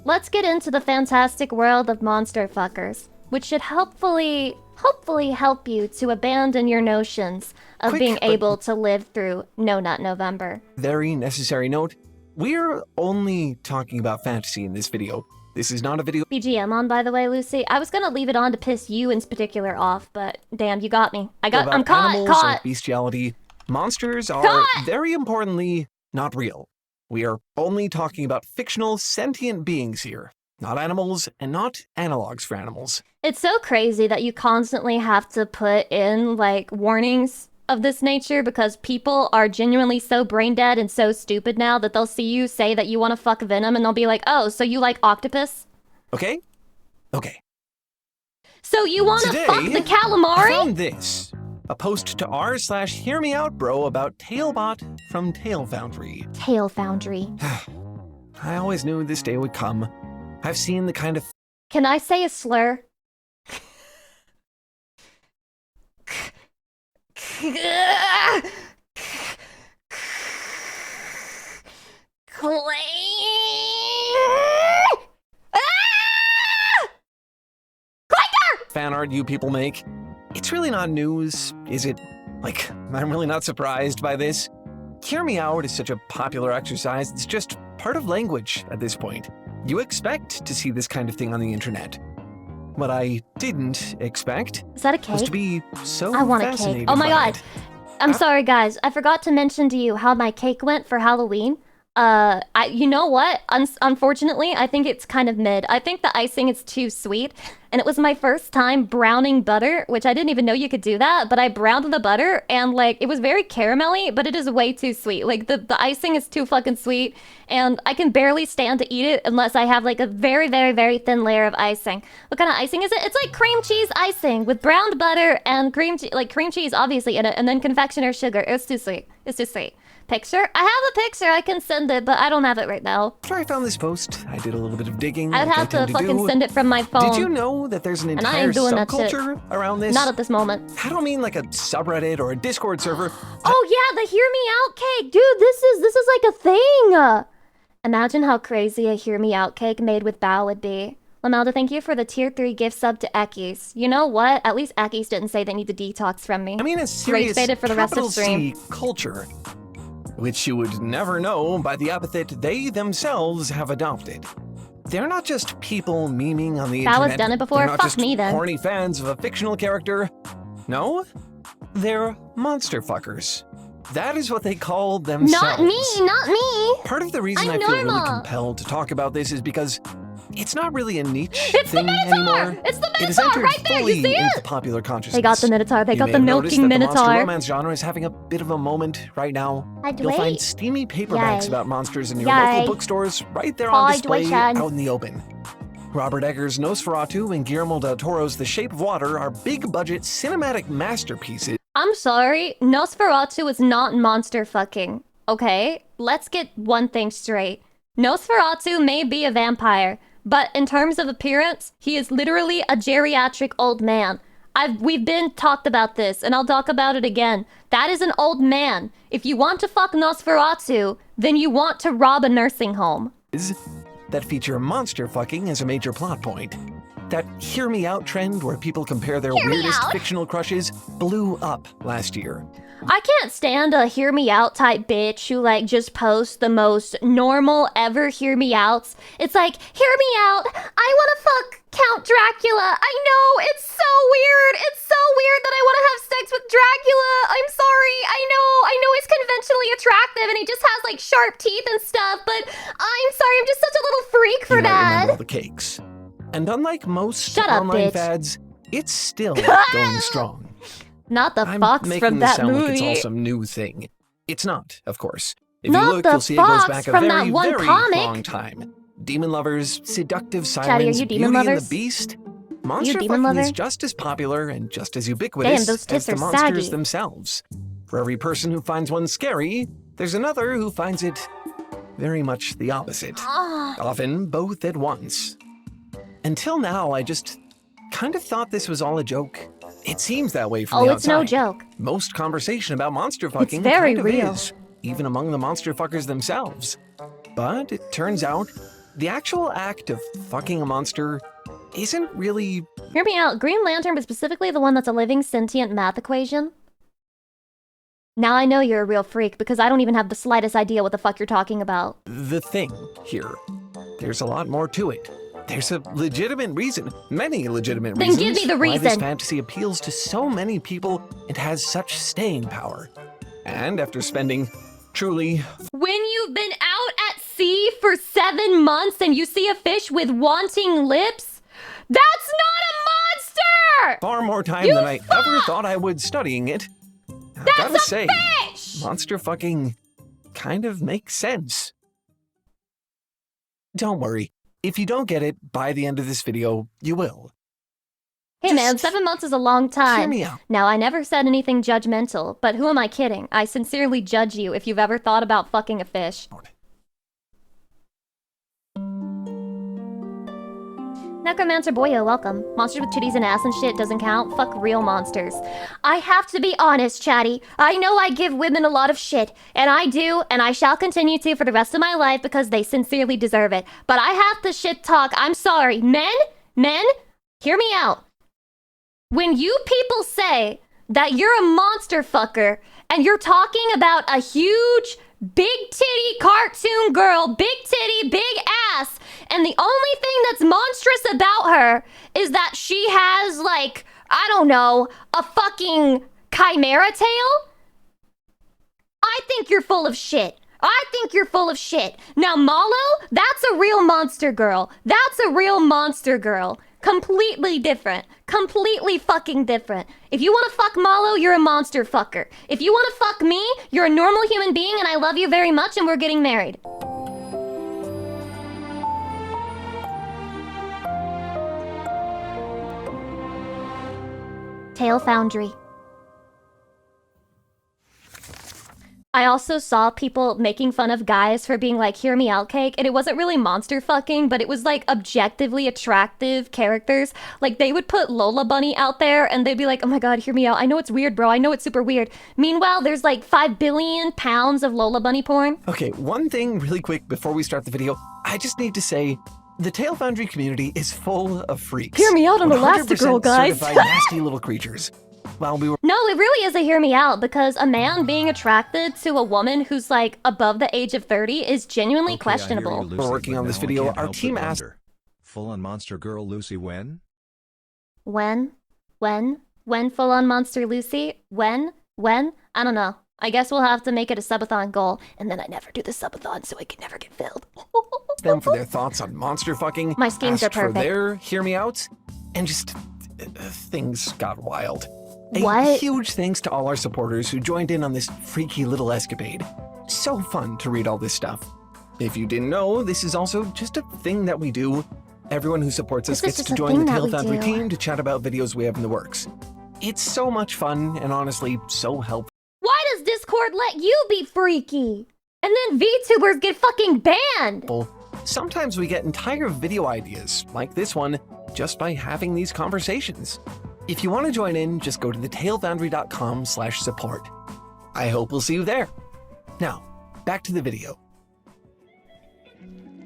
let's get into the fantastic world of monster fuckers, which should hopefully help you to abandon your notions of being able to live through No Nut November. Very necessary note, we're only talking about fantasy in this video. This is not a video— BGM on, by the way, Lucy. I was gonna leave it on to piss you in particular off, but damn, you got me. I'm caught! Or bestiality. Monsters are, very importantly, not real. We are only talking about fictional, sentient beings here. Not animals, and not analogs for animals. It's so crazy that you constantly have to put in, like, warnings of this nature because people are genuinely so brain dead and so stupid now that they'll see you say that you want to fuck Venom and they'll be like, oh, so you like octopus? Okay. So you want to fuck the calamari? I found this. A post to r/Hear Me Out Bro about Tailbot from Tail Foundry. Tail Foundry. I always knew this day would come. I've seen the kind of— Can I say a slur? fan art you people make. It's really not news, is it? Like, I'm really not surprised by this. Hear Me Out is such a popular exercise, it's just part of language at this point. You expect to see this kind of thing on the internet. What I didn't expect is that a cake? Was to be so I want a cake. Oh my god. I'm sorry guys, I forgot to mention to you how my cake went for Halloween. You know what? Unfortunately, I think it's kind of mid. I think the icing is too sweet, and it was my first time browning butter, which I didn't even know you could do that, but I browned the butter, and, like, it was very caramelly, but it is way too sweet. Like, the icing is too fucking sweet, and I can barely stand to eat it unless I have, like, a very, very, very thin layer of icing. What kind of icing is it? It's like cream cheese icing with browned butter and cream cheese, obviously, in it, and then confectioner sugar. It's too sweet. It's too sweet. Picture? I have a picture, I can send it, but I don't have it right now. After I found this post, I did a little bit of digging. I'd have to fucking send it from my phone. Did you know that there's an entire subculture around this? Not at this moment. I don't mean like a subreddit or a Discord server. Oh yeah, the Hear Me Out cake! Dude, this is like a thing! Imagine how crazy a Hear Me Out cake made with bao would be. Lamelda, thank you for the tier 3 gift sub to Ekis. You know what? At least Ekis didn't say they need to detox from me. I mean a serious baited for the rest of stream. C culture, which you would never know by the epithet they themselves have adopted. They're not just people memeing on the internet. That was done it before? They're not Fuck just me then. horny fans of a fictional character. No, they're monster fuckers. That is what they call themselves. Not me, not me. Part of the reason I feel really compelled to talk about this is because it's not really a niche thing anymore. It's the It is Minotaur entered right there, you fully see into it? popular consciousness. They got the Minotaur, they got the milking Minotaur. The monster Minotaur. romance genre is having a bit of a moment right now. You'll Wait. find steamy paperbacks Yay. about monsters in your Yay. local bookstores right there on display Dwight-chan. out in the open. Robert Eggers' Nosferatu and Guillermo del Toro's The Shape of Water are big-budget cinematic masterpieces. I'm sorry, Nosferatu is not monster fucking, okay? Let's get one thing straight. Nosferatu may be a vampire, but in terms of appearance, he is literally a geriatric old man. We've been talked about this, and I'll talk about it again. That is an old man. If you want to fuck Nosferatu, then you want to rob a nursing home. That feature monster fucking as a major plot point. That Hear Me Out trend where people compare their weirdest fictional crushes blew up last year. I can't stand a Hear Me Out type bitch who, like, just posts the most normal ever Hear Me Outs. It's like, hear me out, I wanna fuck Count Dracula. I know, it's so weird. It's so weird that I wanna have sex with Dracula. I'm sorry, I know he's conventionally attractive and he just has, like, sharp teeth and stuff, but I'm sorry, I'm just such a little freak for you might that. remember all the cakes. And unlike most Shut up, online bitch. fads, it's still going strong. Not the I'm fox making from this that sound movie. like it's all some new thing. It's not, of course. If Not you look, the you'll see it goes fox back a from very, that one very comic. long time. Demon lovers, seductive Chatty, are sirens, you Beauty demon and lovers? the Beast. Monster demon fucking is lover? just as popular and just as ubiquitous those as tits the are monsters saggy. themselves. For every person who finds one scary, there's another who finds it very much the opposite. Often both at once. Until now, I just kind of thought this was all a joke. It seems that way from the outside. It's no joke. Most conversation about monster fucking very kind of real. is, even among the monster fuckers themselves. But it turns out, the actual act of fucking a monster isn't really... Hear me out. Green Lantern was specifically the one that's a living sentient math equation. Now I know you're a real freak because I don't even have the slightest idea what the fuck you're talking about. the thing here. There's a lot more to it. There's a legitimate reason, many legitimate Then reasons, give me the why this reason. fantasy appeals to so many people and has such staying power. And after spending truly When you've been out at sea for 7 months and you see a fish with wanting lips, that's not a monster! far more time You than I ever fuck! thought I would studying it, I've That's gotta a say, fish! monster fucking kind of makes sense. Don't worry, if you don't get it by the end of this video, you will. Hey man, Just 7 months is a long time. Hear me out. Now, I never said anything judgmental, but who am I kidding? I sincerely judge you if you've ever thought about fucking a fish. Necromancer Boyo, welcome. Monsters with titties and ass and shit doesn't count. Fuck real monsters. I have to be honest, Chatty. I know I give women a lot of shit, and I do, and I shall continue to for the rest of my life because they sincerely deserve it. But I have to shit talk. I'm sorry. Men, hear me out. When you people say that you're a monster fucker and you're talking about a huge, big titty cartoon girl, big titty, big ass, and the only thing that's monstrous about her is that she has, like, I don't know, a fucking chimera tail? I think you're full of shit. I think you're full of shit. Now, Malo, that's a real monster girl. That's a real monster girl. Completely different. Completely fucking different. If you want to fuck Malo, you're a monster fucker. If you want to fuck me, you're a normal human being and I love you very much and we're getting married. Tail Foundry. I also saw people making fun of guys for being like, hear me out cake, and it wasn't really monster fucking, but it was like objectively attractive characters. Like they would put Lola Bunny out there and they'd be like, oh my god, hear me out. I know it's weird, bro. I know it's super weird. Meanwhile, there's like 5 billion pounds of Lola Bunny porn. Okay, one thing really quick before we start the video. I just need to say, the Tail Foundry community is full of freaks. Hear me out on 100% Elastigirl, guys. certified nasty little creatures. While we were No, it really is a hear me out because a man being attracted to a woman who's like above the age of 30 is genuinely Okay, I hear you, questionable. Lucy, We're working but on this now I video, can't our help but team asked- wonder. Full-on monster girl Lucy when? When full on monster Lucy? When? I don't know. I guess we'll have to make it a subathon goal, and then I never do the subathon, so it can never get filled. them for their thoughts on monster fucking. My schemes asked are perfect. For their hear me outs, and just things got wild. A What? huge thanks to all our supporters who joined in on this freaky little escapade. So fun to read all this stuff. If you didn't know, this is also just a thing that we do. Everyone who supports us This is gets just to a join thing the that Tail we Foundry do. team to chat about videos we have in the works. It's so much fun and honestly so helpful. Why does Discord let you be freaky? And then VTubers get fucking banned! Sometimes we get entire video ideas, like this one, just by having these conversations. If you want to join in, just go to thetailfoundry.com/support. I hope we'll see you there. Now, back to the video.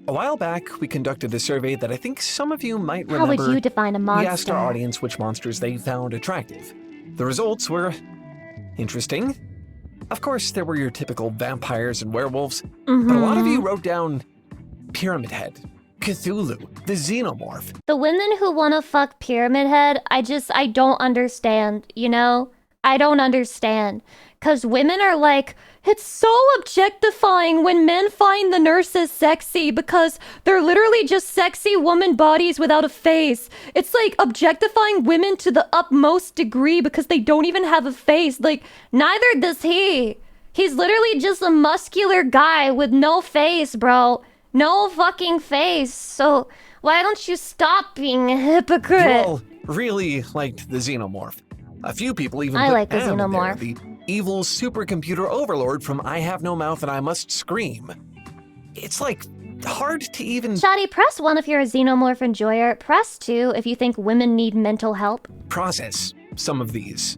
A while back, we conducted a survey that I think some of you might How remember. would you define a monster? We asked our audience which monsters they found attractive. The results were interesting. Of course, there were your typical vampires and werewolves, but a lot of you wrote down Pyramid Head, Cthulhu, the Xenomorph. The women who wanna fuck Pyramid Head, I don't understand, you know? I don't understand. 'Cause women are like, it's so objectifying when men find the nurses sexy because they're literally just sexy woman bodies without a face. It's like objectifying women to the utmost degree because they don't even have a face. Like, neither does he. He's literally just a muscular guy with no face, bro. No fucking face. So why don't you stop being a hypocrite? You all really liked the Xenomorph. A few people even I put like the Am in there, Xenomorph. the evil supercomputer overlord from I Have No Mouth and I Must Scream. It's like hard to even Shadi, press 1 if you're a xenomorph enjoyer. Press 2 if you think women need mental help. process some of these.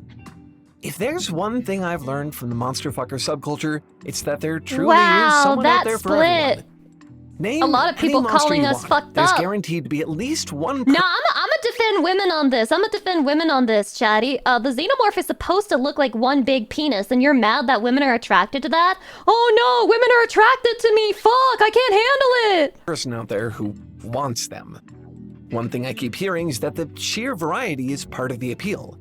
If there's one thing I've learned from the monster fucker subculture, it's that there truly is Wow, someone out that there for split. everyone. Name A lot of any people monster calling you us want. fucked There's up. guaranteed to be at least one No, I'm gonna defend women on this. I'm gonna defend women on this, Chatty. The xenomorph is supposed to look like one big penis, and you're mad that women are attracted to that? Oh no, women are attracted to me. Fuck, I can't handle it. person out there who wants them. One thing I keep hearing is that the sheer variety is part of the appeal.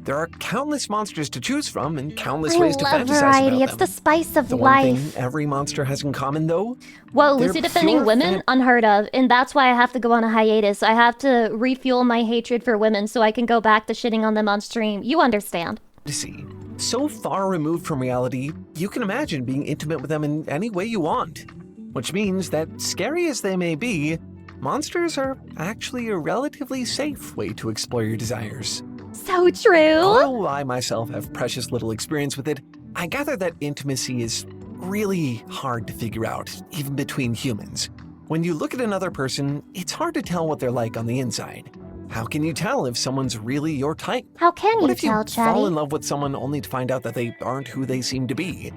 There are countless monsters to choose from and countless ways to love fantasize variety. about It's them. the spice of The one life. thing every monster has in common, though, Whoa, they're Lucy defending pure women? Unheard of. And that's why I have to go on a hiatus. I have to refuel my hatred for women so I can go back to shitting on them on stream. You understand. fantasy. So far removed from reality, you can imagine being intimate with them in any way you want. Which means that, scary as they may be, monsters are actually a relatively safe way to explore your desires. So true. Although I myself have precious little experience with it, I gather that intimacy is really hard to figure out, even between humans. When you look at another person, it's hard to tell what they're like on the inside. How can you tell if someone's really your type? How can What you if you tell, fall in Chatty? love with someone only to find out that they aren't who they seem to be?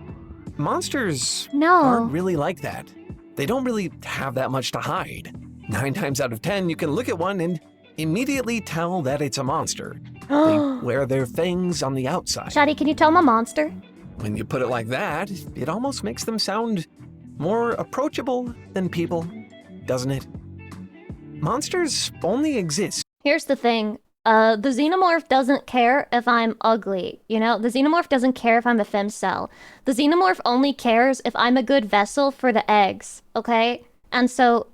Monsters No. aren't really like that. They don't really have that much to hide. 9 times out of 10, you can look at one and immediately tell that it's a monster. They wear their fangs on the outside. Chatty, can you tell I'm a monster? When you put it like that, it almost makes them sound more approachable than people, doesn't it? Monsters only exist. Here's the thing. The xenomorph doesn't care if I'm ugly, you know? The xenomorph doesn't care if I'm a femcell. The xenomorph only cares if I'm a good vessel for the eggs, okay? And so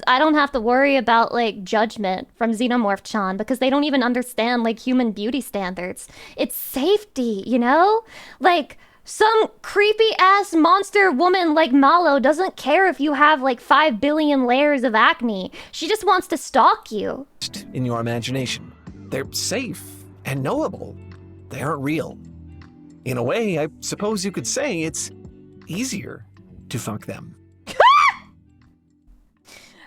I don't have to worry about, like, judgment from Xenomorph-chan because they don't even understand, like, human beauty standards. It's safety, you know? Like, some creepy-ass monster woman like Malo doesn't care if you have, like, 5 billion layers of acne. She just wants to stalk you. In your imagination. They're safe and knowable. They aren't real. In a way, I suppose you could say it's easier to fuck them.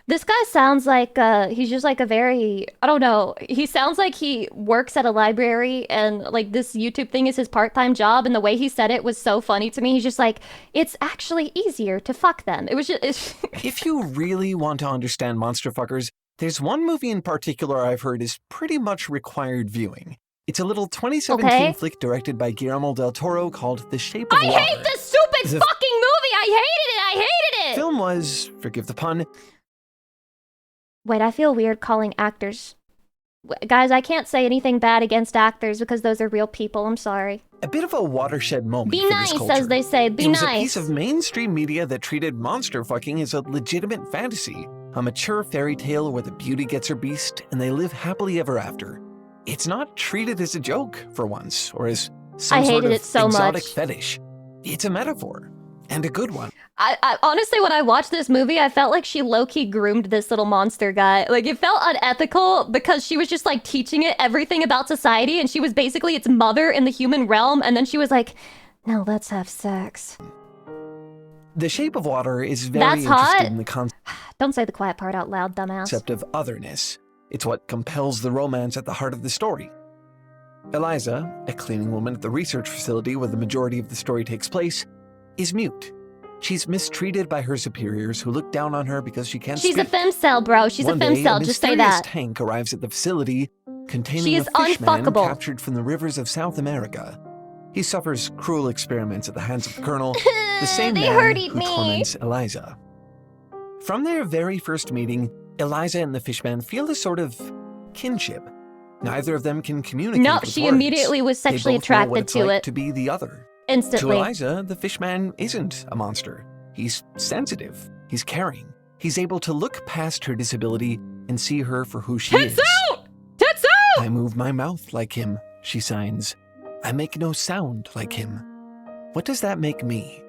This guy sounds like he's just like a very, I don't know, he sounds like he works at a library and like this YouTube thing is his part-time job, and the way he said it was so funny to me. He's just like, it's actually easier to fuck them. It was just If you really want to understand monster fuckers, there's one movie in particular I've heard is pretty much required viewing. It's a little 2017 Okay. flick directed by Guillermo del Toro called The Shape of I Water. hate this stupid The fucking movie. I hated it. The film was, forgive the pun, Wait, I feel weird calling actors. Guys, I can't say anything bad against actors because those are real people. I'm sorry. a bit of a watershed moment Be for nice, this culture. as they say. Be it was nice. a piece of mainstream media that treated monster fucking as a legitimate fantasy, a mature fairy tale where the beauty gets her beast and they live happily ever after. It's not treated as a joke for once, or as some I sort hated of it so exotic much. fetish. It's a metaphor, and a good one. I honestly, when I watched this movie, I felt like she low-key groomed this little monster guy. Like, it felt unethical because she was just, like, teaching it everything about society, and she was basically its mother in the human realm, and then she was like, now let's have sex. The Shape of Water is very That's hot. interested in the Don't say the quiet part out loud, dumbass. concept of otherness. It's what compels the romance at the heart of the story. Eliza, a cleaning woman at the research facility where the majority of the story takes place, is mute. She's mistreated by her superiors who look down on her because she can't She's a speak. femcell, bro. She's One a day, femcell. Just say mysterious that. tank arrives at the facility containing She a is fishman unfuckable. captured from the rivers of South America. He suffers cruel experiments at the hands of the colonel, the same They man hurted who me. torments Eliza. From their very first meeting, Eliza and the fishman feel a sort of kinship. Neither of them can communicate No, with she words. immediately was They sexually both know what attracted it's to like it to be the other. To instantly. Eliza, the fishman isn't a monster. He's sensitive. He's caring. He's able to look past her disability and see her for who she is. Tits out! I move my mouth like him, she signs. I make no sound like him. What does that make me?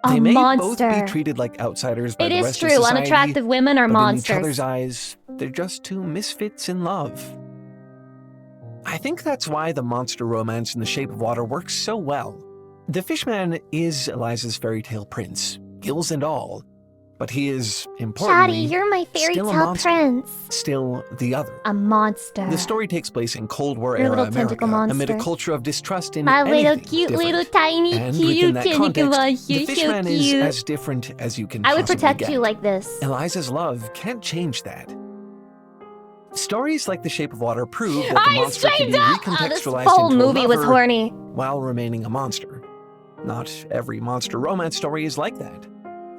A They may monster. both be treated like outsiders by It the is rest true. of society, Unattractive women are but monsters. in each other's eyes, they're just two misfits in love. I think that's why the monster romance in The Shape of Water works so well. The fishman is Eliza's fairy tale prince, gills and all, but he is, Chatty, importantly, you're my fairy still a tale monster. prince. Still the other. A monster. The story takes place in Cold War Your era little America, tentacle monster. amid a culture of distrust in My anything little cute, different. little tiny, And cute within that tentacle context, monster. the So fishman is cute. as different as you can I would possibly protect get. you like this. Eliza's love can't change that. Stories like The Shape of Water prove that the I monster can be this recontextualized whole into a movie was lover horny. while remaining a monster. Not every monster romance story is like that.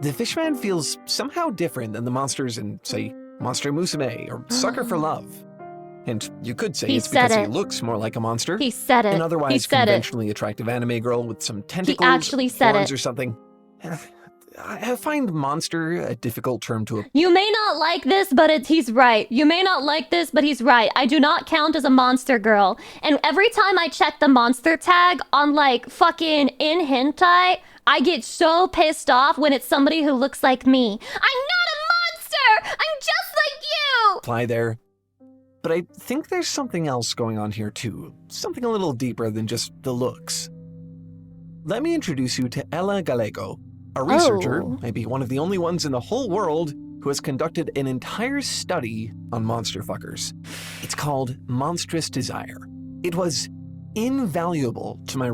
The fishman feels somehow different than the monsters in, say, Monster Musume or Sucker for Love. And you could say He it's because said he it. looks more like a monster. He said it. An He otherwise said it. conventionally attractive anime girl with some tentacles, actually said horns it. or something. I find monster a difficult term to... You may not like this, but he's right. You may not like this, but he's right. I do not count as a monster girl. And every time I check the monster tag on like fucking in hentai, I get so pissed off when it's somebody who looks like me. I'm not a monster! I'm just like you! apply there. But I think there's something else going on here too. Something a little deeper than just the looks. Let me introduce you to Ella Gallego, a researcher, Oh. maybe one of the only ones in the whole world, who has conducted an entire study on monster fuckers. It's called Monstrous Desire. It was invaluable to my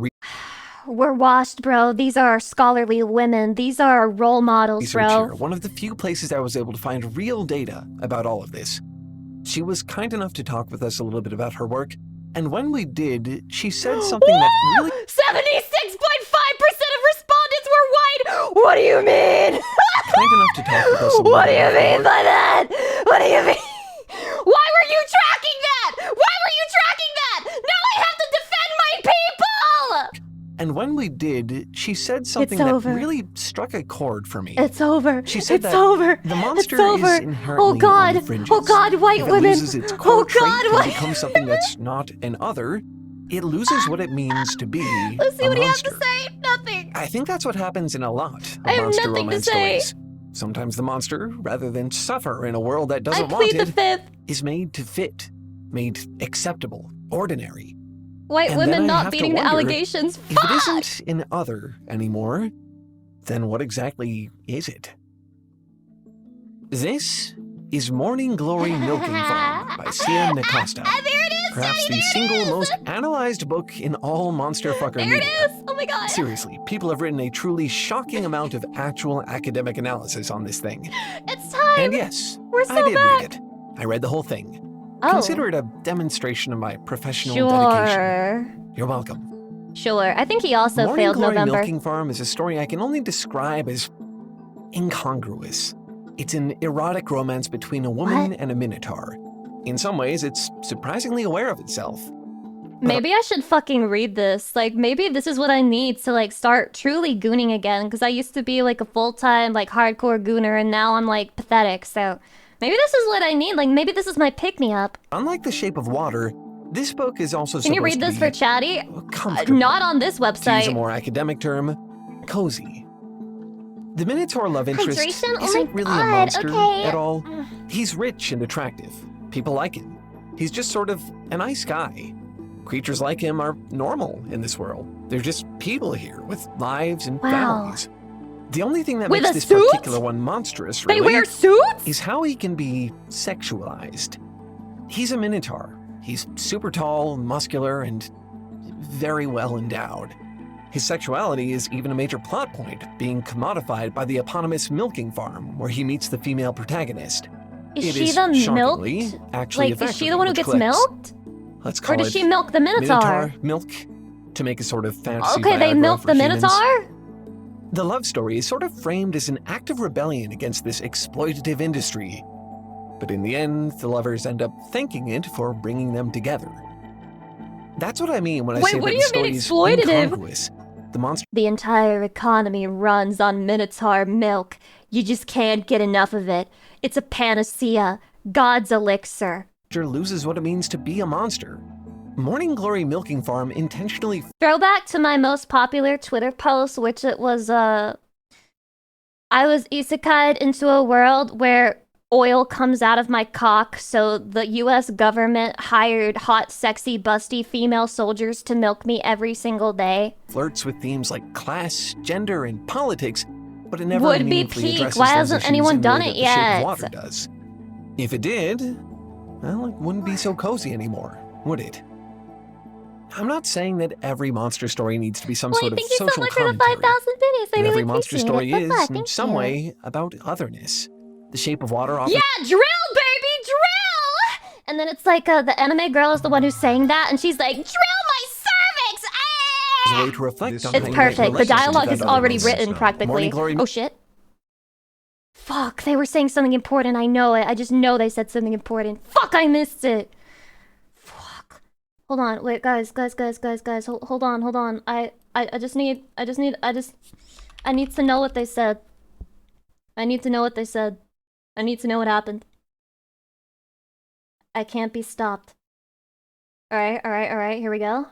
We're washed, bro. These are scholarly women. These are our role models, research bro. here. One of the few places I was able to find real data about all of this. She was kind enough to talk with us a little bit about her work, and when we did, she said something that really... 76.5% of respondents were white! What do you mean? kind enough to talk with us a little What do bit you about her mean work. by that? What do you mean? Why were you tracking that? Why were you tracking that? Now I have to defend my people! And when we did, she said something It's that over. really struck a chord for me. It's over. She said it's that over. the monster it's over. is inherently oh God. on the fringes. Oh God, white If it women. loses its Oh core trait God, and white becomes something that's not an other, it loses what it means to be Let's see a what monster. you have to say. Nothing. I think that's what happens in a lot of I have monster nothing to romance say. stories. Sometimes the monster, rather than suffer in a world that I doesn't want plead the it, fifth. is made to fit, made acceptable, ordinary. White And then women I not have to beating the wonder, allegations. If Fuck! it isn't an other anymore, then what exactly is it? This is Morning Glory Milking Farm by C.M. Nacosta. There it is, Perhaps Daddy, the there single it is. most analyzed book in all monster fucker There media. it is. Oh my God. Seriously, people have written a truly shocking amount of actual academic analysis on this thing. It's time. And yes, We're so I did back. read it. I read the whole thing. Oh. Consider it a demonstration of my professional dedication. Sure. You're welcome. Sure. I think he also Morning failed Glory November. Milking Farm is a story I can only describe as incongruous. It's an erotic romance between a woman What? and a minotaur. In some ways, it's surprisingly aware of itself. Maybe I should fucking read this. Like, maybe this is what I need to, like, start truly gooning again. Because I used to be, like, a full-time, like, hardcore gooner, and now I'm, like, pathetic. So maybe this is what I need. Like, maybe this is my pick-me-up. Unlike The Shape of Water, this book is also Can you read this supposed for to chatty? be comfortable. Not on this To use a website. more academic term, cozy. The Minotaur love interest Hydration? Oh isn't my really a God, monster okay. at all. He's rich and attractive. People like him. He's just sort of a nice guy. Creatures like him are normal in this world. They're just people here with lives and Wow. families. The only thing that With makes a this suit? particular one monstrous, They really, wear suits? is how he can be sexualized. He's a Minotaur. He's super tall, muscular, and very well endowed. His sexuality is even a major plot point, being commodified by the eponymous milking farm where he meets the female protagonist. Is It she is the shockingly milked? actually Like, is she effective, the one who which gets clicks. milked? Let's call Or does it she milk the Minotaur? milk to make a sort of fantasy Okay, they Viagra milk for the humans. Minotaur? The love story is sort of framed as an act of rebellion against this exploitative industry. But in the end, the lovers end up thanking it for bringing them together. That's what I mean when I Wait, say what that do the you mean story's exploitative? incongruous. The monster The entire economy runs on Minotaur milk. You just can't get enough of it. It's a panacea. God's elixir. loses what it means to be a monster. Morning Glory Milking Farm intentionally Throwback to my most popular Twitter post, which it was, I was isekai'd into a world where oil comes out of my cock, so the US government hired hot, sexy, busty female soldiers to milk me every single day. flirts with themes like class, gender, and politics, but it never Would be meaningfully peak. addresses Why those hasn't issues anyone in the done way it that the shape yet? of water does. If it did, well, it wouldn't be so cozy anymore, would it? I'm not saying that every monster story needs to be some Well, sort of thank you so social much for the commentary. 5,000 biddies. I But really every monster appreciate story it. is, Bye-bye. in Thank some you. way, about otherness. The shape of water offers Yeah, drill, baby, drill! And then it's like the anime girl is the one who's saying that, and she's like, drill my cervix! a way Ah! to reflect This on It's how you might perfect. The relate to dialogue that is already otherness. written So, practically. Morning Glory. Oh shit. Fuck, they were saying something important. I know it. I just know they said something important. Fuck, I missed it. Fuck. Hold on. Wait, guys. Hold on. I need to know what they said. I need to know what they said. I need to know what happened. I can't be stopped. Alright, here we go.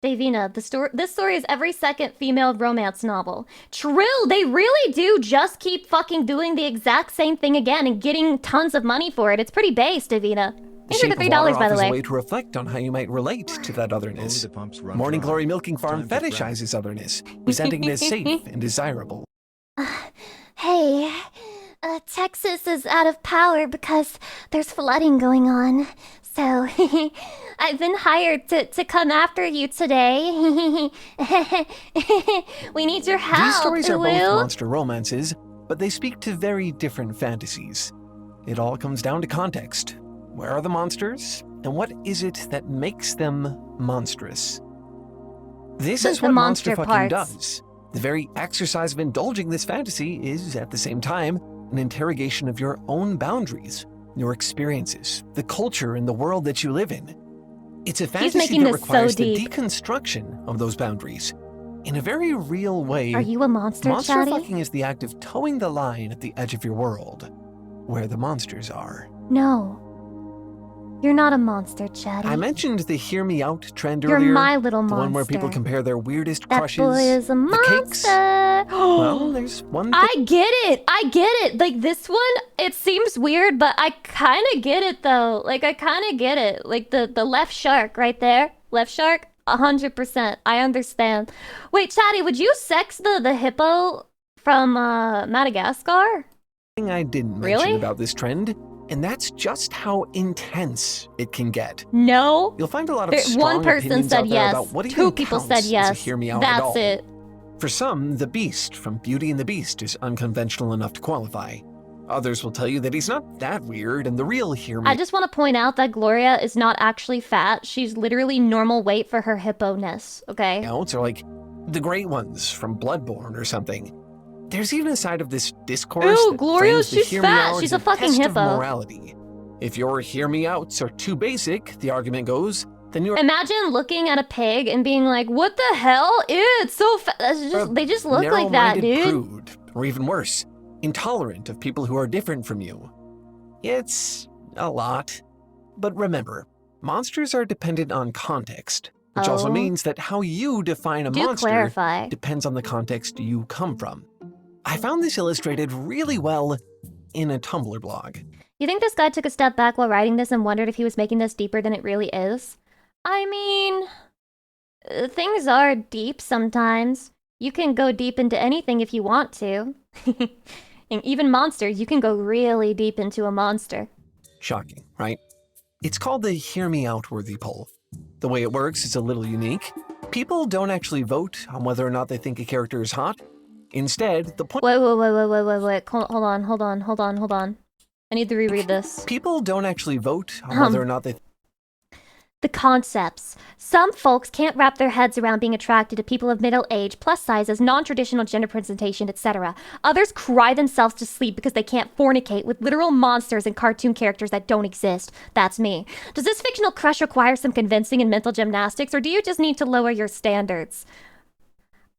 Davina, this story is every second female romance novel. True, they really do just keep fucking doing the exact same thing again and getting tons of money for it. It's pretty base, Davina. The Thanks for shape the of $3, water by the offers a way. way to reflect on how you might relate to that otherness. Oh, the pumps run Morning dry. Glory Milking Farm Time to grab. fetishizes otherness, presenting it as safe and desirable. Hey, Texas is out of power because there's flooding going on. So, I've been hired to come after you today. We need your help, These stories are both Uwu. monster romances, but they speak to very different fantasies. It all comes down to context. Where are the monsters, and what is it that makes them monstrous? This is The what monster monster fucking parts. does. The very exercise of indulging this fantasy is, at the same time, an interrogation of your own boundaries, your experiences, the culture and the world that you live in. It's a fantasy making that this so requires the deep. deconstruction of those boundaries. In a very real way, Are you a monster, monster Chatty? fucking is the act of towing the line at the edge of your world, where the monsters are. No. You're not a monster, Chatty. I mentioned the hear me out trend You're earlier. my little The monster. one where people compare their weirdest That crushes. boy is a the cakes. monster. Well, there's one thing. I get it. Like, this one, it seems weird, but I kind of get it, though. Like, I kind of get it. Like, the left shark right there. Left shark, 100%. I understand. Wait, Chatty, would you sex the hippo from Madagascar? Thing I didn't Really? mention about this trend, and that's just how intense it can get. No. You'll find a lot of strong One person opinions said out there yes. about what Two even people counts said as a yes. hear me out at all. That's it. For some, the Beast from Beauty and the Beast is unconventional enough to qualify. Others will tell you that he's not that weird, and the real hear me I just want to point out that Gloria is not actually fat. She's literally normal weight for her hippo-ness, okay? outs are like the great ones from Bloodborne or something. There's even a side of this discourse Ew, that Gloria, frames the she's hear me fat. out She's as a fucking test hippo. of morality. If your hear me outs are too basic, the argument goes, then you're Imagine looking at a pig and being like, what the hell? Ew, it's so fat. They just look like that, narrow-minded dude. prude, or even worse, intolerant of people who are different from you. It's a lot. But remember, monsters are dependent on context, which also Oh. means that how you define a Do monster clarify. depends on the context you come from. I found this illustrated really well in a Tumblr blog. You think this guy took a step back while writing this and wondered if he was making this deeper than it really is? I mean, things are deep sometimes. You can go deep into anything if you want to. And even monsters, you can go really deep into a monster. Shocking, right? It's called the Hear Me Out Worthy poll. The way it works is a little unique. People don't actually vote on whether or not they think a character is hot. Instead, the point Wait. Hold on. I need to reread this. people don't actually vote on whether or not they The concepts. Some folks can't wrap their heads around being attracted to people of middle age, plus sizes, non-traditional gender presentation, etc. Others cry themselves to sleep because they can't fornicate with literal monsters and cartoon characters that don't exist. That's me. Does this fictional crush require some convincing and mental gymnastics, or do you just need to lower your standards?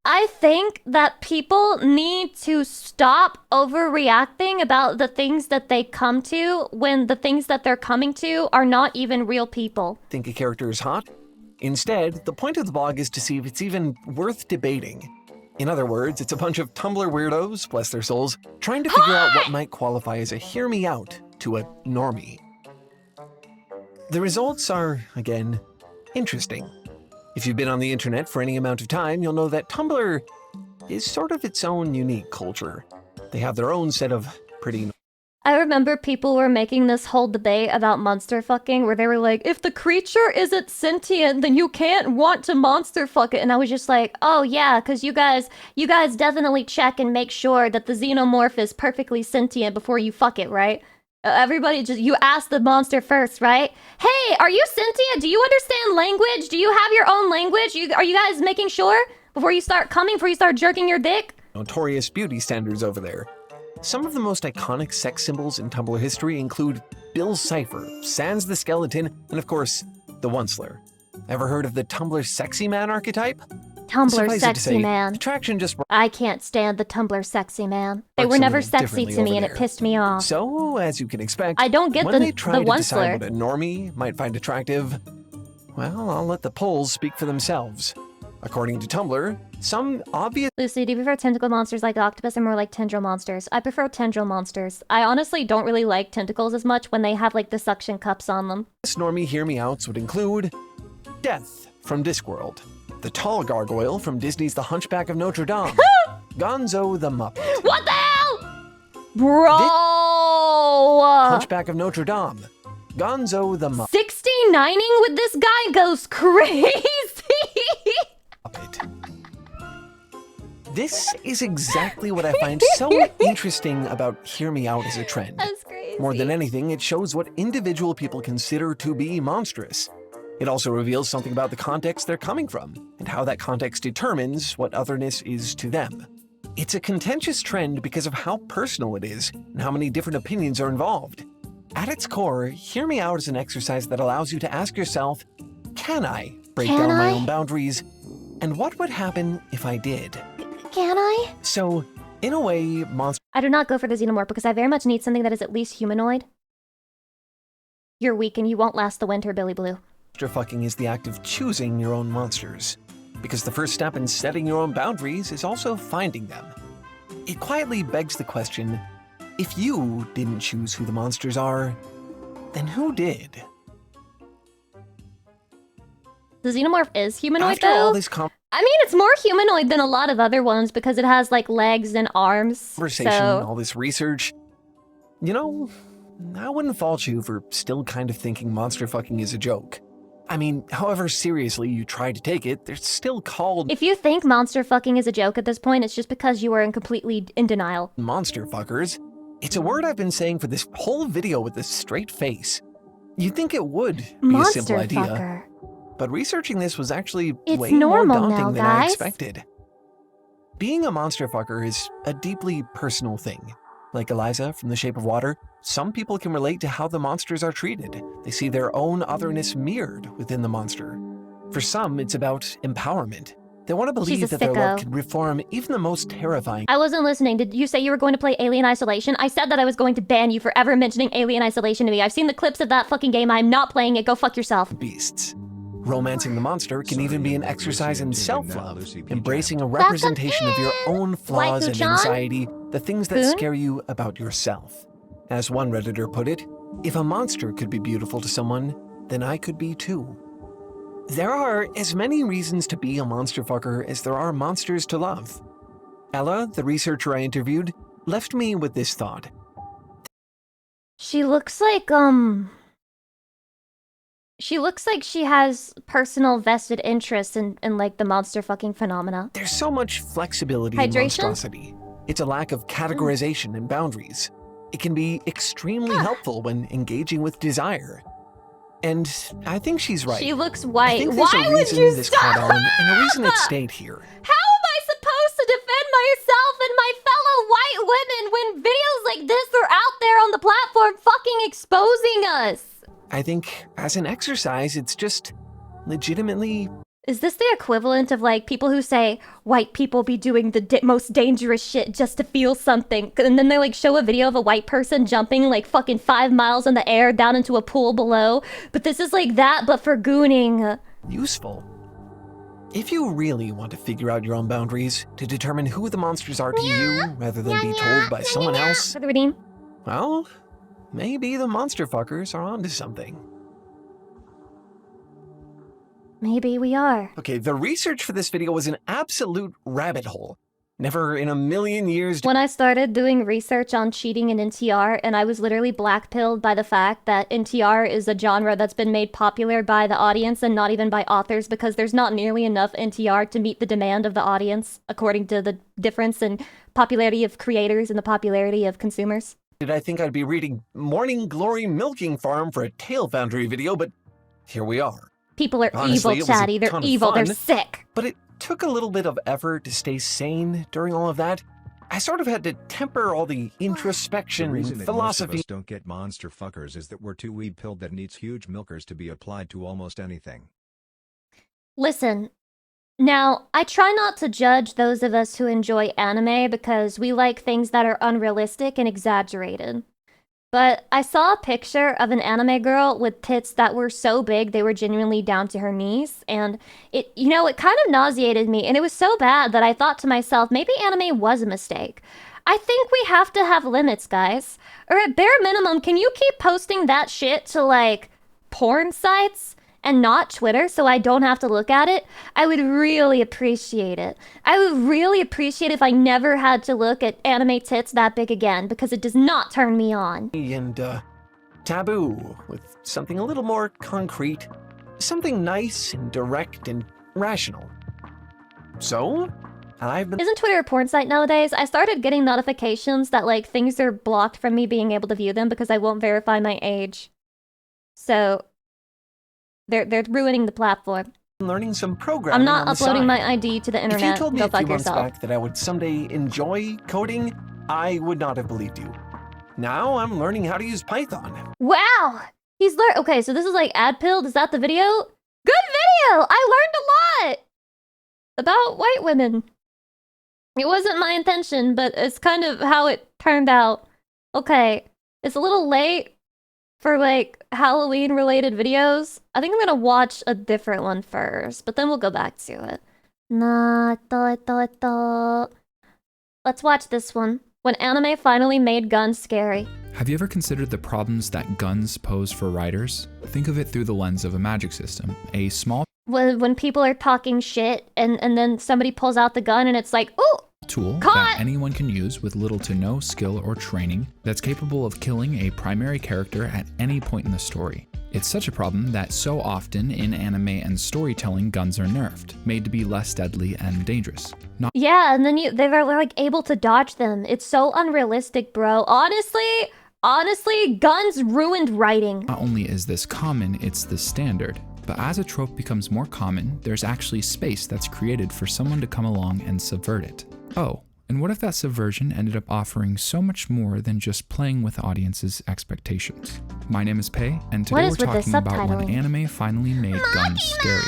I think that people need to stop overreacting about the things that they come to when the things that they're coming to are not even real people. think a character is hot. Instead, the point of the blog is to see if it's even worth debating. In other words, it's a bunch of Tumblr weirdos, bless their souls, trying to figure out what might qualify as a hear me out to a normie. The results are, again, interesting. If you've been on the internet for any amount of time, you'll know that Tumblr is sort of its own unique culture. They have their own set of pretty I remember people were making this whole debate about monster fucking where they were like, if the creature isn't sentient, then you can't want to monster fuck it. And I was just like, oh yeah, because you guys definitely check and make sure that the xenomorph is perfectly sentient before you fuck it, right? Everybody you ask the monster first, right? Hey, are you sentient? Do you understand language? Do you have your own language? Are you guys making sure before you start coming, before you start jerking your dick? notorious beauty standards over there. Some of the most iconic sex symbols in Tumblr history include Bill's Cipher, Sans the Skeleton, and of course, the Onceler. Ever heard of the Tumblr sexy man archetype? Tumblr Suffice it to sexy say, man. Attraction just I can't stand the Tumblr sexy man. They works were a never little sexy differently to me over and it there. pissed me off. So, as you can expect, I don't get when the they try to decide Onceler. what a normie might find attractive, well, I'll let the polls speak for themselves. According to Tumblr, some obvious Lucy, do you prefer tentacle monsters like octopus or more like tendril monsters? I prefer tendril monsters. I honestly don't really like tentacles as much when they have like the suction cups on them. normie hear-me-outs would include Death from Discworld, the tall gargoyle from Disney's The Hunchback of Notre Dame, Gonzo the Muppet, What the hell? Bro! Hunchback of Notre Dame, Gonzo the 69ing with this guy goes crazy! Muppet. This is exactly what I find so interesting about Hear Me Out as a trend. That's crazy. More than anything, it shows what individual people consider to be monstrous. It also reveals something about the context they're coming from, and how that context determines what otherness is to them. It's a contentious trend because of how personal it is, and how many different opinions are involved. At its core, Hear Me Out is an exercise that allows you to ask yourself, can I break Can down my I? own boundaries? And what would happen if I did? Can I? So, in a way, monster I do not go for the xenomorph because I very much need something that is at least humanoid. You're weak and you won't last the winter, Billy Blue. fucking is the act of choosing your own monsters. Because the first step in setting your own boundaries is also finding them. It quietly begs the question, if you didn't choose who the monsters are, then who did? The xenomorph is humanoid After all though. this I mean, it's more humanoid than a lot of other ones because it has like legs and arms. conversation, So all this research, you know, I wouldn't fault you for still kind of thinking monster fucking is a joke. I mean, however seriously you try to take it, they're still called if you think monster fucking is a joke at this point, it's just because you are completely in denial. monster fuckers. It's a word I've been saying for this whole video with a straight face. You'd think it would be a Monster simple idea, fucker. but researching this was actually It's way normal more daunting now, than I guys. expected. Being a monster fucker is a deeply personal thing. Like Eliza from The Shape of Water, some people can relate to how the monsters are treated. They see their own otherness mirrored within the monster. For some, it's about empowerment. They want to believe a that their love sicko. can reform even the most terrifying I wasn't listening. Did you say you were going to play Alien Isolation? I said that I was going to ban you for ever mentioning Alien Isolation to me. I've seen the clips of that fucking game. I'm not playing it. Go fuck yourself. beasts. Romancing the monster can even be an exercise in self-love, embracing a Welcome representation of your own flaws and Waifu-chan? anxiety, the things that Kun? scare you about yourself. As one Redditor put it, if a monster could be beautiful to someone, then I could be too. There are as many reasons to be a monster fucker as there are monsters to love. Ella, the researcher I interviewed, left me with this thought. She looks like, She looks like she has personal vested interest in like the monster fucking phenomena. There's so much flexibility in Hydration? monstrosity. It's a lack of categorization and boundaries. It can be extremely helpful when engaging with desire. And I think she's right. She looks I white. think there's Why a would reason you this stop? caught on and a reason it stayed here. How am I supposed to defend myself and my fellow white women when videos like this are out there on the platform fucking exposing us? I think as an exercise, it's just legitimately Is this the equivalent of like people who say white people be doing the most dangerous shit just to feel something, and then they like show a video of a white person jumping like fucking 5 miles in the air down into a pool below? But this is like that, but for gooning. useful. If you really want to figure out your own boundaries, to determine who the monsters are to you rather than be told by someone else, For the redeem. well, maybe the monster fuckers are onto something. Maybe we are. Okay, the research for this video was an absolute rabbit hole. Never in a million years. When I started doing research on cheating in NTR, and I was literally blackpilled by the fact that NTR is a genre that's been made popular by the audience and not even by authors, because there's not nearly enough NTR to meet the demand of the audience, according to the difference in popularity of creators and the popularity of consumers. Did I think I'd be reading Morning Glory Milking Farm for a Tail Foundry video, but here we are. People are Honestly, evil, it was a Chatty. They're ton of evil. They're fun. sick. But it took a little bit of effort to stay sane during all of that. I sort of had to temper all the The introspection reason and that most of philosophy. us don't get monster fuckers is that we're too weed-pilled that needs huge milkers to be applied to almost anything. Listen, now, I try not to judge those of us who enjoy anime because we like things that are unrealistic and exaggerated. But I saw a picture of an anime girl with tits that were so big they were genuinely down to her knees, and it kind of nauseated me, and it was so bad that I thought to myself, maybe anime was a mistake. I think we have to have limits, guys. Or at bare minimum, can you keep posting that shit to, like, porn sites and not Twitter so I don't have to look at it? I would really appreciate it. I would really appreciate if I never had to look at anime tits that big again, because it does not turn me on. And, taboo with something a little more concrete. Something nice and direct and rational. So, I've been Isn't Twitter a porn site nowadays? I started getting notifications that, like, things are blocked from me being able to view them because I won't verify my age. So, they're ruining the platform. learning some programming I'm not on the uploading side. my ID to the If internet. you told me Go a few fuck months yourself. back that I would someday enjoy coding, I would not have believed you. Now I'm learning how to use Python. Wow! Okay, so this is like ad pilled. Is that the video? Good video! I learned a lot about white women. It wasn't my intention, but it's kind of how it turned out. Okay, it's a little late for like Halloween related videos. I think I'm gonna watch a different one first, but then we'll go back to it. Let's watch this one. When anime finally made guns scary. Have you ever considered the problems that guns pose for writers? Think of it through the lens of a magic system. A small When people are talking shit and then somebody pulls out the gun and it's like, ooh! tool Caught! that anyone can use with little to no skill or training that's capable of killing a primary character at any point in the story. It's such a problem that so often in anime and storytelling, guns are nerfed, made to be less deadly and dangerous. Not Yeah, and then they were like able to dodge them. It's so unrealistic, bro. Honestly, guns ruined writing. only is this common, it's the standard. But as a trope becomes more common, there's actually space that's created for someone to come along and subvert it. Oh, and what if that subversion ended up offering so much more than just playing with audiences' expectations? My name is Pei, and What today is we're with the talking about when subtitling? anime finally made guns scary.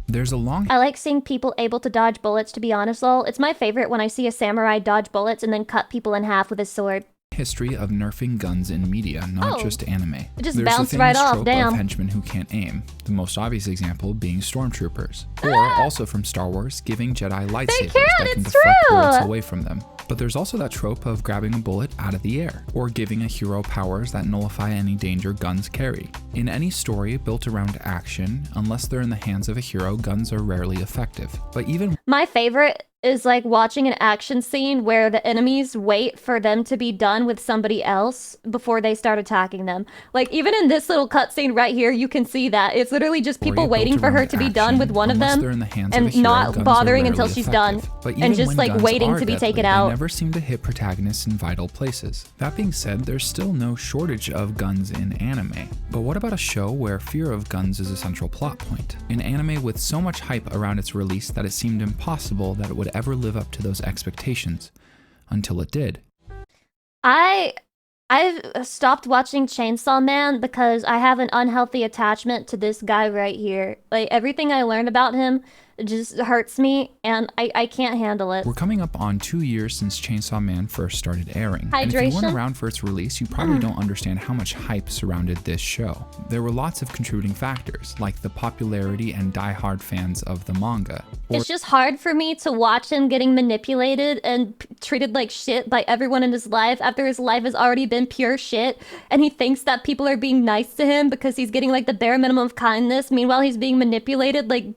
There's a long I like seeing people able to dodge bullets, to be honest, lol. It's my favorite when I see a samurai dodge bullets and then cut people in half with his sword. history of nerfing guns in media, not Oh. just anime. It just There's bounced the right famous off, trope damn. of henchmen who can't aim, the most obvious example being stormtroopers, or also from Star Wars, giving Jedi lightsabers that can it's deflect true! bullets away from them. But there's also that trope of grabbing a bullet out of the air, or giving a hero powers that nullify any danger guns carry. In any story built around action, unless they're in the hands of a hero, guns are rarely effective. But even My favorite is like watching an action scene where the enemies wait for them to be done with somebody else before they start attacking them. Like even in this little cutscene right here, you can see that it's literally just people story waiting built for her around to be done action, with one of unless them they're in the hands of a and hero, not guns are bothering rarely until she's done effective. But and even just when like guns waiting are to be deadly, taken they out. never seem to hit protagonists in vital places. That being said, there's still no shortage of guns in anime. But what about a show where fear of guns is a central plot point? An anime with so much hype around its release that it seemed impossible that it would ever live up to those expectations. Until it did. I've stopped watching Chainsaw Man because I have an unhealthy attachment to this guy right here. Like everything I learned about him just hurts me and I can't handle it. We're coming up on 2 years since Chainsaw Man first started airing. And if you Hydration? weren't around for its release, you probably don't understand how much hype surrounded this show. There were lots of contributing factors, like the popularity and die-hard fans of the manga. It's just hard for me to watch him getting manipulated and treated like shit by everyone in his life after his life has already been pure shit, and he thinks that people are being nice to him because he's getting like the bare minimum of kindness. Meanwhile, he's being manipulated. Like,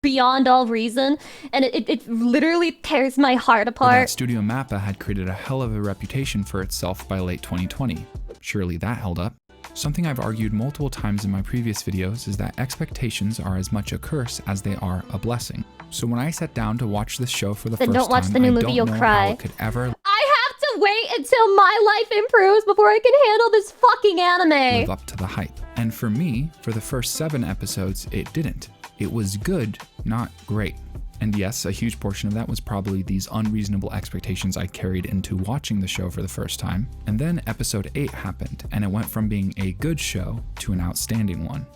beyond all reason, and it literally tears my heart Or that apart. Studio Mappa had created a hell of a reputation for itself by late 2020. Surely that held up. Something I've argued multiple times in my previous videos is that expectations are as much a curse as they are a blessing. So when I sat down to watch this show for the Then first don't watch time, the new I movie, don't you'll know cry. how it could ever I have to wait until my life improves before I can handle this fucking anime. live up to the hype. And for me, for the first 7 episodes, it didn't. It was good, not great. And yes, a huge portion of that was probably these unreasonable expectations I carried into watching the show for the first time. And then episode 8 happened, and it went from being a good show to an outstanding one.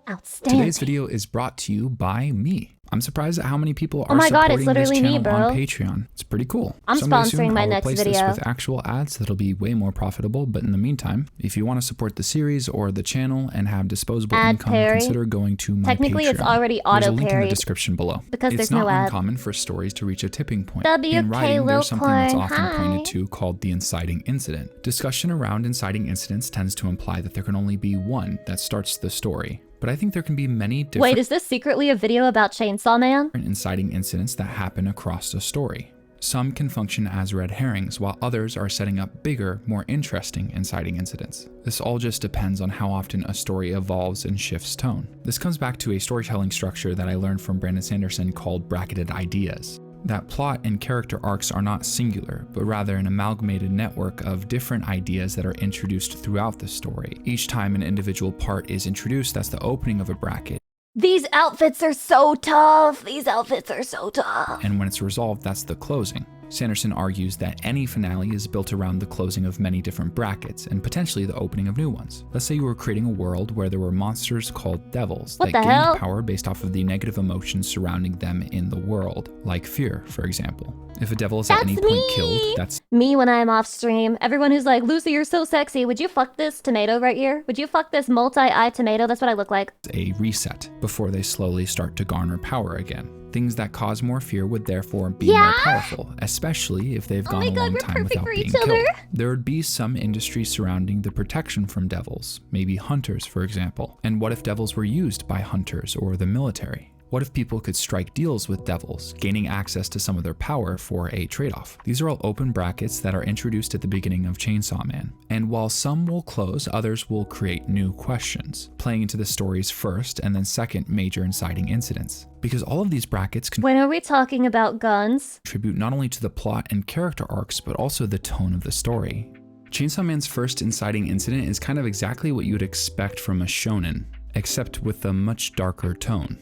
Outstanding. Today's video is brought to you by me. I'm surprised at how many people are Oh my God, supporting it's literally this me, channel on bro. Patreon. It's pretty cool. I'm Someday sponsoring soon, my I'll next replace video. this with actual ads that'll be way more profitable, but in the meantime, if you want to support the series or the channel and have disposable Ad income, parry. consider going to my Technically, Patreon. it's already There's a link in the auto-parried description below. because It's there's not no ad. uncommon for stories to reach a tipping point. WK In writing, there's something that's Lil often Corn, pointed hi. to called the inciting incident. Discussion around inciting incidents tends to imply that there can only be one that starts the story. But I think there can be many different Wait, is this secretly a video about Chainsaw Man? inciting incidents that happen across a story. Some can function as red herrings, while others are setting up bigger, more interesting inciting incidents. This all just depends on how often a story evolves and shifts tone. This comes back to a storytelling structure that I learned from Brandon Sanderson called bracketed ideas. That plot and character arcs are not singular, but rather an amalgamated network of different ideas that are introduced throughout the story. Each time an individual part is introduced, that's the opening of a bracket. These outfits are so tough. These outfits are so tough. And when it's resolved, that's the closing. Sanderson argues that any finale is built around the closing of many different brackets, and potentially the opening of new ones. Let's say you were creating a world where there were monsters called devils What that the gained hell? power based off of the negative emotions surrounding them in the world, like fear, for example. If a devil is at That's any point me. killed, that's Me when I'm off stream. Everyone who's like, Lucy, you're so sexy. Would you fuck this tomato right here? Would you fuck this multi-eye tomato? That's what I look like. a reset before they slowly start to garner power again. Things that cause more fear would therefore be more Yeah? powerful, especially if they've Oh gone my a God, long we're time perfect without for being each killed. other. There would be some industry surrounding the protection from devils, maybe hunters, for example. And what if devils were used by hunters or the military? What if people could strike deals with devils, gaining access to some of their power for a trade-off? These are all open brackets that are introduced at the beginning of Chainsaw Man. And while some will close, others will create new questions, playing into the story's first and then second major inciting incidents. Because all of these brackets When are we talking about guns? contribute not only to the plot and character arcs, but also the tone of the story. Chainsaw Man's first inciting incident is kind of exactly what you would expect from a shonen, except with a much darker tone.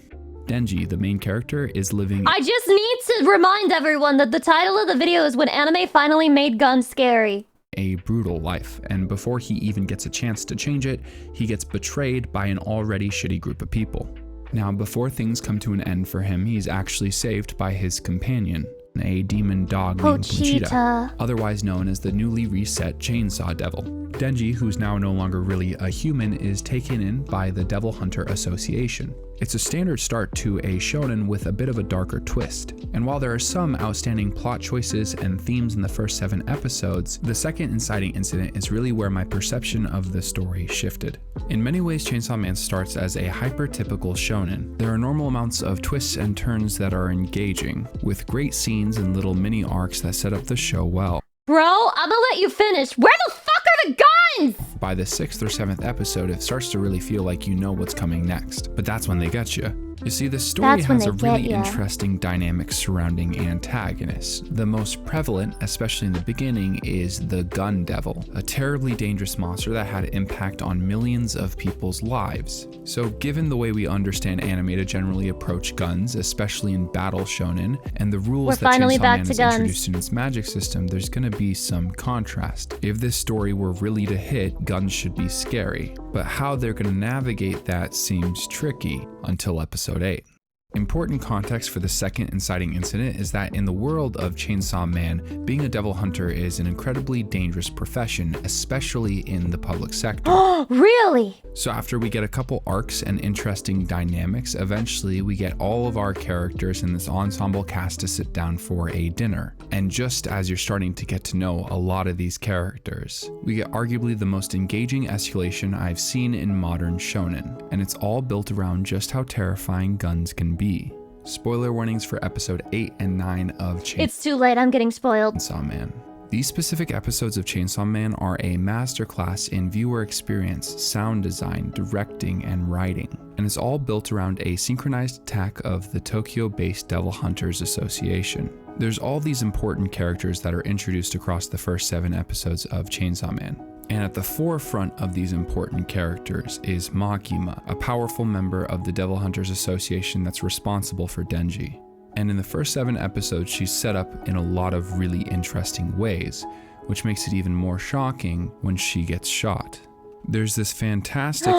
Denji, the main character, is living I just need to remind everyone that the title of the video is When Anime Finally Made Guns Scary. a brutal life, and before he even gets a chance to change it, he gets betrayed by an already shitty group of people. Now, before things come to an end for him, he's actually saved by his companion, a demon dog named Pochita, Pochita. otherwise known as the newly reset Chainsaw Devil. Denji, who's now no longer really a human, is taken in by the Devil Hunter Association. It's a standard start to a shonen with a bit of a darker twist. And while there are some outstanding plot choices and themes in the first 7 episodes, the second inciting incident is really where my perception of the story shifted. In many ways, Chainsaw Man starts as a hyper-typical shonen. There are normal amounts of twists and turns that are engaging, with great scenes and little mini arcs that set up the show well. Bro, I'm gonna let you finish. Where the fuck are the guns? By the 6th or 7th episode, it starts to really feel like you know what's coming next, but that's when they get you. You see, the story That's when has a they really get ya. interesting dynamic surrounding antagonists. The most prevalent, especially in the beginning, is the Gun Devil, a terribly dangerous monster that had impact on millions of people's lives. So given the way we understand anime to generally approach guns, especially in battle shonen, and the rules We're that finally Chainsaw back Man to has guns. introduced in its magic system, there's gonna be some contrast. If this story were really to hit, guns should be scary. But how they're gonna navigate that seems tricky until episode 8. Important context for the second inciting incident is that in the world of Chainsaw Man, being a devil hunter is an incredibly dangerous profession, especially in the public sector. Really? So after we get a couple arcs and interesting dynamics, eventually we get all of our characters in this ensemble cast to sit down for a dinner. And just as you're starting to get to know a lot of these characters, we get arguably the most engaging escalation I've seen in modern shonen, and it's all built around just how terrifying guns can be. Spoiler warnings for episode 8 and 9 of It's too late, I'm getting spoiled. Chainsaw Man. These specific episodes of Chainsaw Man are a masterclass in viewer experience, sound design, directing, and writing, and it's all built around a synchronized attack of the Tokyo-based Devil Hunters Association. There's all these important characters that are introduced across the first 7 episodes of Chainsaw Man. And at the forefront of these important characters is Makima, a powerful member of the Devil Hunters Association that's responsible for Denji. And in the first 7 episodes, she's set up in a lot of really interesting ways, which makes it even more shocking when she gets shot. There's this fantastic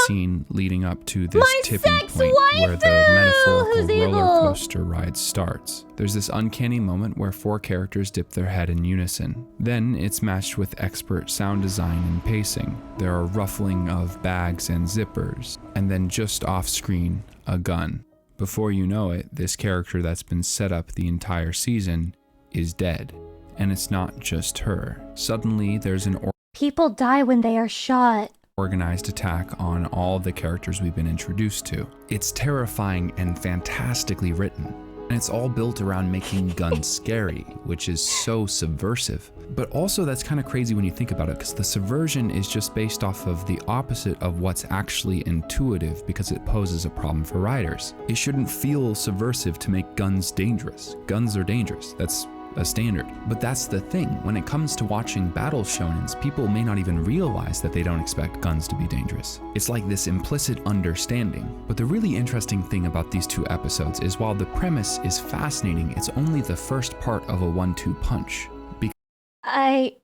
scene leading up to this tipping point where the metaphorical roller coaster ride starts. There's this uncanny moment where 4 characters dip their head in unison. Then it's matched with expert sound design and pacing. There are ruffling of bags and zippers, and then just off screen, a gun. Before you know it, this character that's been set up the entire season is dead. And it's not just her. Suddenly there's an People die when they are shot. Organized attack on all the characters we've been introduced to. It's terrifying and fantastically written, and it's all built around making guns scary, which is so subversive. But also that's kind of crazy when you think about it, because the subversion is just based off of the opposite of what's actually intuitive, because it poses a problem for writers. It shouldn't feel subversive to make guns dangerous. Guns are dangerous. That's a standard. But that's the thing. When it comes to watching battle shonens, people may not even realize that they don't expect guns to be dangerous. It's like this implicit understanding. But the really interesting thing about these 2 episodes is while the premise is fascinating, it's only the first part of a 1-2 punch. I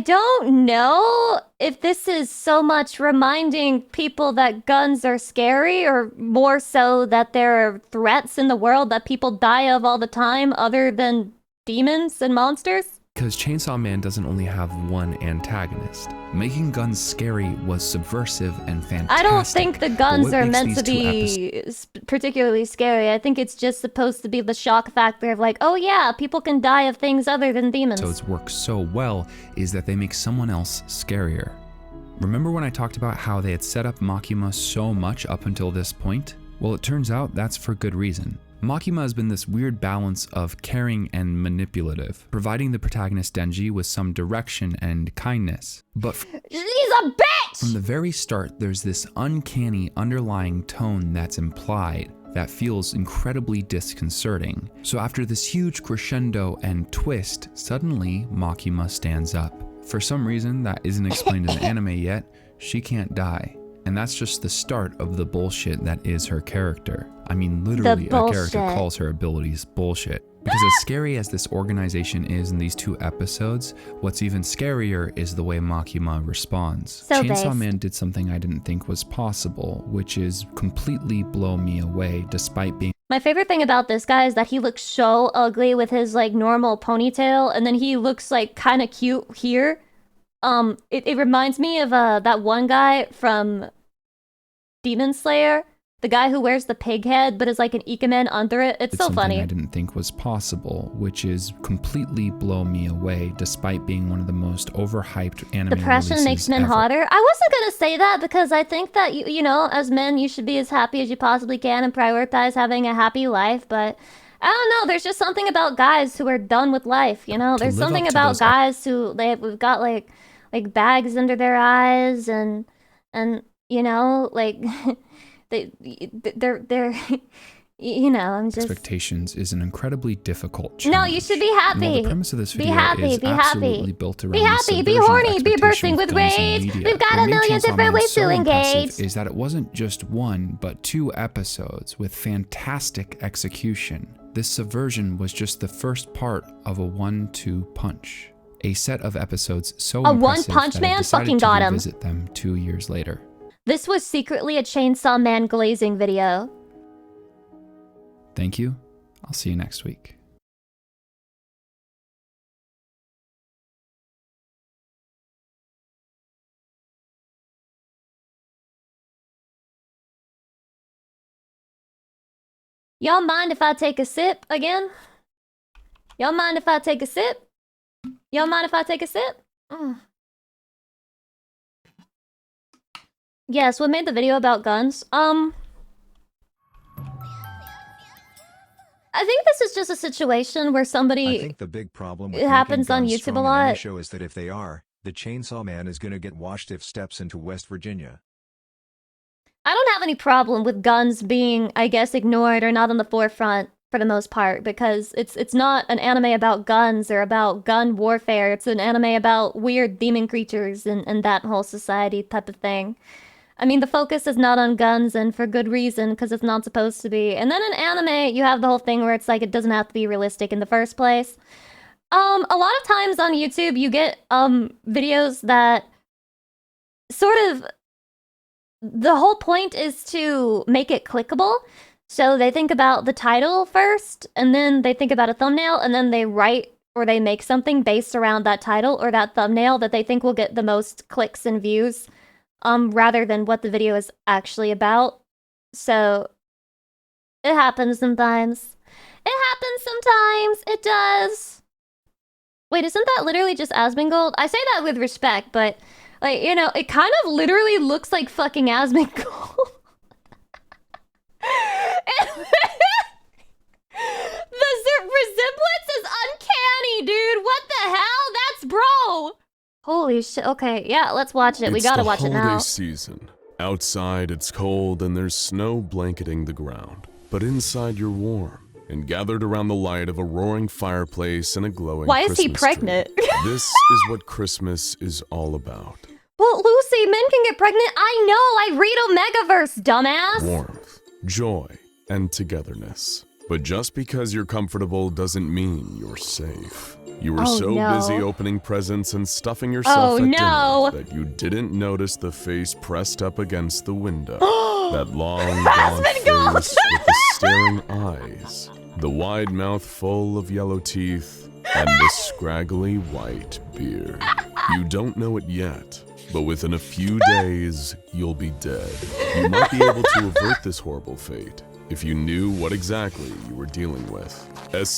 don't know if this is so much reminding people that guns are scary, or more so that there are threats in the world that people die of all the time other than demons and monsters. Because Chainsaw Man doesn't only have one antagonist. Making guns scary was subversive and fantastic. I don't think the guns are meant to be particularly scary. I think it's just supposed to be the shock factor of like, oh yeah, people can die of things other than demons. So it's works so well is that they make someone else scarier. Remember when I talked about how they had set up Makima so much up until this point? Well, it turns out that's for good reason. Makima has been this weird balance of caring and manipulative, providing the protagonist Denji with some direction and kindness. But she's a bitch! From the very start, there's this uncanny underlying tone that's implied that feels incredibly disconcerting. So after this huge crescendo and twist, suddenly Makima stands up. For some reason that isn't explained in the anime yet, she can't die. And that's just the start of the bullshit that is her character. I mean, literally, a character calls her abilities bullshit. Because as scary as this organization is in these 2 episodes, what's even scarier is the way Makima responds. Chainsaw Man did something I didn't think was possible, which is completely blow me away despite being... My favorite thing about this guy is that he looks so ugly with his like normal ponytail, and then he looks like kind of cute here. It reminds me of that one guy from Demon Slayer, the guy who wears the pig head but is like an Ikemen under it. It's so funny. I didn't think was possible, which is completely blow me away despite being one of the most overhyped anime Depression makes men hotter. I wasn't gonna say that because I think that you know, as men, you should be as happy as you possibly can and prioritize having a happy life, but I don't know, there's just something about guys who are done with life, you know? There's something about guys who we've got like bags under their eyes and you know, like they're you know, I'm just... Expectations is an incredibly difficult challenge. No, you should be happy. The premise of this video be happy, is be absolutely happy. built around be happy, be horny, be bursting with rage. We've got a million different ways to engage. Is that it wasn't just 1, but 2 episodes with fantastic execution. This subversion was just the first part of a 1-2 punch. A set of episodes so impressive One-Punch that Man I decided fucking to got him. revisit them 2 years later. This was secretly a Chainsaw Man glazing video. Thank you. I'll see you next week. Y'all mind if I take a sip again? Y'all mind if I take a sip? Y'all mind if I take a sip? Yes, what made the video about guns? I think this is just a situation where I somebody... think the big problem with It happens making on guns YouTube strong a in any lot. show is that if they are, the Chainsaw Man is gonna get washed if steps into West Virginia. I don't have any problem with guns being, I guess, ignored or not on the forefront for the most part, because it's not an anime about guns or about gun warfare. It's an anime about weird demon creatures and that whole society type of thing. I mean, the focus is not on guns, and for good reason, because it's not supposed to be. And then in anime, you have the whole thing where it's like it doesn't have to be realistic in the first place. A lot of times on YouTube, you get videos that sort of... The whole point is to make it clickable. So they think about the title first, and then they think about a thumbnail, and then they write or they make something based around that title or that thumbnail that they think will get the most clicks and views, rather than what the video is actually about. So it happens sometimes. It happens sometimes. It does. Wait, isn't that literally just Asmongold? I say that with respect, but... Like, you know, it kind of literally looks like fucking Asmongold. The resemblance is uncanny, dude. What the hell? That's bro. Holy shit. Okay, yeah, let's watch it. We gotta watch it now. It's the holiday season. Outside it's cold and there's snow blanketing the ground. But inside you're warm and gathered around the light of a roaring fireplace and a glowing Why is he Christmas pregnant? tree. This is what Christmas is all about. Well, Lucy, men can get pregnant. I know. I read Omegaverse, dumbass. Warmth, joy, and togetherness. But just because you're comfortable doesn't mean you're safe. You were so busy opening presents and stuffing yourself at dinner that you didn't notice the face pressed up against the window. That long, gaunt face with the staring eyes, the wide mouth full of yellow teeth, and the scraggly white beard. You don't know it yet, but within a few days, you'll be dead. You might be able to avert this horrible fate if you knew what exactly you were dealing with.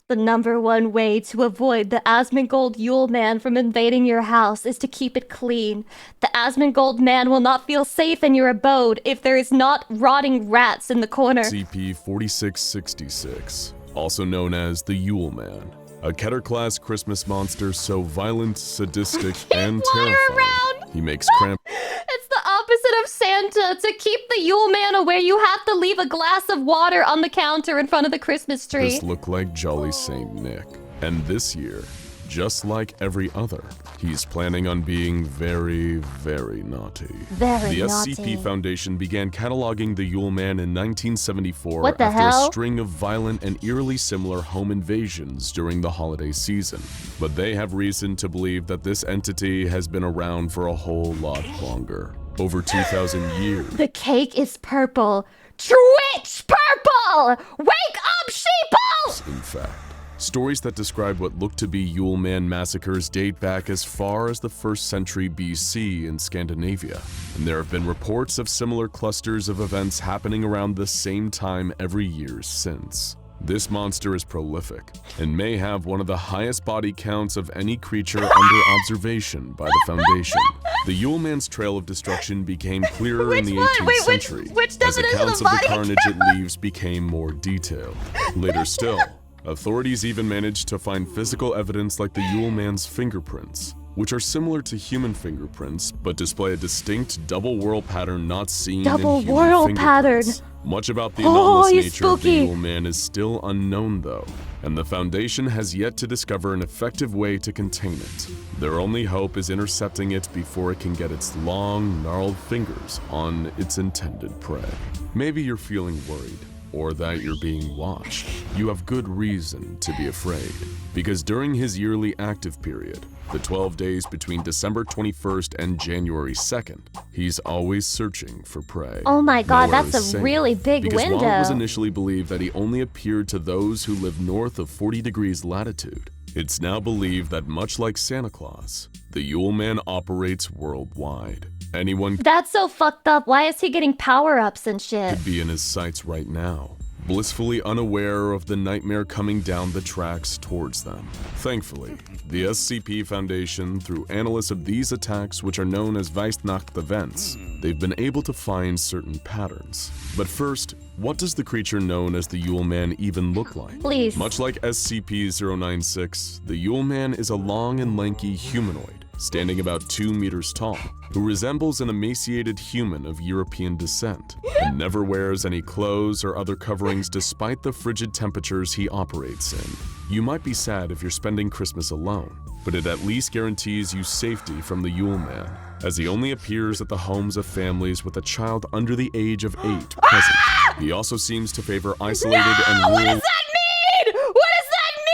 The number one way to avoid the Asmongold Yule Man from invading your house is to keep it clean. The Asmongold Man will not feel safe in your abode if there is not rotting rats in the corner. SCP-4666, also known as the Yule Man. A Keter-class Christmas monster so violent, sadistic, and terrifying. He makes cramp. It's the opposite of Santa. To keep the Yule Man away, you have to leave a glass of water on the counter in front of the Christmas tree. This look like Jolly Saint Nick. And this year, just like every other, he's planning on being very, very naughty. Very the naughty. SCP Foundation began cataloging the Yule Man in 1974 What the after hell? a string of violent and eerily similar home invasions during the holiday season. But they have reason to believe that this entity has been around for a whole lot longer. Over 2,000 years. The cake is purple. Twitch purple! Wake up, sheeple! In fact, stories that describe what look to be Yule Man massacres date back as far as the 1st century BC in Scandinavia, and there have been reports of similar clusters of events happening around the same time every year since. This monster is prolific, and may have one of the highest body counts of any creature under observation by the Foundation. The Yule Man's trail of destruction became clearer in the 18th century, as accounts of the carnage it leaves became more detailed. Later still, authorities even managed to find physical evidence like the Yule Man's fingerprints, which are similar to human fingerprints, but display a distinct double whorl pattern not seen in human fingerprints. Much about the anomalous nature of the Yule Man is still unknown though, and the Foundation has yet to discover an effective way to contain it. Their only hope is intercepting it before it can get its long, gnarled fingers on its intended prey. Maybe you're feeling worried, or that you're being watched. You have good reason to be afraid, because during his yearly active period, the 12 days between December 21st and January 2nd, he's always searching for prey. Oh my god, Nowhere that's is a safe, really big because window. while it was initially believed that he only appeared to those who live north of 40 degrees latitude, it's now believed that much like Santa Claus, the Yule Man operates worldwide. Anyone That's so fucked up. Why is he getting power-ups and shit? could be in his sights right now. blissfully unaware of the nightmare coming down the tracks towards them. Thankfully, the SCP Foundation, through analysis of these attacks, which are known as Weihnachtevents, they've been able to find certain patterns. But first, what does the creature known as the Yule Man even look like? Please. Much like SCP-096, the Yule Man is a long and lanky humanoid, standing about 2 meters tall, who resembles an emaciated human of European descent, and never wears any clothes or other coverings despite the frigid temperatures he operates in. You might be sad if you're spending Christmas alone, but it at least guarantees you safety from the Yule Man, as he only appears at the homes of families with a child under the age of 8 present. He also seems to favor isolated and rural What does that mean? What does that mean?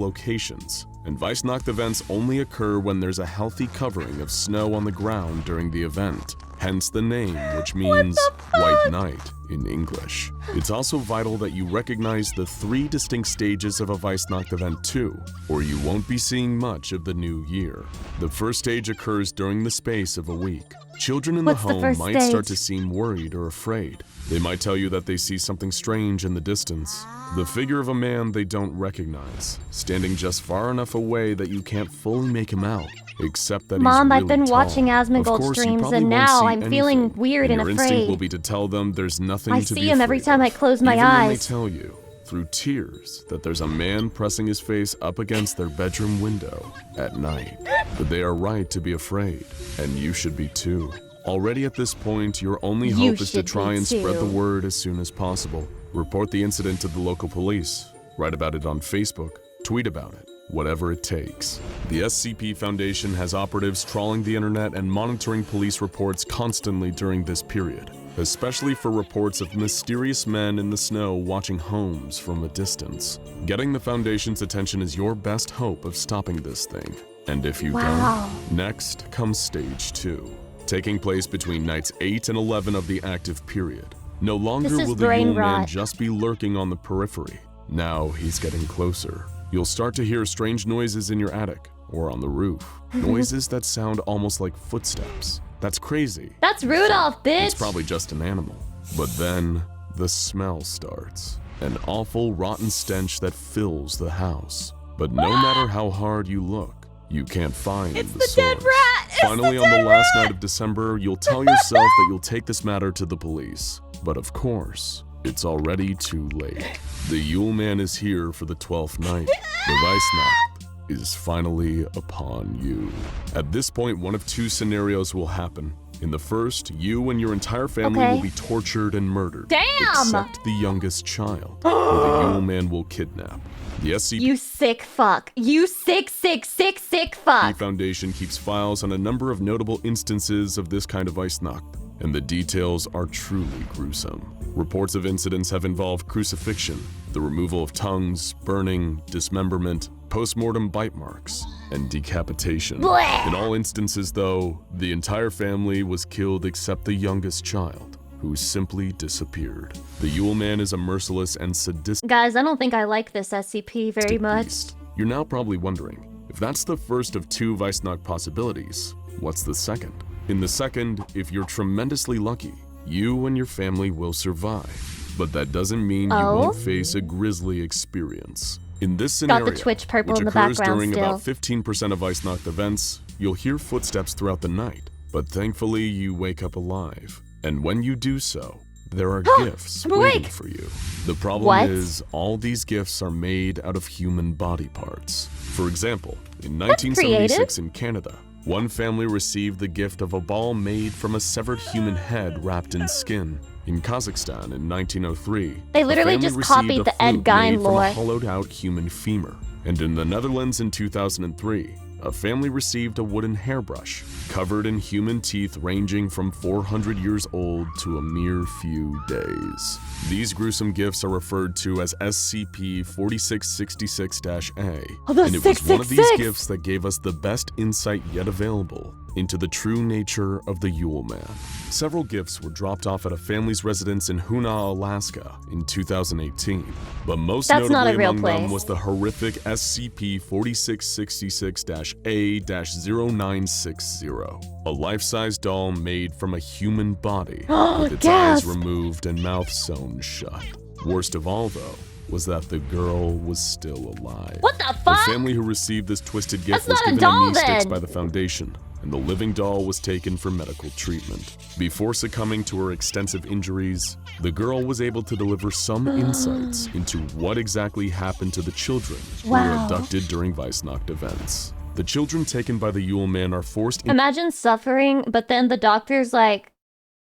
locations, and Weihnachtevents only occur when there's a healthy covering of snow on the ground during the event, hence the name, which means White Night in English. It's also vital that you recognize the 3 distinct stages of a Weihnachtevent too, or you won't be seeing much of the new year. The first stage occurs during the space of a week. Children in What's the the home first might start to stage? seem worried or afraid. They might tell you that they see something strange in the distance. The figure of a man they don't recognize, standing just far enough away that you can't fully make him out, except that Mom, he's really I've been tall. watching Of Asmongold course, you streams, probably and won't now see I'm feeling anything, weird and your instinct will afraid. be to tell them there's nothing I to be see him every afraid time I of, close my even when they eyes. tell you, through tears, that there's a man pressing his face up against their bedroom window at night. But they are right to be afraid, and you should be too. Already at this point, your only You hope is to should try be and spread the too. word as soon as possible. Report the incident to the local police, write about it on Facebook, tweet about it, whatever it takes. The SCP Foundation has operatives trawling the internet and monitoring police reports constantly during this period, especially for reports of mysterious men in the snow watching homes from a distance. Getting the Foundation's attention is your best hope of stopping this thing. And if you Wow. don't, next comes Stage 2. Taking place between nights 8 and 11 of the active period. No longer This is will the brain Yule Man rot. just be lurking on the periphery. Now he's getting closer. You'll start to hear strange noises in your attic or on the roof. Noises that sound almost like footsteps. That's crazy. That's Rudolph, bitch! It's probably just an animal. But then the smell starts. An awful rotten stench that fills the house. But no matter how hard you look, you can't find It's the the dead source. rat! It's Finally, the on the dead last rat! night of December, you'll tell yourself that you'll take this matter to the police. But of course, it's already too late. The Yule Man is here for the 12th night. The Weihnacht is finally upon you. At this point, one of 2 scenarios will happen. In the first, you and your entire family Okay. will be tortured and murdered. Damn! Except the youngest child, who the Yule Man will kidnap. The SCP You sick fuck. You sick fuck. Foundation keeps files on a number of notable instances of this kind of Weihnacht, and the details are truly gruesome. Reports of incidents have involved crucifixion, the removal of tongues, burning, dismemberment, post-mortem bite marks, and decapitation. Blech. In all instances, though, the entire family was killed except the youngest child, who simply disappeared. The Yule Man is a merciless and sadistic Guys, I don't think I like this SCP very much. beast. You're now probably wondering, if that's the first of 2 Weihnacht possibilities, what's the second? In the second, if you're tremendously lucky, you and your family will survive. But that doesn't mean you Oh? won't face a grisly experience. In this Got scenario, the Twitch purple which in the occurs background during still. about 15% of Weihnacht events, you'll hear footsteps throughout the night. But thankfully, you wake up alive. And when you do so, there are gifts I'm waiting awake. for you. The problem What? is, all these gifts are made out of human body parts. For example, in That's 1976 in Canada, one family received the gift of a ball made from a severed human head wrapped in skin. In Kazakhstan in 1903, They a literally family just received copied a the Ed flute Gein made from lore. a hollowed-out human femur. And in the Netherlands in 2003, a family received a wooden hairbrush covered in human teeth ranging from 400 years old to a mere few days. These gruesome gifts are referred to as SCP-4666-A, Oh, the and it was one of these 666. gifts that gave us the best insight yet available into the true nature of the Yule Man. Several gifts were dropped off at a family's residence in Hoonah, Alaska in 2018, but most That's not notably a real among them place. was the horrific SCP-4666-A-0960, a life-size doll made from a human body with its eyes Gasp. removed and mouth sewn shut. Worst of all, though, was that the girl was still alive. What the The fuck? family who received this twisted gift That's was not a given doll, knee sticks then. by the foundation, and the living doll was taken for medical treatment. Before succumbing to her extensive injuries, the girl was able to deliver some insights into what exactly happened to the children who were Wow. abducted during Weissnacht events. The children taken by the Yule Man are forced Imagine suffering, but then the doctor's like,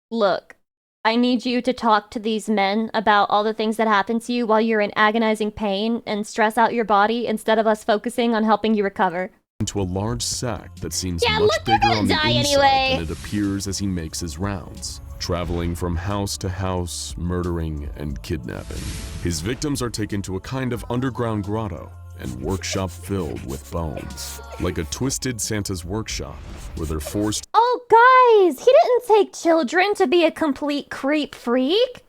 look, I need you to talk to these men about all the things that happen to you while you're in agonizing pain and stress out your body instead of us focusing on helping you recover. into a large sack that seems Yeah, much look, they're bigger gonna on the die inside anyway. than it appears as he makes his rounds, traveling from house to house, murdering and kidnapping. His victims are taken to a kind of underground grotto and workshop filled with bones, like a twisted Santa's workshop, where they're forced Oh, guys, he didn't take children to be a complete creep freak.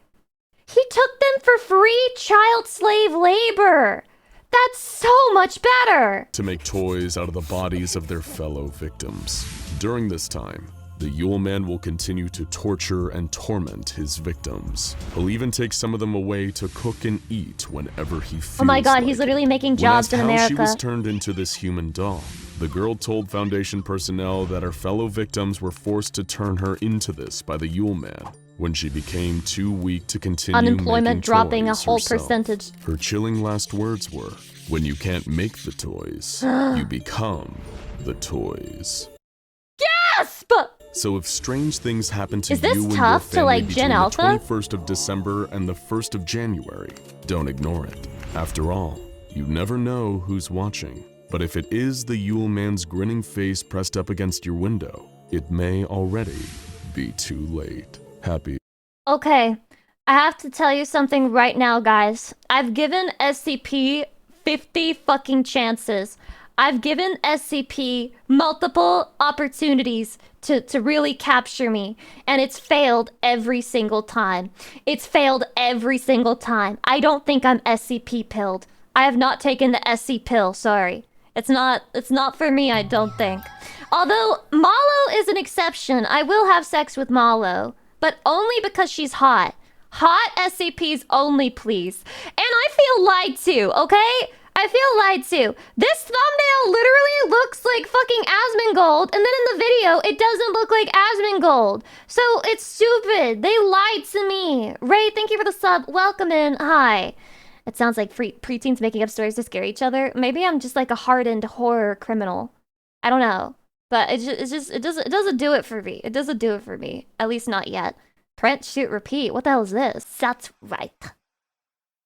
He took them for free child slave labor. That's so much better. to make toys out of the bodies of their fellow victims. During this time, the Yule Man will continue to torture and torment his victims. He'll even take some of them away to cook and eat whenever he feels Oh my god, like he's it. literally making When jobs asked in how America. she was turned into this human doll, the girl told Foundation personnel that her fellow victims were forced to turn her into this by the Yule Man when she became too weak to continue Unemployment making dropping a toys whole herself. percentage. Her chilling last words were, "When you can't make the toys, you become the toys." Gasp! So if strange things happen to Is this you and tough your to, family like, between Gen the Alpha? 21st of December and the 1st of January, don't ignore it. After all, you never know who's watching. But if it is the Yule Man's grinning face pressed up against your window, it may already be too late. Happy Okay, I have to tell you something right now, guys. I've given SCP 50 fucking chances. I've given SCP multiple opportunities to really capture me, and it's failed every single time. It's failed every single time. I don't think I'm SCP pilled. I have not taken the SC pill, sorry. It's not for me, I don't think. Although Malo is an exception. I will have sex with Malo, but only because she's hot. Hot SCPs only, please. And I feel lied to, okay? I feel lied to. This thumbnail literally looks like fucking Asmongold, and then in the video, it doesn't look like Asmongold. So it's stupid. They lied to me. Ray, thank you for the sub. Welcome in. Hi. It sounds like preteens making up stories to scare each other. Maybe I'm just like a hardened horror criminal. I don't know. But it doesn't do it for me. It doesn't do it for me. At least not yet. Print, shoot, repeat. What the hell is this? That's right.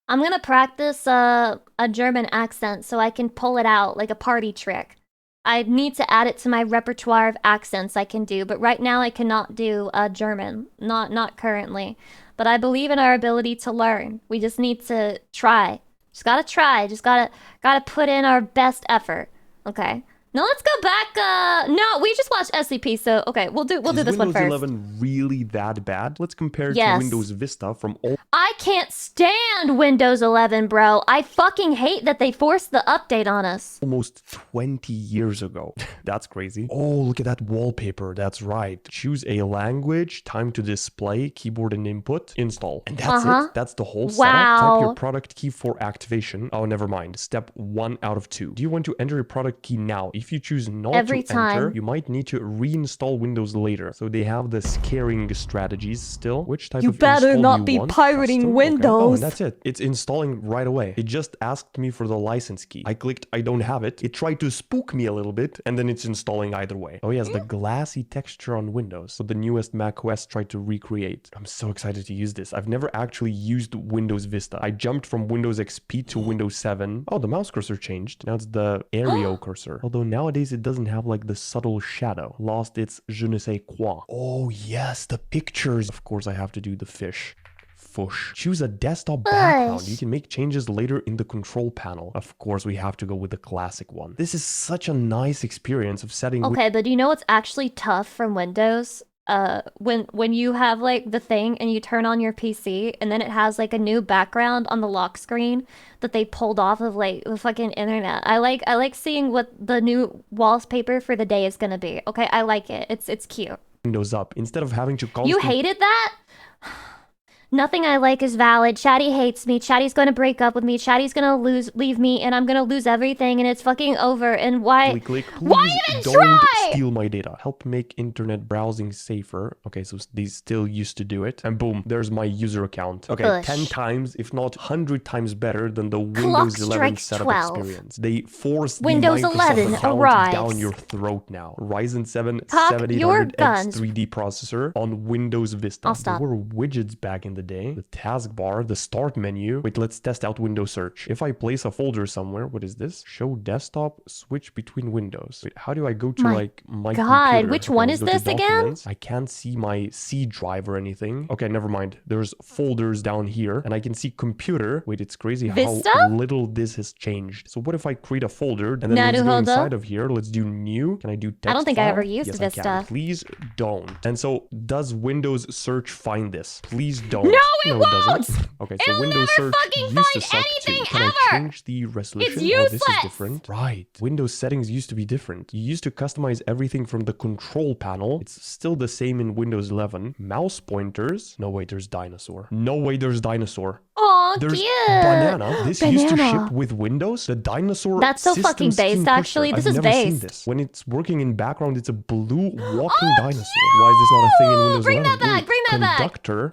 I'm gonna practice a German accent so I can pull it out like a party trick. I need to add it to my repertoire of accents I can do, but right now I cannot do German. Not currently. But I believe in our ability to learn. We just need to try. Just gotta try. Just gotta put in our best effort. Okay. Now let's go back. No, we just watched SCP, so okay, we'll do this one first. Is Windows 11 really that bad? Let's compare it Yes. to Windows Vista from all I can't stand Windows 11, bro. I fucking hate that they forced the update on us. almost 20 years ago. That's crazy. Oh, look at that wallpaper. That's right. Choose a language, time to display, keyboard and input, install. And that's it. That's the whole setup. Type your Wow. product key for activation. Oh, never mind. Step 1 out of 2. Do you want to enter your product key now? If you choose not Every to enter, time. you might need to reinstall Windows later. So they have the scaring strategies still. Which type You of better install not do you be want? pirating Custom? Okay. Oh, Windows. and that's it. It's installing right away. It just asked me for the license key. I clicked I don't have it. It tried to spook me a little bit, and then it's installing either way. Oh yes, the glassy texture on Windows. So the newest Mac OS tried to recreate. I'm so excited to use this. I've never actually used Windows Vista. I jumped from Windows XP to Windows 7. Oh, the mouse cursor changed. Now it's the Aereo cursor. Although nowadays it doesn't have like the subtle shadow. Lost its je ne sais quoi. Oh yes, the pictures. Of course I have to do the fish. Fush. Choose a desktop background. You can make changes later in the control panel. Of course, we have to go with the classic one. This is such a nice experience of setting. Okay, but do you know what's actually tough from Windows? When you have like the thing and you turn on your PC and then it has like a new background on the lock screen that they pulled off of like the fucking internet. I like seeing what the new wallpaper for the day is gonna be. Okay, I like it. It's cute. Windows up instead of having to You constantly hated that? Nothing I like is valid. Chatty hates me. Chatty's gonna break up with me. Chatty's gonna leave me, and I'm gonna lose everything, and it's fucking over. And why? Click. Why Please even don't try? steal my data. Help make internet browsing safer. Okay, so these still used to do it. And boom, there's my user account. Okay, Push. 10 times, if not 100 times better than the Clock Windows 11 strikes setup 12. experience. They forced Windows the Microsoft 11 account arrives. down your throat now. Ryzen 7 Cock your 7800X guns. 3D processor on Windows Vista. I'll stop. There were widgets back in the day. The taskbar, the start menu. Wait, let's test out Windows search. If I place a folder somewhere, what is this? Show desktop, switch between windows. Wait, how do I go to My my God, computer? which Okay, one let's is go to this again? documents. I can't see my C drive or anything. Okay, never mind. There's folders down here and I can see computer. Wait, it's crazy Vista? how little this has changed. So what if I create a folder and then let's go Naruhodo? inside of here. Let's do new. Can I do text I don't think I file? ever used Yes, Vista. I can. Please don't. And so does Windows search find this? Please don't. No, it won't! doesn't. Okay, so It'll Windows never search fucking used to find suck too. anything Can ever! I change the resolution? It's Oh, this is useless! different. Right. Windows settings used to be different. You used to customize everything from the control panel. It's still the same in Windows 11. Mouse pointers. No way, there's dinosaur. No way, there's dinosaur. Aw, There's cute. banana. This used to Banana. ship with Windows. The dinosaur. That's so system fucking scheme based, pusher. actually. This I've is never seen based. this. When it's working in background, it's a blue walking dinosaur. Why is this not a thing in Windows Bring 11? that back, Wait, bring that back. conductor.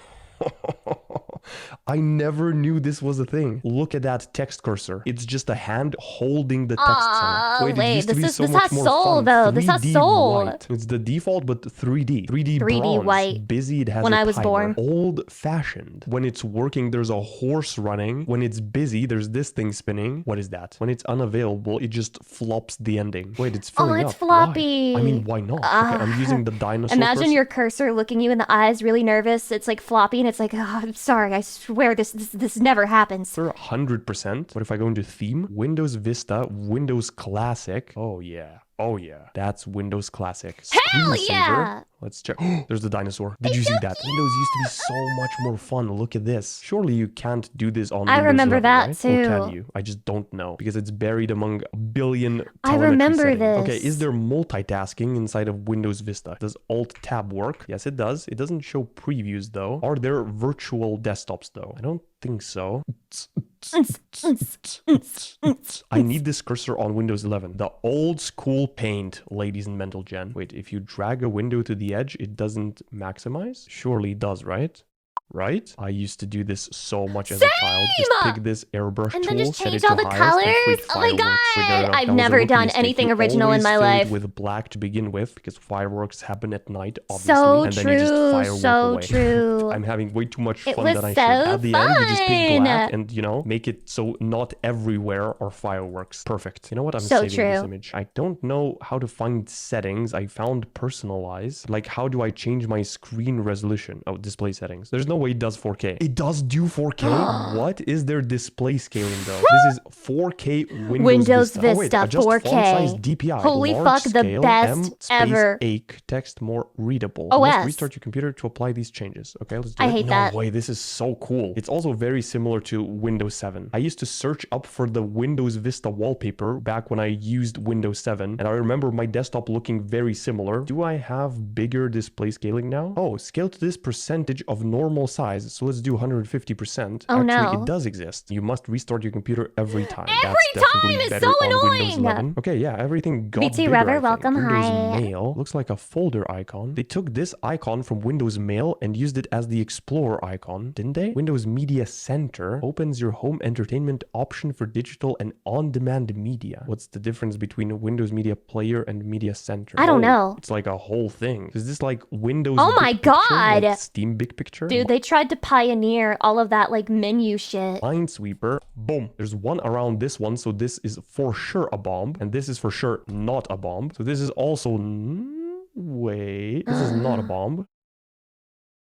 I never knew this was a thing. Look at that text cursor. It's just a hand holding the text center. It wait, used to be this so has much more soul, fun. though. This has 3D soul. white. It's the default, but 3D. 3D 3D bronze. white. Busy, it has When a I was timer. born. Old fashioned. When it's working, there's a horse running. When it's busy, there's this thing spinning. What is that? When it's unavailable, it just flops the ending. Wait, it's filling it's up. Why? floppy. I mean, why not? Okay, I'm using the dinosaur Imagine cursor. your cursor looking you in the eyes, really nervous. It's like floppy, and it's like, oh, I'm sorry. I swear this never happens. 100%. What if I go into theme? Windows Vista, Windows Classic. Oh yeah. Oh yeah. That's Windows Classic. Hell Screensaver. yeah! Let's check. There's the dinosaur. Did you see that? Windows used to be so much more fun. Look at this. Surely you can't do this on I Windows remember 11, that right? Or can too. you? I just don't know because it's buried among a billion I telemetry remember settings. this. Okay, is there multitasking inside of Windows Vista? Does Alt-Tab work? Yes, it does. It doesn't show previews though. Are there virtual desktops though? I don't think so. I need this cursor on Windows 11. The old school paint, ladies and mental gen. Wait, if you drag a window to the edge, it doesn't maximize? Surely it does, right? Right? I used to do this so much as a child. Just pick this airbrush And tool, then just set it change to all the highest, and create colors? Oh my fireworks. Wait, no, God! I've that was a never rookie done mistake. anything You original in always my fill it life. with black to begin with because fireworks happen at night, obviously. So and then you just true, firework so away. true. I'm having way too much It fun was than I so should. At the end, you just pick black fun. and, you know, make it so not everywhere are fireworks. Perfect. You know what? I'm So saving this true. image. I don't know how to find settings. I found personalize. Like, how do I change my screen resolution? Oh, display settings. There's no way it does 4K. It does do 4K? What is their display scaling though? This is 4K Windows Vista. Oh, wait, Vista adjust 4K. font size DPI. Holy Large fuck, the scale, best M space ever. Ake, text more readable. OS. You must restart your computer to apply these changes. Okay, let's do I it. hate no that. way, this is so cool. It's also very similar to Windows 7. I used to search up for the Windows Vista wallpaper back when I used Windows 7, and I remember my desktop looking very similar. Do I have bigger display scaling now? Oh, scale to this percentage of normal size. So let's do 150%. Oh, Actually, no. it does exist. You must restart your computer every time. Every That's definitely time is better so on Windows annoying. 11. Okay, yeah, everything got BT bigger, Rever, I think. welcome, Windows hi. Mail looks like a folder icon. They took this icon from Windows Mail and used it as the Explorer icon, didn't they? Windows Media Center opens your home entertainment option for digital and on-demand media. What's the difference between Windows Media Player and Media Center? I don't Oh, know. It's like a whole thing. Is this like Windows Oh Big my Picture, like God. Steam Big Picture? Dude, they tried to pioneer all of that like menu shit. Minesweeper, boom. There's one around this one, so this is for sure a bomb, and this is for sure not a bomb. So this is also wait, this is not a bomb.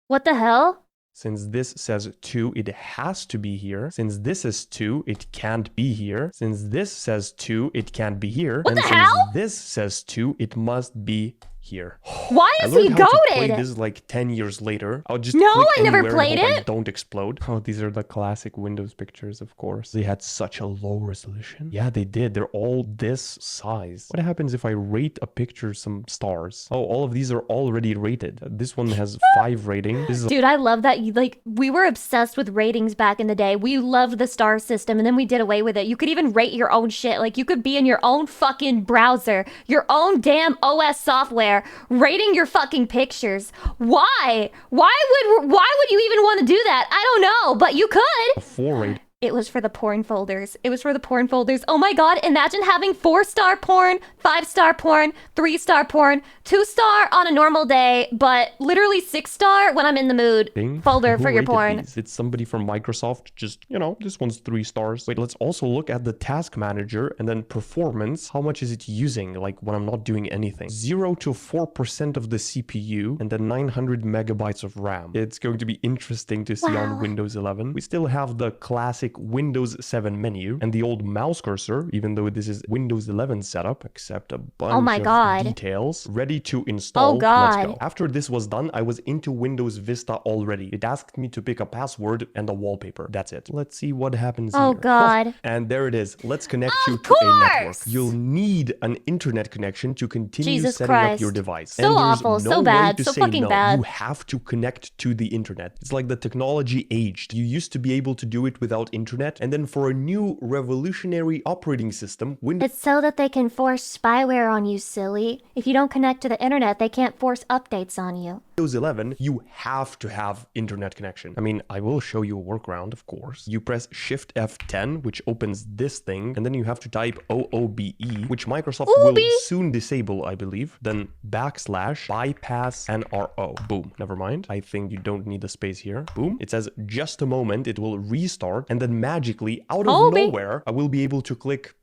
What the hell? Since this says 2, it has to be here. Since this is 2, it can't be here. Since this says 2, it can't be here. What and the since hell? this says 2, it must be here. Why I is learned he how to play goated? this like 10 years later. I'll just No, click I never anywhere and played hope I it. don't explode. Oh, these are the classic Windows pictures, of course. They had such a low resolution. Yeah, they did. They're all this size. What happens if I rate a picture some stars? Oh, all of these are already rated. This one has 5 rating. This is Dude, I love that we were obsessed with ratings back in the day. We loved the star system and then we did away with it. You could even rate your own shit. Like you could be in your own fucking browser, your own damn OS software, rating your fucking pictures. Why? Why would you even want to do that? I don't know, but you could. a 4 rating. It was for the porn folders. It was for the porn folders. Oh my god, imagine having 4-star porn, 5-star porn, 3-star porn, 2-star on a normal day, but literally 6-star when I'm in the mood folder Who for your rated porn. these? It's somebody from Microsoft. Just, this one's 3 stars. Wait, let's also look at the task manager and then performance. How much is it using? Like when I'm not doing anything. 0 to 4% of the CPU and then 900 megabytes of RAM. It's going to be interesting to see on Windows 11. We still have the classic Windows 7 menu and the old mouse cursor, even though this is Windows 11 setup, except a bunch of details ready to install. Oh god. Let's go. After this was done, I was into Windows Vista already. It asked me to pick a password and a wallpaper. That's it. Let's see what happens here. Oh god. And there it is. Let's connect you to a network. You'll need an internet connection to continue Jesus setting up Christ. your device. So and there's awful, no so way bad, to so say fucking no. bad. You have to connect to the internet. It's like the technology aged. You used to be able to do it without internet, and then for a new revolutionary operating system, Windows It's so that they can force spyware on you, silly. If you don't connect to the internet, they can't force updates on you. 11, you have to have internet connection. I mean, I will show you a workaround, of course. You press Shift F10, which opens this thing, and then you have to type OOBE, which Microsoft will soon disable, I believe. Then backslash bypass NRO. Boom. Never mind. I think you don't need the space here. Boom. It says just a moment, it will restart, and then magically, out of nowhere, I will be able to click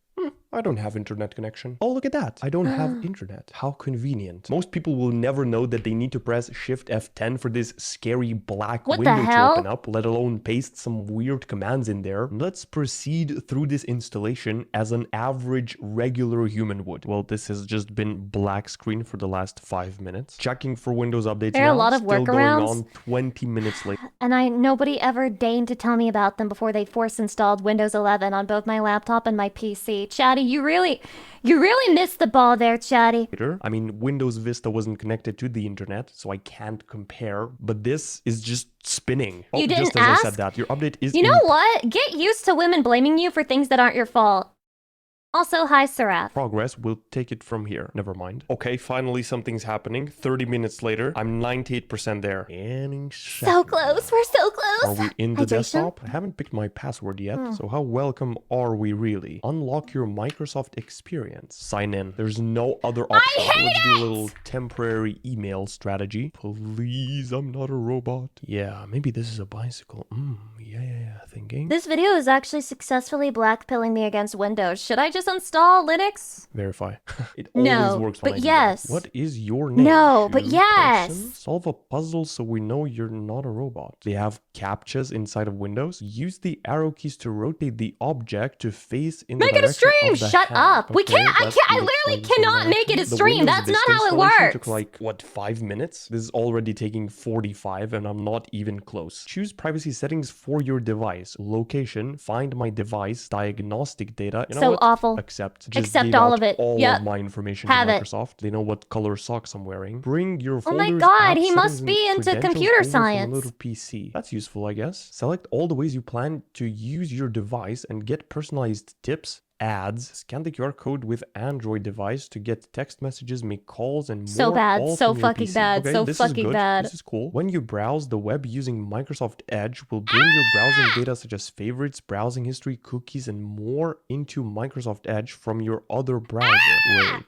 I don't have internet connection. Oh, look at that. I don't have internet. How convenient. Most people will never know that they need to press Shift F10 for this scary black window to open up, let alone paste some weird commands in there. Let's proceed through this installation as an average regular human would. Well, this has just been black screen for the last 5 minutes. Checking for Windows updates There are now. a lot of Still workarounds. going on 20 minutes later. And nobody ever deigned to tell me about them before they force installed Windows 11 on both my laptop and my PC. Chatty, you really missed the ball there, Chatty. I mean, Windows Vista wasn't connected to the internet, so I can't compare, but this is just spinning. You didn't just as ask? I said that, your update is You know what? Get used to women blaming you for things that aren't your fault. Also, hi, Seraph. Progress. We'll take it from here. Never mind. Okay, finally something's happening. 30 minutes later, I'm 98% there. So close. We're so close. Are we in the Hydration? desktop? I haven't picked my password yet, so how welcome are we really? Unlock your Microsoft experience. Sign in. There's no other option. Let's do a little temporary email strategy. Please, I'm not a robot. Yeah, maybe this is a bicycle. Yeah, thinking. This video is actually successfully blackpilling me against Windows. Should I just install Linux? Verify. It No, always works when but I do yes. that. What is your name? No, but Shoe yes. person? Solve a puzzle so we know you're not a robot. They have captchas inside of Windows. Use the arrow keys to rotate the object to face in Make the it a direction stream. of the Shut hand. up. We Okay, can't. I that's can't. I good literally explanation cannot there. make it a The stream. Windows That's Vista not how it installation works. Took like what, 5 minutes? This is already taking 45, and I'm not even close. Choose privacy settings for your device. Location. Find my device. Diagnostic data. You know So what? awful. Accept. Just Accept gave all out of it. All Yep. of my information Have to it. Microsoft. They know what color socks I'm wearing. Bring your Oh folders, my god, apps, he must settings, be and into credentials computer over from a science. little PC. That's useful, I guess. Select all the ways you plan to use your device and get personalized tips. Ads. Scan the QR code with Android device to get text messages, make calls, and more. So bad, all so from your fucking PC. bad, Okay, so this is fucking good. bad. This is cool. When you browse the web using Microsoft Edge, will bring your browsing data such as favorites, browsing history, cookies, and more into Microsoft Edge from your other browser.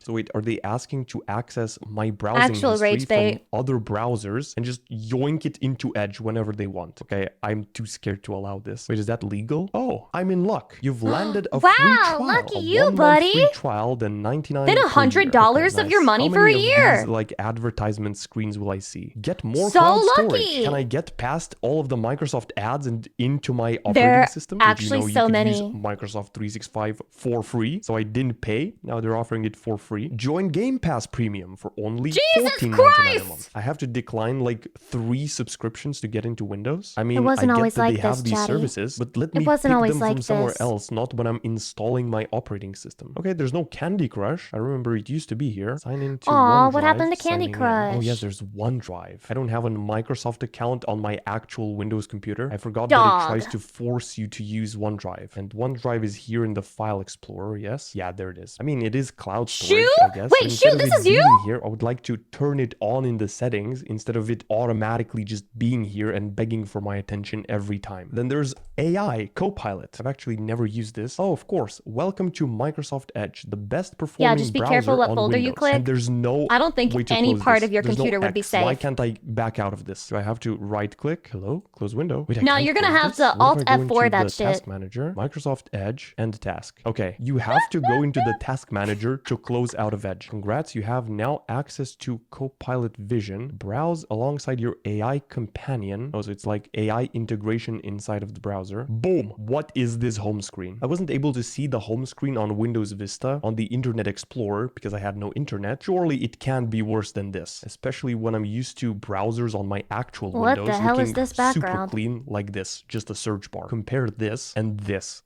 Wait, are they asking to access my browsing Actual history rage from bait. other browsers and just yoink it into Edge whenever they want? Okay, I'm too scared to allow this. Wait, is that legal? Oh, I'm in luck. You've landed a free Wow. trial. lucky A you, 1 month buddy. free trial, then $99. Then $100 of your money How for a many of year. these, like advertisement screens will I see? Get more So cloud storage. lucky. Can I get past all of the Microsoft ads and into my operating There system? actually Did you know so you could many. use Microsoft 365 for free? So I didn't pay. Now they're offering it for free. Join Game Pass Premium for only $14.99 a month. I have to decline like 3 subscriptions to get into Windows. I mean, wasn't I get always that like they have this, these Chatty. services, but let It me wasn't pick always them like from somewhere this. else, not when I'm installing my operating system. Okay, there's no Candy Crush. I remember it used to be here. Sign into Aw, OneDrive. what happened to Candy signing in. Oh yes, Crush? there's OneDrive. I don't have a Microsoft account on my actual Windows computer. I forgot Dog. that it tries to force you to use OneDrive. And OneDrive is here in the File Explorer, yes? Yeah, there it is. I mean, it is cloud storage, Shoo? I guess. Wait, but instead Shoo, of this it is you? being here, I would like to turn it on in the settings instead of it automatically just being here and begging for my attention every time. Then there's AI Copilot. I've actually never used this. Oh, of course. Welcome to Microsoft Edge, the best performing just be browser careful what on folder you Windows. click. And there's no I don't think way to any close part this. of your There's no computer would be X. Why safe. can't I back out of this? Do I have to right click? Hello? Close window. Wait, I No, can't you're gonna close have this? to What if Alt I go F4 into that the shit. Task Manager, Microsoft Edge, and Task. Okay, you have to go into the Task Manager to close out of Edge. Congrats, you have now access to Copilot Vision. Browse alongside your AI companion. Oh, so it's like AI integration inside of the browser. Boom! What is this home screen? I wasn't able to see the home screen on Windows Vista on the Internet Explorer because I had no internet. Surely it can't be worse than this, especially when I'm used to browsers on my actual What Windows the hell is looking this super background? clean like this, just a search bar. Compare this and this.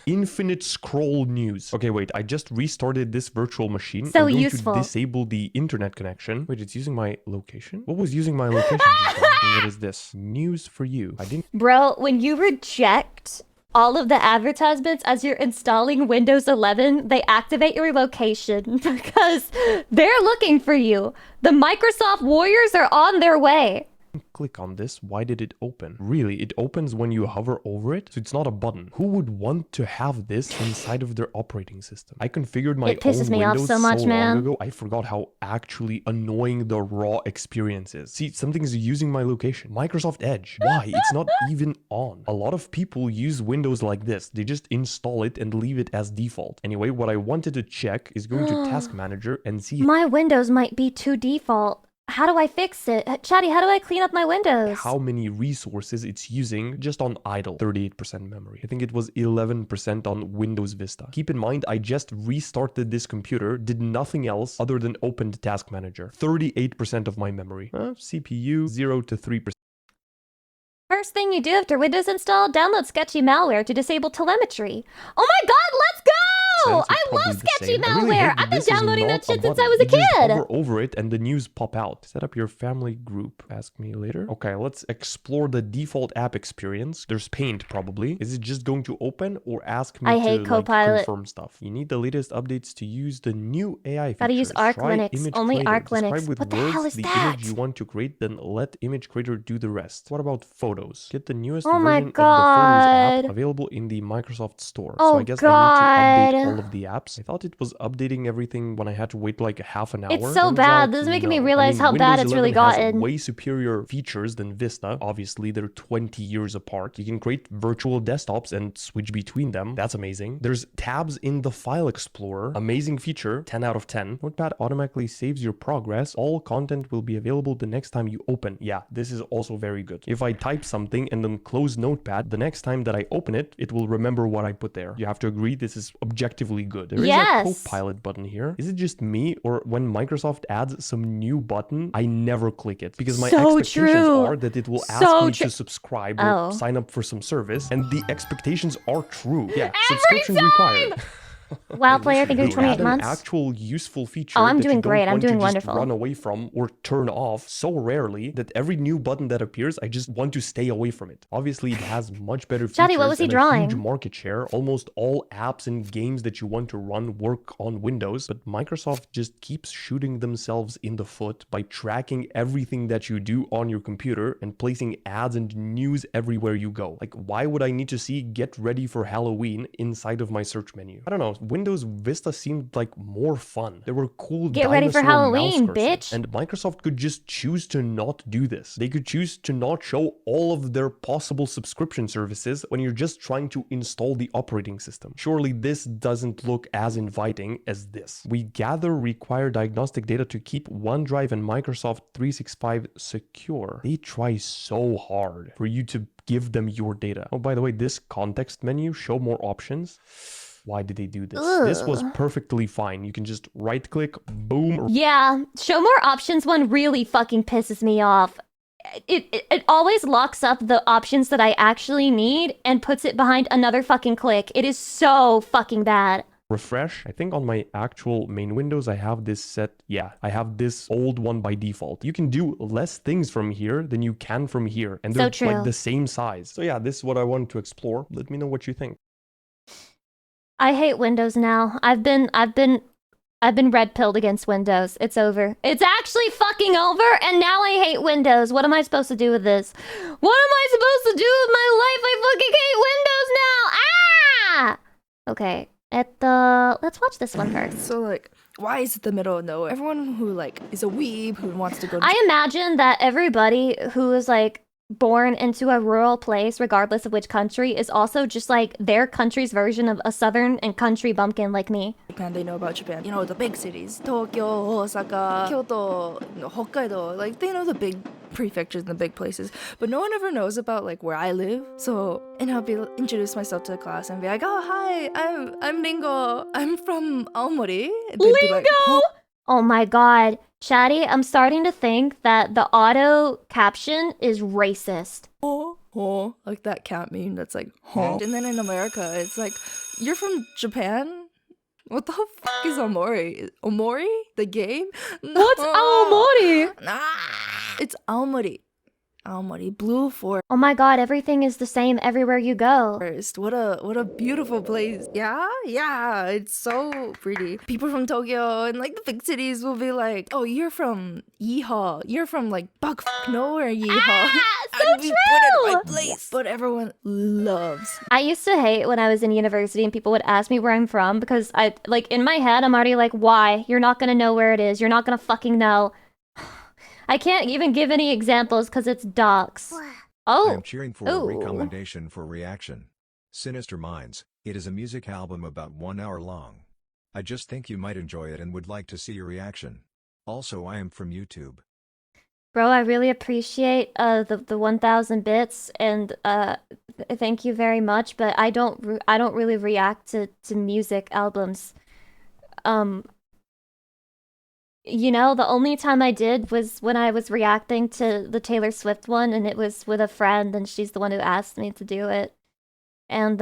Infinite scroll news. Okay, wait, I just restarted this virtual machine. So I'm going useful. to disable the internet connection. Wait, it's using my location? What was using my location just now? And what is this? News for you. I didn't Bro, when you reject all of the advertisements as you're installing Windows 11, they activate your location because they're looking for you. The Microsoft Warriors are on their way. click on this. Why did it open? Really, it opens when you hover over it, so it's not a button. Who would want to have this inside of their operating system? I configured my It pisses own me off Windows so much, long man. ago, I forgot how actually annoying the raw experience is. See, something's using my location. Microsoft Edge. Why? It's not even on. A lot of people use Windows like this. They just install it and leave it as default. Anyway, what I wanted to check is going to Task Manager and see My Windows might be too default. How do I fix it? Chatty, how do I clean up my Windows? how many resources it's using just on idle. 38% memory. I think it was 11% on Windows Vista. Keep in mind, I just restarted this computer, did nothing else other than open the Task Manager. 38% of my memory. CPU 0 to 3%. First thing you do after Windows install, download sketchy malware to disable telemetry. Oh my god, let's go! It's I probably love the sketchy same. I really malware. hate that I've been this is downloading not that shit since button. I was a You just kid. hover over it and the news pop out. Set up your family group. Ask me later. Okay, let's explore the default app experience. There's Paint probably. Is it just going to open or ask me I to hate like, Copilot. confirm stuff? You need the latest updates to use the new AI features. Gotta use Arc Try Linux. Image Only Creator. Arc Describe Linux. with What the words hell is the that? image you want to create, then let Image Creator do the rest. What about photos? Get the newest Oh my version of the Photos app God. available in the Microsoft Store. Oh so I guess I need to update God. all of the apps. I thought it was updating everything when I had to wait like half an hour. It's so Turns bad. out, This is making me no. realize how bad Windows it's really 11 has gotten. way superior features than Vista. Obviously, they're 20 years apart. You can create virtual desktops and switch between them. That's amazing. There's tabs in the File Explorer. Amazing feature. 10 out of 10. Notepad automatically saves your progress. All content will be available the next time you open. Yeah, this is also very good. If I type something and then close Notepad, the next time that I open it, it will remember what I put there. You have to agree this is objectively good. There is Yes. a Copilot button here. Is it just me, or when Microsoft adds some new button, I never click it because my So expectations true. are that it will ask So me true. to subscribe Oh. or sign up for some service, and the expectations are true. Yeah, Every subscription required. WoW player, thank you They for 28 add an months. actual useful feature Oh, I'm that doing you don't great. I'm want to doing just wonderful. run away from or turn off so rarely that every new button that appears, I just want to stay away from it. Obviously, it has much better features Chatty, what was he and drawing? a huge market share. Almost all apps and games that you want to run work on Windows, but Microsoft just keeps shooting themselves in the foot by tracking everything that you do on your computer and placing ads and news everywhere you go. Like, why would I need to see "Get ready for Halloween" inside of my search menu? I don't know. know, Windows Vista seemed like more fun. There were cool Get ready for dinosaur Halloween, mouse cursors. bitch. And Microsoft could just choose to not do this. They could choose to not show all of their possible subscription services when you're just trying to install the operating system. Surely this doesn't look as inviting as this. We gather required diagnostic data to keep OneDrive and Microsoft 365 secure. They try so hard for you to give them your data. Oh, by the way, this context menu, show more options. Why did they do this? This was perfectly fine. You can just right click, boom. Yeah, show more options one really fucking pisses me off. It always locks up the options that I actually need and puts it behind another fucking click. It is so fucking bad. Refresh. I think on my actual main windows, I have this set. Yeah, I have this old one by default. You can do less things from here than you can from here. And they're So like true. the same size. So yeah, this is what I wanted to explore. Let me know what you think. I hate Windows now. I've been red pilled against Windows. It's over. It's actually fucking over, and now I hate Windows. What am I supposed to do with this? What am I supposed to do with my life? I fucking hate Windows now. Ah! Okay. Let's watch this one first. So like, why is it the middle of nowhere? Everyone who like is a weeb who wants to go. I imagine that everybody who is like born into a rural place, regardless of which country, is also just like their country's version of a southern and country bumpkin like me. Japan, they know about Japan. You know, the big cities, Tokyo, Osaka, Kyoto, Hokkaido. Like they know the big prefectures and the big places, but no one ever knows about like where I live. So, and I'll be introduce myself to the class and be like, "Oh, hi, I'm Ringo. I'm from Aomori." And they'd be like, Lingo! Oh my god. Chatty, I'm starting to think that the auto caption is racist. oh, like that cat meme that's like, oh. And then in America, it's like, you're from Japan? What the fuck is Omori? Omori? The game? No. What's Aomori? Nah, it's Aomori. Aomori, blue forest. Oh my god, everything is the same everywhere you go. What a beautiful place. Yeah, it's so pretty. People from Tokyo and like the big cities will be like, oh, you're from Yeehaw. You're from like buck nowhere Yeehaw. So I'd be put in my true! place. But everyone loves. I used to hate when I was in university and people would ask me where I'm from because I, like, in my head, I'm already like, why? You're not gonna know where it is. You're not gonna fucking know. I can't even give any examples because it's docs. I Oh, am cheering for Ooh. a recommendation for Reaction. Sinister Minds. It is a music album about 1 hour long. I just think you might enjoy it and would like to see your reaction. Also, I am from YouTube. bro, I really appreciate the 1,000 bits and thank you very much. But I don't really react to music albums. You know, the only time I did was when I was reacting to the Taylor Swift one, and it was with a friend, and she's the one who asked me to do it. And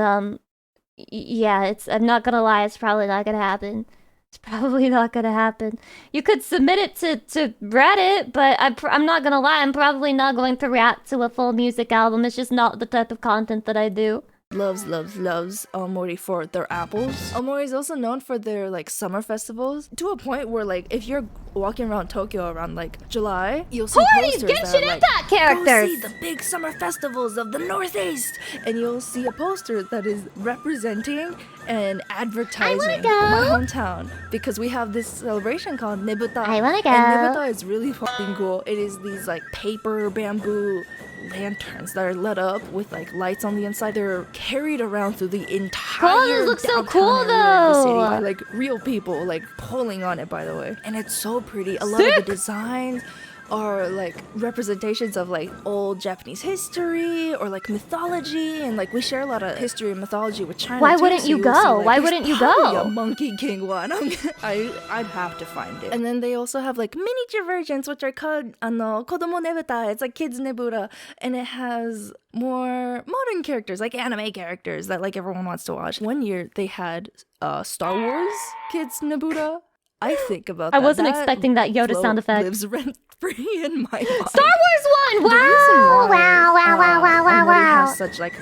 yeah, I'm not gonna lie, it's probably not gonna happen. It's probably not gonna happen. You could submit it to Reddit, but I'm not gonna lie, I'm probably not going to react to a full music album. It's just not the type of content that I do. Loves Aomori for their apples. Aomori is also known for their like summer festivals to a point where like if you're walking around Tokyo around like July, you'll see Who are these posters that Genshin are like, Impact "Go characters?" see the big summer festivals of the Northeast," and you'll see a poster that is representing and advertising go. my hometown because we have this celebration called Nebuta. I wanna go. And Nebuta is really fucking cool. It is these like paper bamboo lanterns that are lit up with like lights on the inside. They're carried around through the entire This looks so downtown cool, area of the city though. by like real people like pulling on it, by the way. And it's so pretty. A lot of the designs are like representations of like old Japanese history or like mythology, and like we share a lot of history and mythology with China. Why too, wouldn't so you you'll go? see, like, Why there's wouldn't you probably go? a Monkey King one. I'd have to find it. And then they also have like miniature versions which are called Kodomo Nebuta. It's like kids Nebuta, and it has more modern characters like anime characters that like everyone wants to watch. One year they had Star Wars kids Nebuta. I think about that. I wasn't That expecting that Yoda float sound effect. lives rent free in my mind. Star Wars one! The reason Wow! why, Wow! Aomori has such like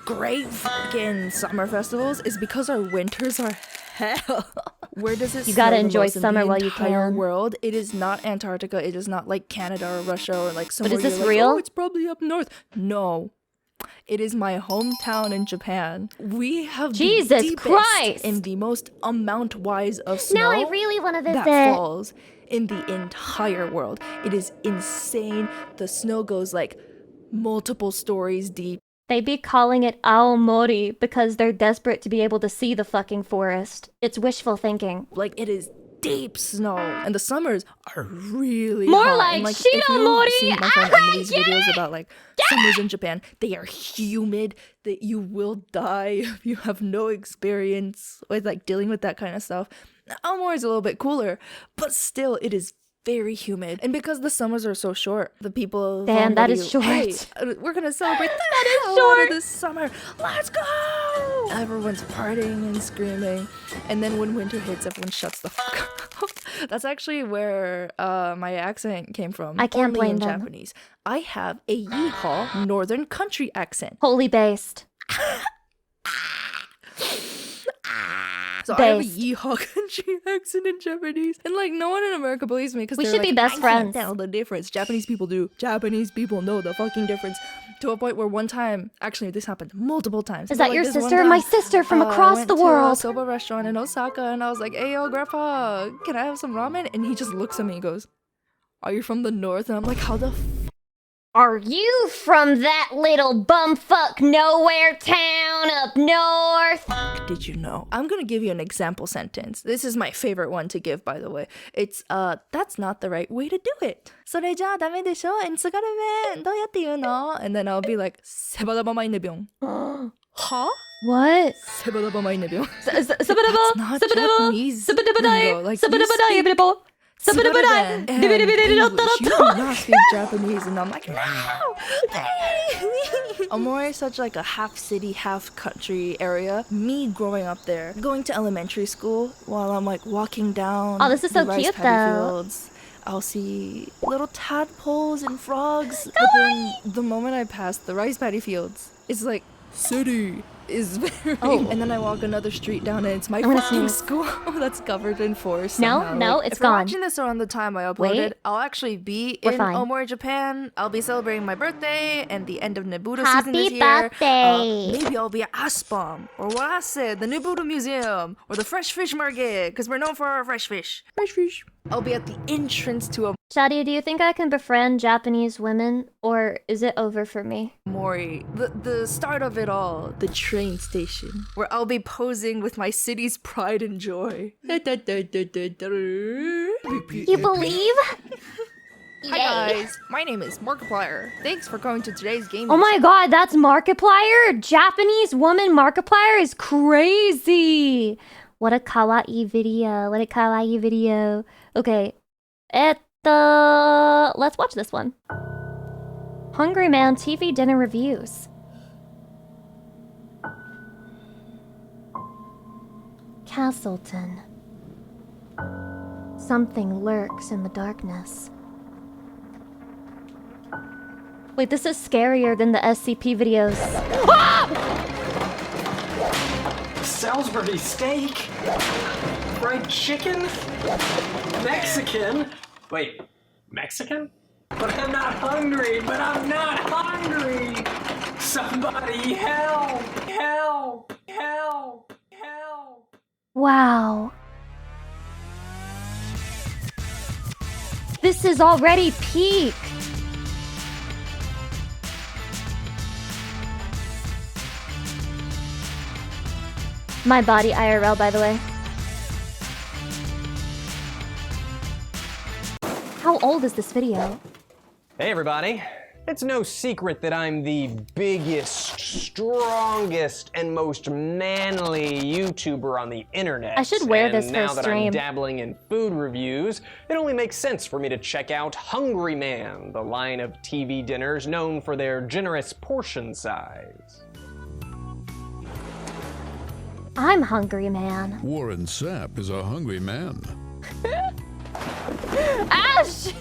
great fucking summer festivals is because our winters are hell. Where does it You gotta snow the enjoy most in summer the while you entire can. world? It is not Antarctica. It is not like Canada or Russia or like somewhere. is this you're like, real? Oh, it's probably up north. No. It is my hometown in Japan. We have Jesus the deepest Christ! and the most amount-wise of snow Now I really want to visit. that falls in the entire world. It is insane. The snow goes like multiple stories deep. They be calling it Aomori because they're desperate to be able to see the fucking forest. It's wishful thinking. Like, it is deep snow, and the summers are really More hot. like And, if Shinomori! you've seen my friend Emily's Yeah! videos about like summers in Japan, they are humid, that you will die if you have no experience with like dealing with that kind of stuff. Aomori is a little bit cooler, but still it is very humid. And because the summers are so short, the people Damn, that is short. Hey, we're gonna celebrate that is is short short. this summer. Let's go! Everyone's partying and screaming, and then when winter hits, everyone shuts the fuck up. That's actually where my accent came from. I can't Only blame in them. Japanese. I have a yeehaw northern country accent. Wholly based. So I have a Based. yeehaw country accent in Japanese, and like no one in America believes me because We they're should be like, best I friends." Can't tell the difference. Japanese people do. Japanese people know the fucking difference. To a point where one time, actually, this happened multiple times. Is But, that like, your this one sister? time, My sister from across I went the to a world. soba restaurant in Osaka, and I was like, "Hey, yo, grandpa, can I have some ramen?" And he just looks at me and goes, "Are you from the north?" And I'm like, "How the Are you from that little bumfuck nowhere town up north? did you know?" I'm gonna give you an example sentence. This is my favorite one to give, by the way. It's that's not the right way to do it. それじゃダメでしょ? And 津軽弁どうやって言うの? And then I'll be like, 세바다바마이네병. Huh? What? 세바다바마이네병. That's not Japanese lingo. Like, you speak Suburban and English. You do not speak Japanese, and I'm like, no. Amore is such like a half city, half country area. Me growing up there, going to elementary school while I'm like walking down. Oh, this is so the rice cute, paddy though. Fields, I'll see little tadpoles and frogs. But then the moment I pass the rice paddy fields, it's like city is very. Oh. And then I walk another street down, and it's my gonna fucking sneeze. school that's covered in forest. No, somehow. no, Like, it's if you're gone. watching this around the time I uploaded, Wait. I'll actually be We're in fine. Omori, Japan. I'll be celebrating my birthday and the end of Nebuto Happy season this year. birthday. Maybe I'll be at Aspam, or what I said, the Nebuto Museum, or the Fresh Fish Market, because we're known for our fresh fish. Fresh fish. I'll be at the entrance to a Shadi, do you think I can befriend Japanese women, or is it over for me? Mori, the start of it all, the train station, where I'll be posing with my city's pride and joy. You believe? Hi Yay. guys, my name is Markiplier. Thanks for coming to today's game. Oh my god, that's Markiplier? Japanese woman Markiplier is crazy! What a kawaii video. What a kawaii video. Okay. Let's watch this one. Hungry Man TV Dinner Reviews. Castleton. Something lurks in the darkness. Wait, this is scarier than the SCP videos. Salisbury steak, fried chicken, Mexican. Wait, Mexican? But I'm not hungry, but I'm not hungry. Somebody help, help, help, help. Wow. This is already peak. My body IRL, by the way. How old is this video? Hey everybody. It's no secret that I'm the biggest, strongest, and most manly YouTuber on the internet. I should wear this and for a now that stream. I'm dabbling in food reviews, it only makes sense for me to check out Hungry Man, the line of TV dinners known for their generous portion size. I'm Hungry Man. Warren Sapp is a hungry man. Ash!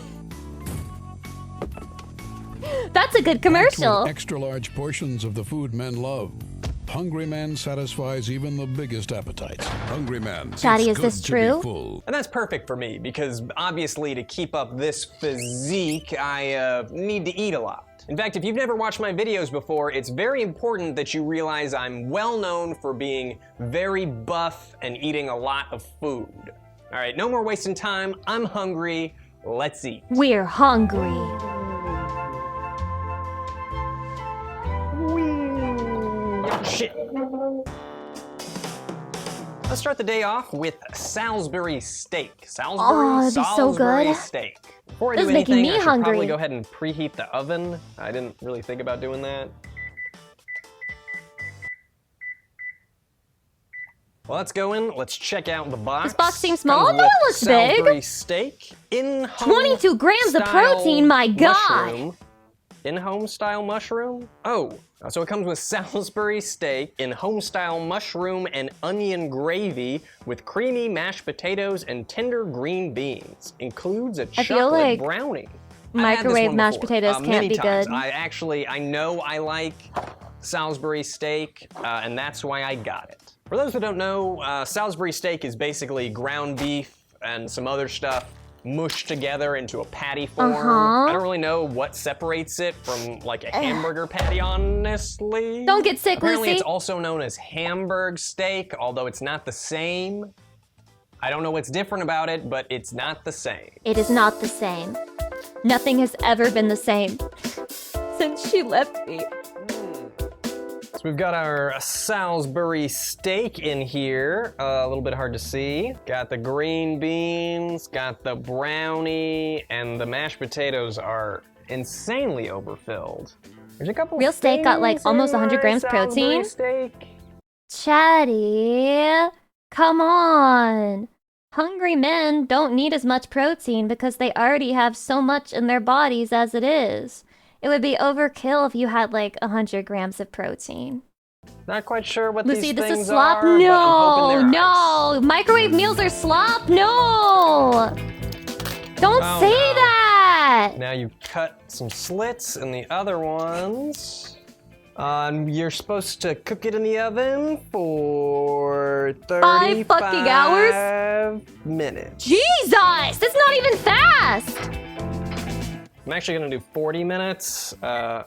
That's a good commercial. With extra large portions of the food men love. Hungry Man satisfies even the biggest appetites. Hungry Man. Chatty, it's is this good to be true? full. And that's perfect for me because obviously to keep up this physique, I need to eat a lot. it. In fact, if you've never watched my videos before, it's very important that you realize I'm well known for being very buff and eating a lot of food. All right, no more wasting time. I'm hungry. Let's eat. We're hungry. Shit. Let's start the day off with Salisbury steak. that'd be so good. Steak. Before I This do is making anything, me I should hungry. probably go ahead and preheat the oven. I didn't really think about doing that. Well, let's go in. Let's check out the box. This box seems small, Comes but it with looks big. Salisbury steak. In-home 22 grams of style protein, my God. mushroom. In-home style mushroom? Oh, so it comes with Salisbury steak, in-home style mushroom and onion gravy with creamy mashed potatoes and tender green beans. Includes a I feel chocolate like brownie. microwave mashed potatoes can't many be times. good. I know I like Salisbury steak, and that's why I got it. For those who don't know, Salisbury steak is basically ground beef and some other stuff mushed together into a patty form. I don't really know what separates it from like a hamburger patty, honestly. Don't get sick, Apparently Lucy. it's also known as Hamburg steak, although it's not the same. I don't know what's different about it, but it's not the same. It is not the same. Nothing has ever been the same since she left me. So we've got our Salisbury steak in here, a little bit hard to see. Got the green beans, got the brownie, and the mashed potatoes are insanely overfilled. There's a couple Real steak got like things almost in 100 my grams Salisbury protein. steak. Chatty, come on. Hungry men don't need as much protein because they already have so much in their bodies as it is. It would be overkill if you had like 100 grams of protein. Not quite sure what Lucy, these this things is slop? are, but I'm hoping they're No! Microwave meals are slop? No! Don't Oh, say no. that! Now you cut some slits in the other ones. You're supposed to cook it in the oven for 5 fucking hours? 35 minutes. Jesus! That's not even fast! I'm actually gonna do 40 minutes. I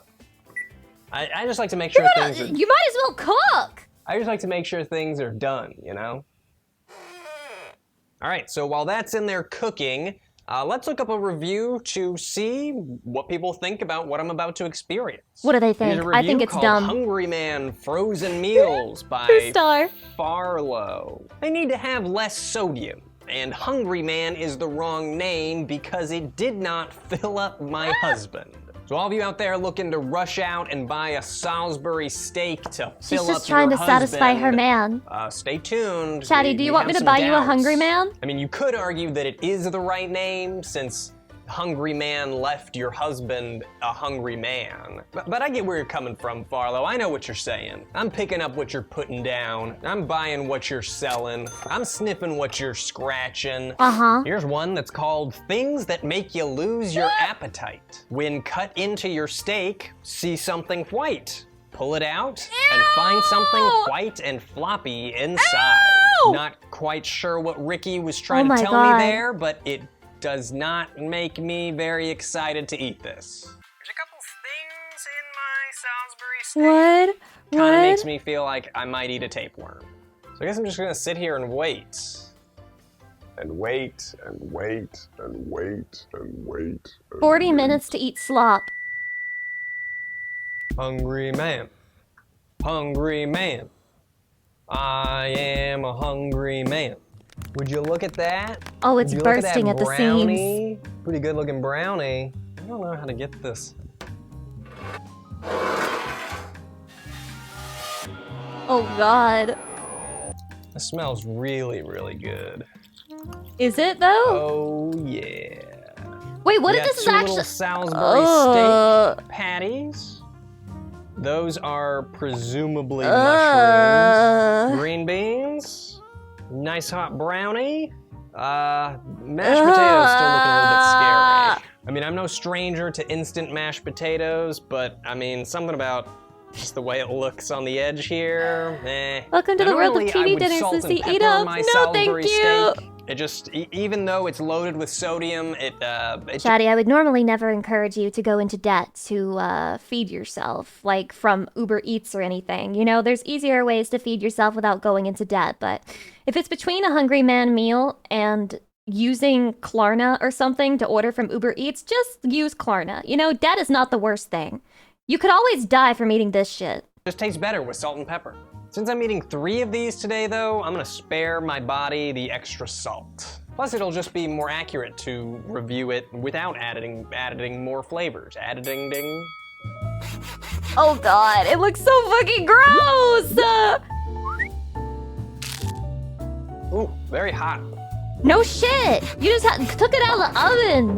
just like to make sure things are, You might as well cook! I just like to make sure things are done, you know? All right, so while that's in there cooking, let's look up a review to see what people think about what I'm about to experience. What do they Here's think? a I review think it's called dumb. Hungry Man Frozen Meals by 2-star. Farlow. They need to have less sodium, and Hungry Man is the wrong name because it did not fill up my husband. So all of you out there looking to rush out and buy a Salisbury steak to She's fill up just trying your to satisfy her husband, man. stay tuned. Chatty, do you want me have to some buy you a doubts. hungry man? I mean, you could argue that it is the right name since Hungry Man left your husband a hungry man. But I get where you're coming from, Farlow. I know what you're saying. I'm picking up what you're putting down. I'm buying what you're selling. I'm sniffing what you're scratching. Here's one that's called Things That Make You Lose Your Appetite. When cut into your steak, see something white. Pull it out and find something white and floppy inside. Not quite sure what Ricky was trying to tell me there, but it does not make me very excited to eat this. There's a couple things in my Salisbury steak. What? Kinda makes me feel like I might eat a tapeworm. So I guess I'm just gonna sit here and wait. And wait, and wait, and wait, and wait. 40 minutes to eat slop. Hungry man. Hungry man. I am a hungry man. Would you look at that? Oh, it's Would you look bursting at at that the seams. brownie? Pretty good looking brownie. I don't know how to get this. Oh God. It smells really, really good. Is it though? Oh yeah. Wait, what We if got this is two actually? little Salisbury steak patties. Those are presumably mushrooms. Green beans. Nice hot brownie. Mashed potatoes still looking a little bit scary. I mean, I'm no stranger to instant mashed potatoes, but I mean, something about just the way it looks on the edge here. Welcome to the world of Normally, I TV would dinners, salt and Lucy. pepper Eat up. my No, thank Salisbury you. steak, It just, even though it's loaded with sodium, it Shaddy, I would normally never encourage you to go into debt to feed yourself, like from Uber Eats or anything. You know, there's easier ways to feed yourself without going into debt, but if it's between a Hungry Man meal and using Klarna or something to order from Uber Eats, just use Klarna. You know, debt is not the worst thing. You could always die from eating this shit. just tastes better with salt and pepper. Since I'm eating 3 of these today though, I'm gonna spare my body the extra salt. Plus it'll just be more accurate to review it without adding more flavors. Ding. Oh god, it looks so fucking gross! Ooh, very hot. No shit! You just took it out of the oven!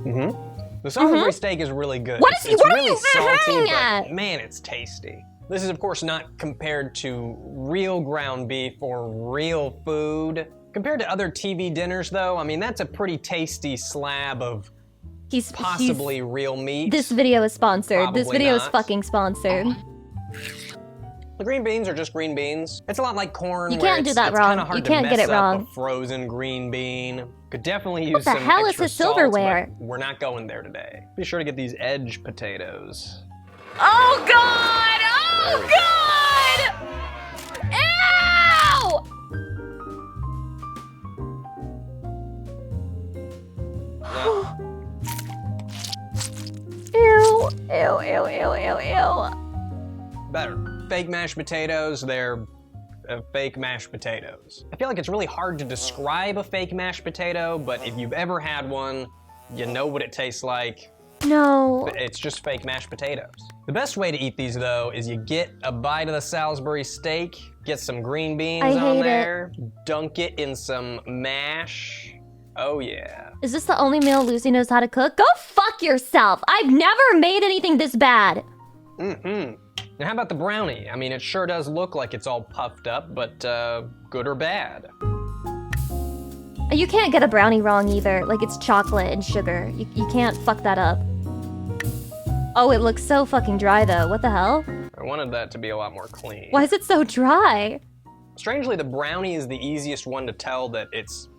Mm-hmm. The Salisbury steak is really good. What It's are really you salty, at? but man, it's tasty. This is of course not compared to real ground beef or real food. Compared to other TV dinners though, I mean, that's a pretty tasty slab of possibly real meat. This video is sponsored. Probably this video is not. fucking sponsored. The green beans are just green beans. It's a lot like corn. You where can't do it's- that it's wrong. kinda hard You to can't get mess it up wrong. A frozen green bean. Could definitely use What the some hell is extra his salt, silverware? but we're not going there today. Be sure to get these edge potatoes. Oh god! Oh god! Ew! Ew. Better. Fake mashed potatoes, they're fake mashed potatoes. I feel like it's really hard to describe a fake mashed potato, but if you've ever had one, you know what it tastes like. No. It's just fake mashed potatoes. The best way to eat these though is you get a bite of the Salisbury steak, get some green beans I on hate there, dunk it in some mash. Oh yeah. Is this the only meal Lucy knows how to cook? Go fuck yourself! I've never made anything this bad! Mm-hmm. And how about the brownie? I mean, it sure does look like it's all puffed up, but good or bad? You can't get a brownie wrong either. Like, it's chocolate and sugar. You can't fuck that up. Oh, it looks so fucking dry though. What the hell? I wanted that to be a lot more clean. Why is it so dry? Strangely, the brownie is the easiest one to tell that it's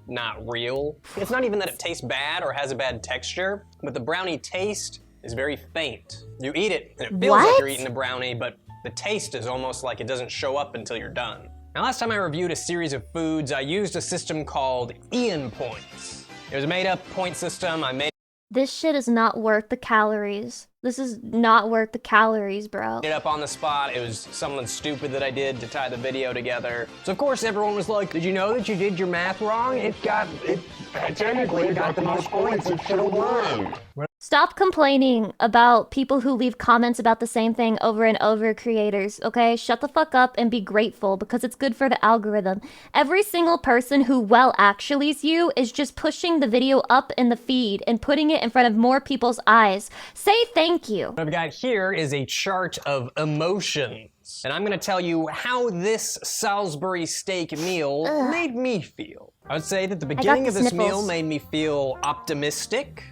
not real. It's not even that it tastes bad or has a bad texture, but the brownie taste is very faint. You eat it, and it feels like you're eating a brownie, but the taste is almost like it doesn't show up until you're done. Now, last time I reviewed a series of foods, I used a system called Ian Points. It was a made-up point system. I made This shit is not worth the calories. This is not worth the calories, bro. it up on the spot. It was something stupid that I did to tie the video together. So of course everyone was like, did you know that you did your math wrong? Technically it got the most points it should have won. Stop complaining about people who leave comments about the same thing over and over, creators, okay? Shut the fuck up and be grateful because it's good for the algorithm. Every single person who actuallys you is just pushing the video up in the feed and putting it in front of more people's eyes. Say thank you. What I've got here is a chart of emotions. And I'm gonna tell you how this Salisbury steak meal made me feel. I would say that the beginning of this meal made me feel optimistic.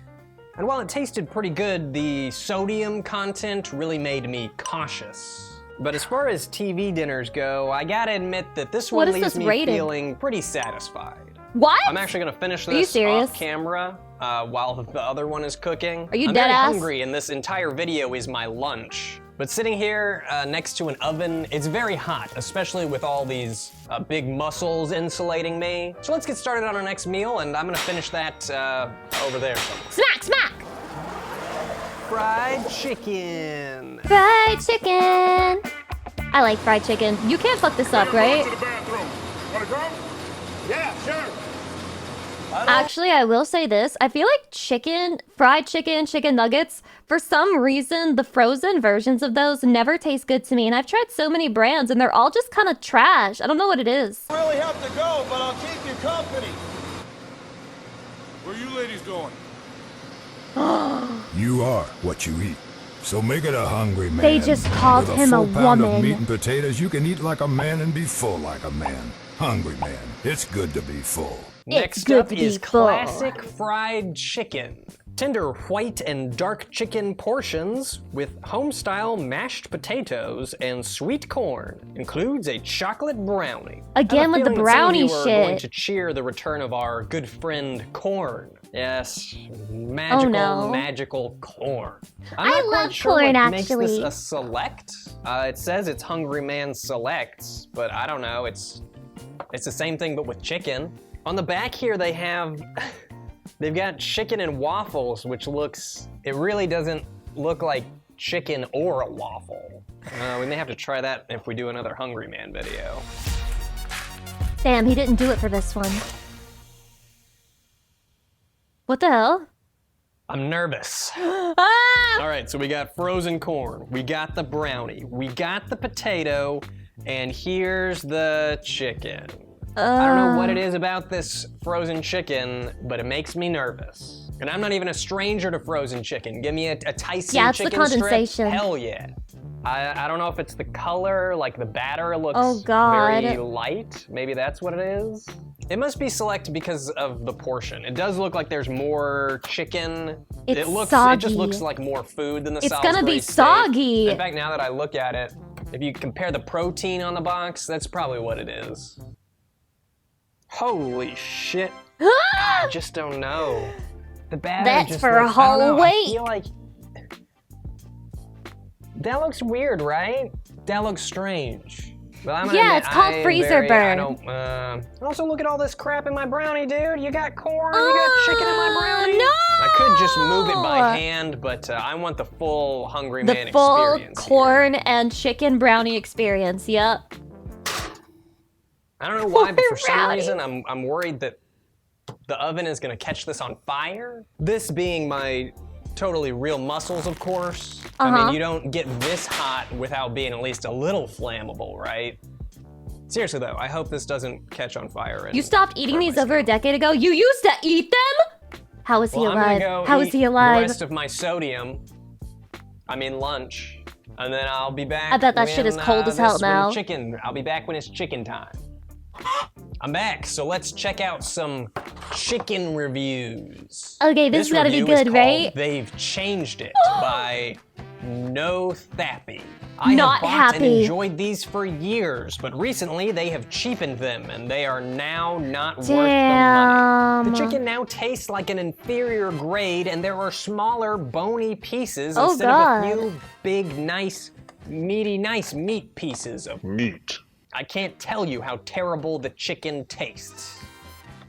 And while it tasted pretty good, the sodium content really made me cautious. But as far as TV dinners go, I gotta admit that this one leaves me feeling pretty satisfied. What? I'm actually gonna finish Are you this serious? off camera while the other one is cooking. Are you I'm dead very ass? hungry, and this entire video is my lunch. But sitting here next to an oven, it's very hot, especially with all these big muscles insulating me. So let's get started on our next meal, and I'm gonna finish that over there somewhere. Smack! Fried chicken. Fried chicken! I like fried chicken. You can't fuck this up, right? Wanna go? Yeah, sure. Actually, I will say this. I feel like fried chicken nuggets, for some reason, the frozen versions of those never taste good to me. And I've tried so many brands and they're all just kind of trash. I don't know what it is. I really have to go, but I'll keep you company. Where you ladies going? You are what you eat. So make it a hungry man. They just called With him a full pound of woman. meat and potatoes, you can eat like a man and be full like a man. Hungry man. It's good to be full. Next up is classic fried chicken. Tender white and dark chicken portions with home-style mashed potatoes and sweet corn. Includes a chocolate brownie. Again with the brownie Some of you are going shit. to cheer the return of our good friend corn. Yes, magical, magical corn. I'm not love quite sure corn, what makes this actually. a select. It says it's Hungry Man Selects, but I don't know. It's the same thing but with chicken. On the back here they have. They've got chicken and waffles, which it really doesn't look like chicken or a waffle. We may have to try that if we do another Hungry Man video. Damn, he didn't do it for this one. What the hell? I'm nervous. Ah! All right, so we got frozen corn, we got the brownie, we got the potato, and here's the chicken. I don't know what it is about this frozen chicken, but it makes me nervous. And I'm not even a stranger to frozen chicken. Give me a Tyson Yeah, it's the chicken strip. condensation. Hell yeah. I don't know if it's the color, like the batter looks Oh, God. very light. Maybe that's what it is. It must be select because of the portion. It does look like there's more chicken. It's It soggy. just looks like more food than the It's gonna be Salisbury steak. soggy. In fact, now that I look at it, if you compare the protein on the box, that's probably what it is. Holy shit. I just don't know. The batter That's just for a looks, I don't whole know, I week. feel like that looks weird, right? That looks strange. But I'm gonna Yeah, admit, it's called freezer I burn. don't, also look at all this crap in my brownie, dude. You got corn, you got chicken in my brownie. No! I could just move it by hand, but I want the full Hungry Man The full experience. corn and chicken brownie experience, yep. I don't know why, but for some Rowdy. reason, I'm worried that the oven is gonna catch this on fire. This being my totally real muscles, of course. I mean, you don't get this hot without being at least a little flammable, right? Seriously though, I hope this doesn't catch on fire. And You stopped eating these over a decade ago? You used to eat them? How is he Well, I'm alive? gonna go How eat is he alive? the rest of my sodium. I mean lunch. And then I'll be back. I bet that shit is cold as hell now. I'll be back when it's chicken time. I'm back, so let's check out some chicken reviews. Okay, this has gotta be review is good, called right? They've Changed It by No Thappy. I Not have bought and happy. enjoyed these for years, but recently they have cheapened them and they are now not worth the Damn. money. The chicken now tastes like an inferior grade and there are smaller bony pieces Oh, instead God. of a few big, nice, meaty, nice meat pieces of meat. I can't tell you how terrible the chicken tastes.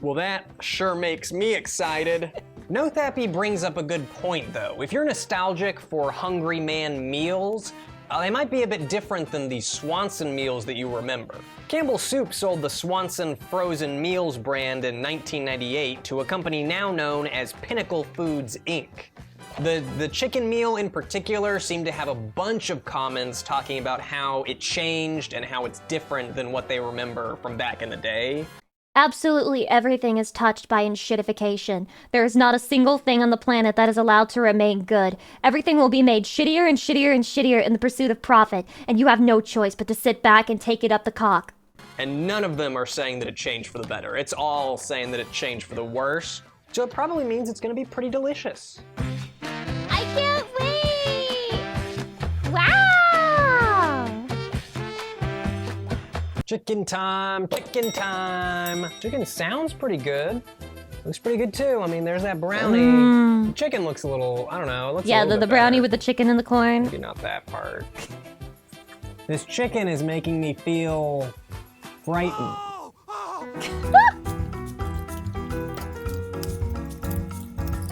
Well, that sure makes me excited. No Thappy brings up a good point though. If you're nostalgic for Hungry Man meals, they might be a bit different than the Swanson meals that you remember. Campbell Soup sold the Swanson Frozen Meals brand in 1998 to a company now known as Pinnacle Foods, Inc. The chicken meal in particular seemed to have a bunch of comments talking about how it changed and how it's different than what they remember from back in the day. Absolutely everything is touched by enshittification. There is not a single thing on the planet that is allowed to remain good. Everything will be made shittier and shittier and shittier in the pursuit of profit, and you have no choice but to sit back and take it up the cock. And none of them are saying that it changed for the better. It's all saying that it changed for the worse. So it probably means it's gonna be pretty delicious. I can't wait! Wow! Chicken time, chicken time. Chicken sounds pretty good. Looks pretty good too. I mean, there's that brownie. The chicken looks a little, I don't know. It looks a Yeah, little the bit brownie better. with the chicken and the corn. Maybe not that part. This chicken is making me feel frightened.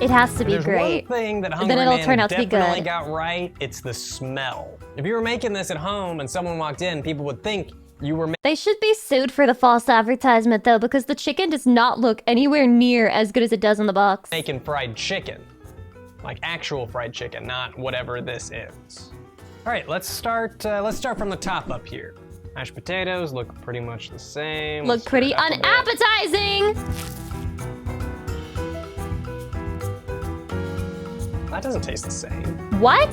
It has to be There's great. one thing that And Hungry then it'll Man turn out to be definitely good. got right, it's the smell. If you were making this at home and someone walked in, people would think you were They should be sued for the false advertisement though, because the chicken does not look anywhere near as good as it does in the box. making fried chicken. Like actual fried chicken, not whatever this is. All right, let's start from the top up here. Mashed potatoes look pretty much the same. Look Let's pretty stir it up a bit. unappetizing! That doesn't taste the same. What?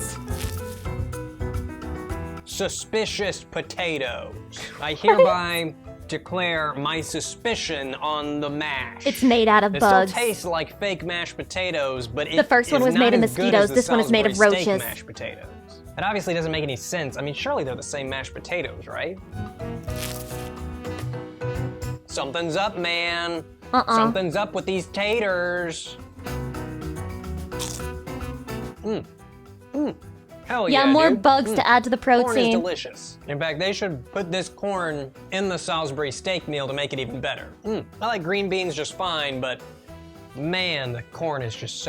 Suspicious potatoes. I hereby declare my suspicion on the mash. It's made out of it bugs. It still tastes like fake mashed potatoes, but the first one was made of mosquitoes. This one is made of roaches. Mashed potatoes. It obviously doesn't make any sense. I mean, surely they're the same mashed potatoes, right? Something's up, man. Something's up with these taters. Hell yeah, more dude. bugs to add to the protein. Corn is delicious. In fact, they should put this corn in the Salisbury steak meal to make it even better. I like green beans just fine, but man, the corn is just,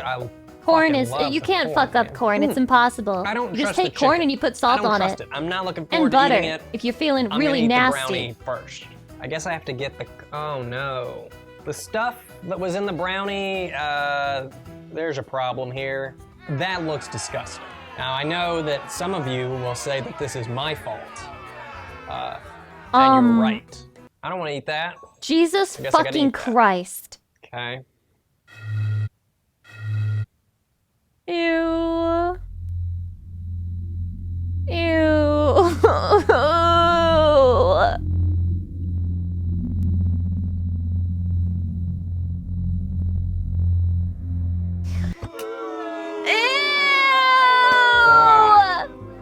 corn is, you can't fuck up corn. It's impossible. I don't You just trust take the corn chicken. and you put salt I don't on trust it. I'm not looking And forward to butter, eating it. if you're feeling I'm really gonna eat nasty. the brownie first. I guess I have to get the, oh no. The stuff that was in the brownie, there's a problem here. That looks disgusting. Now, I know that some of you will say that this is my fault. And you're right. I don't want to eat that. Jesus fucking Christ. Okay. Ew. Ew.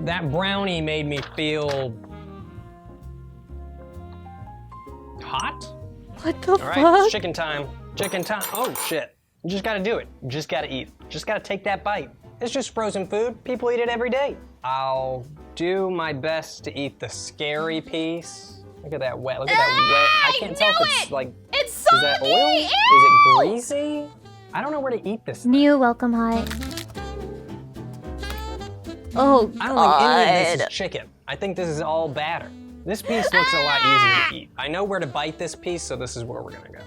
That brownie made me feel hot. What the All fuck? right, it's chicken time. Chicken time. Oh shit. You just gotta do it. You just gotta eat. Just gotta take that bite. It's just frozen food. People eat it every day. I'll do my best to eat the scary piece. Look at that wet. Look at that wet. I can't tell if it's like. It's soggy. Is that oil? Is it greasy? I don't know where to eat this. New welcome hi. Oh I don't think any of this is chicken. I think this is all batter. This piece looks a lot easier to eat. I know where to bite this piece, so this is where we're gonna go.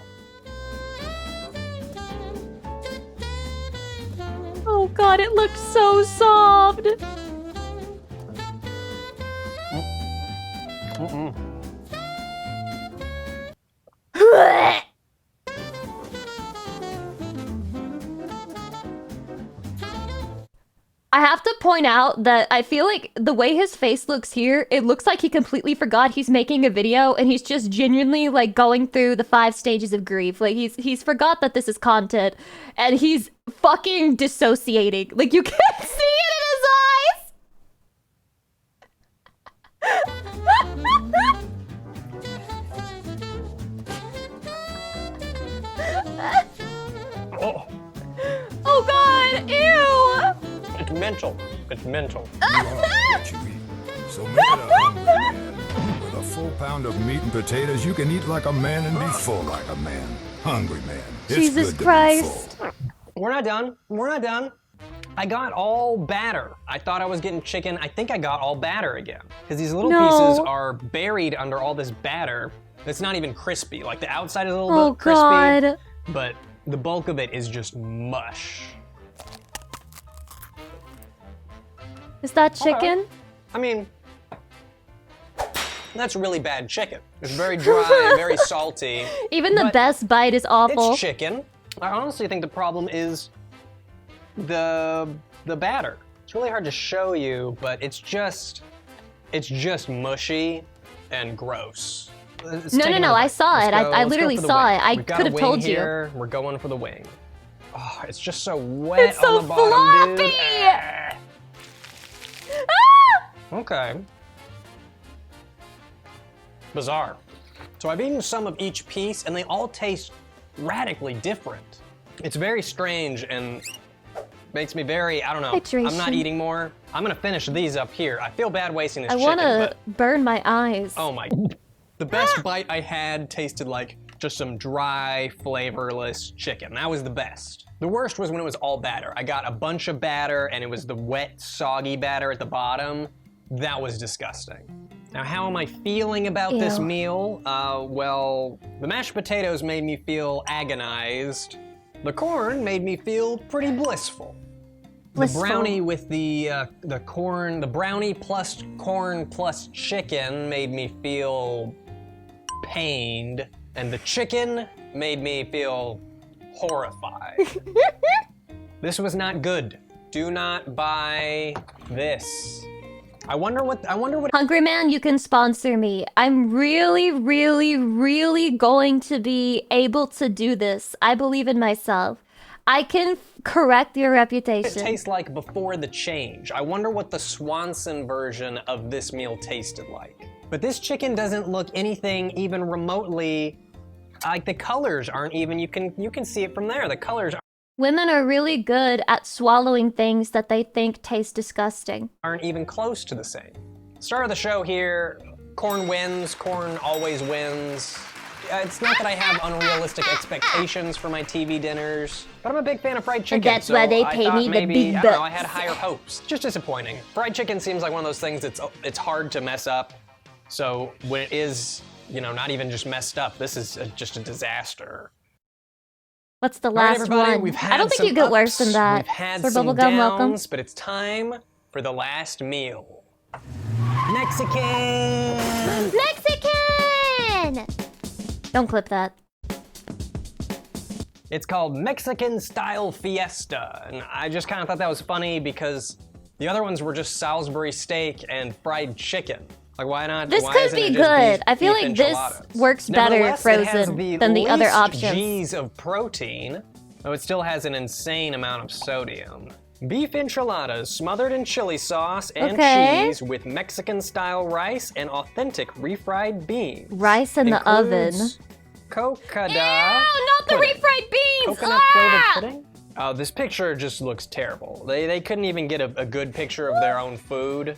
Oh god, it looked so soft. I have to point out that I feel like the way his face looks here, it looks like he completely forgot he's making a video and he's just genuinely like going through the 5 stages of grief. Like he's forgot that this is content and he's fucking dissociating. Like you can't see it in his eyes. Oh god, ew! It's mental. It's mental. You are what you eat. So make it a hungry man. With a full pound of meat and potatoes, you can eat like a man and be full like a man. Hungry man. It's Jesus good to be Christ. full. We're not done. We're not done. I got all batter. I thought I was getting chicken. I think I got all batter again. Because these little pieces are buried under all this batter that's not even crispy. Like the outside is a little bit crispy, God. but the bulk of it is just mush. Is that chicken? I mean, that's really bad chicken. It's very dry, very salty. Even the best bite is awful. It's chicken. I honestly think the problem is the batter. It's really hard to show you, but it's just mushy and gross. No, I saw it. I literally saw it. I could have told you. We're going for the wing. Oh, it's just so wet It's so on the bottom, floppy! dude. Okay. Bizarre. So I've eaten some of each piece and they all taste radically different. It's very strange and makes me very, I don't know. Hydration. I'm not eating more. I'm gonna finish these up here. I feel bad wasting this I chicken, wanna but burn my eyes. oh my. The best bite I had tasted like just some dry, flavorless chicken. That was the best. The worst was when it was all batter. I got a bunch of batter and it was the wet, soggy batter at the bottom. That was disgusting. Now, how am I feeling about this Ew. meal? Well, the mashed potatoes made me feel agonized. The corn made me feel pretty blissful. Blissful. The brownie with the corn, the brownie plus corn plus chicken made me feel pained, and the chicken made me feel horrified. This was not good. Do not buy this. I wonder what Hungry Man, you can sponsor me. I'm really, really, really going to be able to do this. I believe in myself. I can correct your reputation. it tastes like before the change. I wonder what the Swanson version of this meal tasted like. But this chicken doesn't look anything even remotely like the colors aren't even, you can see it from there. The colors Women are really good at swallowing things that they think taste disgusting. aren't even close to the same. Start of the show here, corn wins, corn always wins. It's not that I have unrealistic expectations for my TV dinners, but I'm a big fan of fried chicken. That's why they pay me the big I don't know, I bucks. had higher hopes. Just disappointing. Fried chicken seems like one of those things it's hard to mess up. So when it is, you know, not even just messed up, this is just a disaster. What's the All right, last everybody, one? we've had I don't think some you get worse than ups, that. We've had For some bubblegum, welcome. downs, but it's time for the last meal. Mexican! Mexican! Don't clip that. It's called Mexican Style Fiesta, and I just kind of thought that was funny because the other ones were just Salisbury steak and fried chicken. Like, why not? This why could isn't be it just good. I feel beef like this enchiladas? works better Nevertheless, it has frozen than the other least options. G's of protein, though it still has an insane amount of sodium. Beef enchiladas smothered in chili sauce and Okay. cheese with Mexican-style rice and authentic refried beans. Rice in the oven. Includes cocada. Ew, not the pudding. refried beans! Coconut Ah! flavored pudding? Oh, this picture just looks terrible. They couldn't even get a good picture of their own food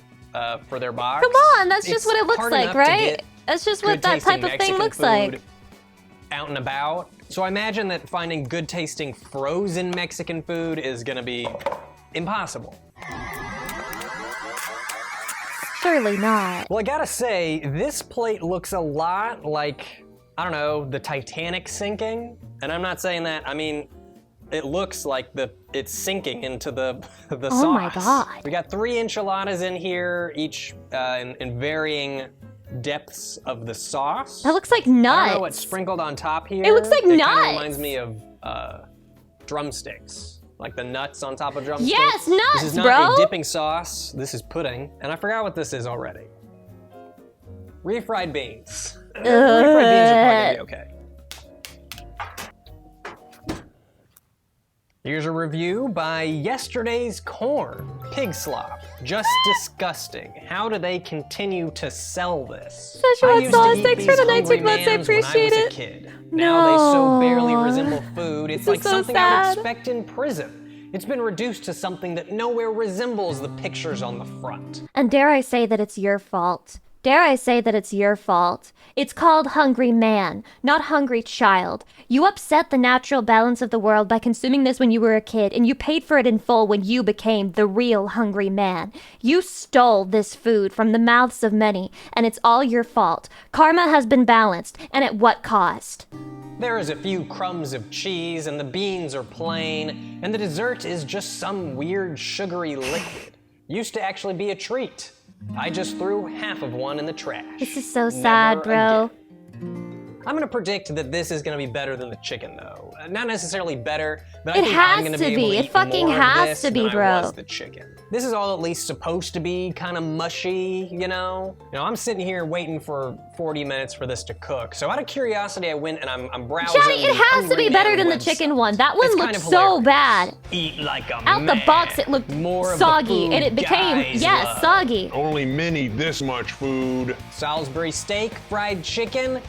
for their box. Come on, that's just It's what it looks hard like, enough to right? get That's just what that good-tasting type of thing Mexican looks food like. out and about. So I imagine that finding good tasting frozen Mexican food is gonna be impossible. Surely not. Well, I gotta say, this plate looks a lot like, I don't know, the Titanic sinking. And I'm not saying that, I mean, it looks like it's sinking into the sauce. Oh my God. We got 3 enchiladas in here, each in varying depths of the sauce. That looks like I don't know nuts. what's sprinkled on top here. It looks like It kind nuts. of reminds me of drumsticks. Like the nuts on top of drumsticks. Yes, nuts, This is not bro. a dipping sauce. This is pudding. And I forgot what this is already. Refried beans. Refried beans are probably gonna be okay. Here's a review by Yesterday's Corn. Pig slop. Just disgusting. How do they continue to sell this? Szechuan I used sauce, to eat thanks for these the 19 Hungry months, I Mans when appreciate I was it. a kid. Now they so barely No. resemble food. It's This like is so something I would sad. expect in prison. It's been reduced to something that nowhere resembles the pictures on the front. And dare I say that it's your fault. Dare I say that it's your fault. It's called Hungry Man, not Hungry Child. You upset the natural balance of the world by consuming this when you were a kid, and you paid for it in full when you became the real Hungry Man. You stole this food from the mouths of many, and it's all your fault. Karma has been balanced, and at what cost? There is a few crumbs of cheese, and the beans are plain, and the dessert is just some weird sugary liquid. Used to actually be a treat. I just threw half of one in the trash. This is so sad, Never bro. again. I'm gonna predict that this is gonna be better than the chicken, though. Not necessarily better, but I It think has I'm gonna to be able be. to It eat fucking more of has this to be, than I bro. was the chicken. This is all at least supposed to be kind of mushy, you know? I'm sitting here waiting for 40 minutes for this to cook. So out of curiosity, I went and I'm browsing. Johnny, it the has to be Hungry better Man than the website. chicken one. That one It's kind looked of so hilarious. bad. Eat like a Out the man. box, it looked More of the soggy, food and it became, guys yes, love. soggy. Only men eat this much food. Salisbury steak, fried chicken,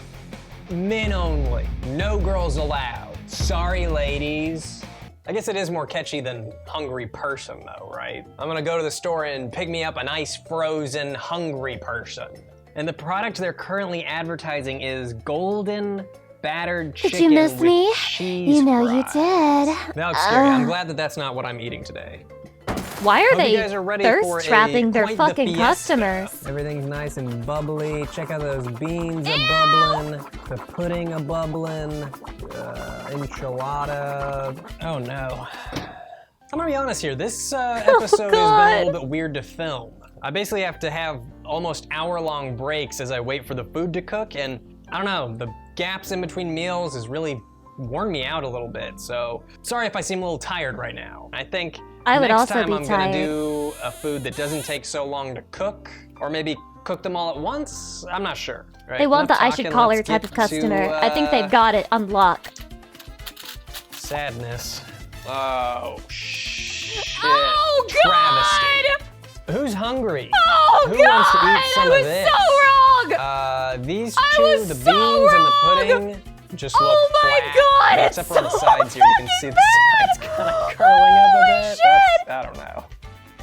men only. No girls allowed. Sorry, ladies. I guess it is more catchy than hungry person, though, right? I'm gonna go to the store and pick me up a nice frozen hungry person. And the product they're currently advertising is golden battered chicken Did you miss with me? cheese You know you fries. did. That looks scary. I'm glad that that's not what I'm eating today. Why are Hope they you guys are ready for thirst trapping their quite the fucking fiesta. customers? Everything's nice and bubbly. Check out those beans a-bubbling, the pudding a-bubbling, enchilada. Oh no. I'm gonna be honest here, this episode has been a little bit weird to film. I basically have to have almost hour-long breaks as I wait for the food to cook, and I don't know, the gaps in between meals is really worn me out a little bit, so sorry if I seem a little tired right now. I think I would next also time be I'm tired. gonna do a food that doesn't take so long to cook, or maybe cook them all at once. I'm not sure. Right? They want Enough the I should talking, call her let's type get of customer. to, I think they've got it unlocked. Sadness. Oh, shit. Oh, Travesty. Who's hungry? Oh, Who God! wants to eat some I was of this? so wrong! These I two, was the so beans and the wrong! pudding, just look Oh my flat. God, Except it's for on the so sides here, you can see the sides kind of curling up a bit. That's, I don't know.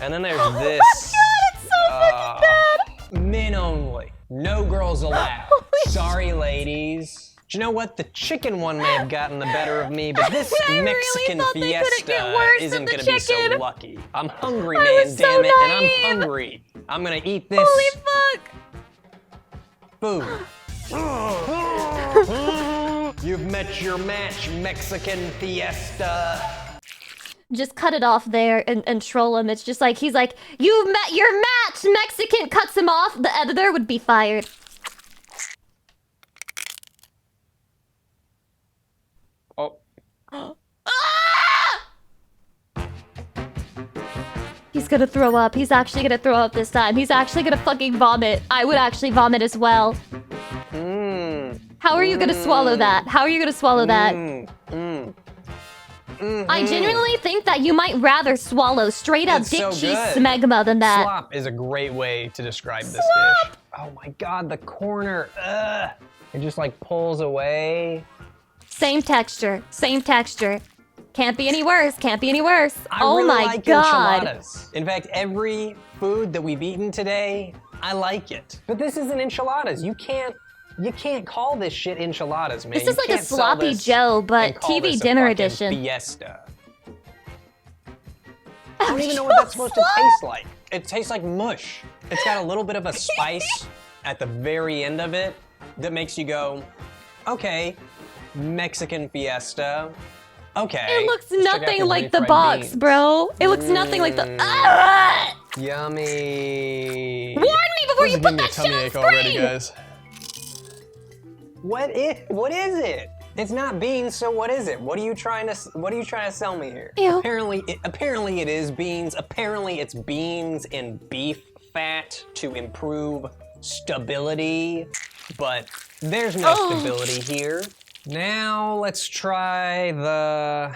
And then there's this. Oh my God, it's so fucking bad! Men only. No girls allowed. Sorry, ladies. Do you know what? The chicken one may have gotten the better of me, but this I really Mexican thought they couldn't get fiesta worse isn't than the gonna be so chicken. lucky. I'm hungry, I man, was so damn it, and naive. I'm hungry. I'm gonna eat this Holy fuck! food. You've met your match, Mexican fiesta. Just cut it off there and troll him. It's just like, he's like, you've met your match! Mexican cuts him off. The editor would be fired. Oh. He's gonna throw up. He's actually gonna throw up this time. He's actually gonna fucking vomit. I would actually vomit as well. How are you gonna swallow that? How are you gonna swallow that? I genuinely think that you might rather swallow straight up It's dick so cheese good. smegma than that. Slop is a great way to describe this dish. Oh my god, the corner. Ugh. It just like pulls away. Same texture. Same texture. Can't be any worse. Can't be any worse. I Oh really my like god. enchiladas. In fact, every food that we've eaten today, I like it. But this isn't enchiladas. You can't call this shit enchiladas, man. This is You like a can't sell sloppy this Joe, but and call TV this a dinner fucking edition. Fiesta. I don't even know what that's supposed to taste like. It tastes like mush. It's got a little bit of a spice at the very end of it that makes you go, okay, Mexican Fiesta. Okay. It looks let's check out nothing the like the refried box, beans. bro. It looks nothing like the. Yummy. Warn me before you put that shit on already, screen. guys. What is it? It's not beans, so what is it? What are you trying to sell me here? Ew. Apparently it is beans. Apparently it's beans and beef fat to improve stability, but there's no stability here. Now let's try the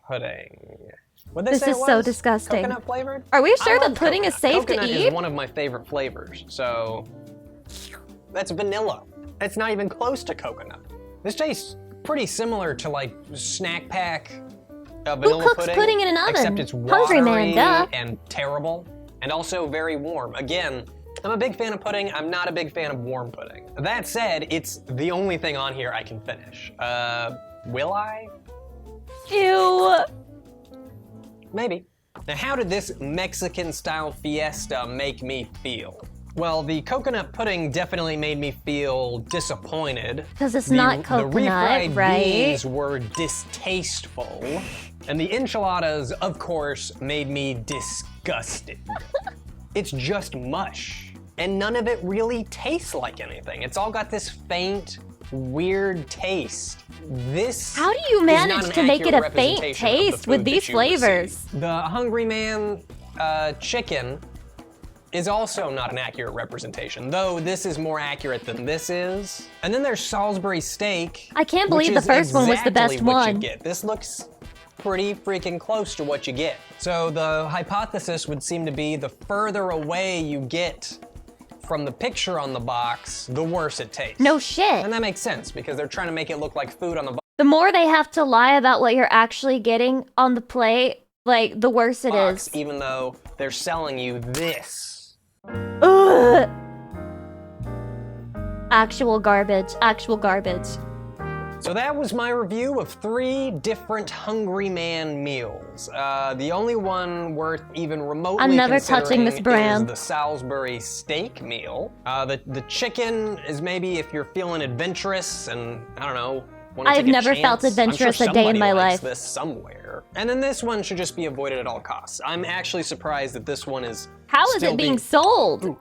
pudding. What'd they This say is it so was? disgusting. Coconut flavored? Are we I sure the love pudding is coconut. safe to Coconut eat? is one of my favorite flavors, so that's vanilla. It's not even close to coconut. This tastes pretty similar to like snack pack vanilla cooks pudding in an oven? except it's Hungry watery man, duh. and terrible, and also very warm. Again, I'm a big fan of pudding. I'm not a big fan of warm pudding. That said, it's the only thing on here I can finish. Will I? Ew. Maybe. Now, how did this Mexican-style fiesta make me feel? Well, the coconut pudding definitely made me feel disappointed. 'Cause it's not coconut, the refried right? beans were distasteful. And the enchiladas, of course, made me disgusted. It's just mush. And none of it really tastes like anything. It's all got this faint, weird taste. This How do you is manage not an to make it accurate a faint representation of the taste with food that these you receive. flavors? The Hungry Man chicken is also not an accurate representation, though this is more accurate than this is. And then there's Salisbury steak. I can't which believe the is first one was the exactly best what you one. get. This looks pretty freaking close to what you get. So the hypothesis would seem to be the further away you get from the picture on the box, the worse it tastes. No shit. And that makes sense because they're trying to make it look like food on the The more they have to lie about what you're actually getting on the plate, like, the worse it box, is. even though they're selling you this. Ugh. Actual garbage. Actual garbage. So that was my review of 3 different Hungry Man meals. The only one worth even remotely I'm never touching this considering brand. is the Salisbury steak meal. The chicken is maybe if you're feeling adventurous and, I don't know, wanna I've take a never felt chance. adventurous I'm sure a day in somebody my likes life. this somewhere. And then this one should just be avoided at all costs. I'm actually surprised that this one is How is still it being sold?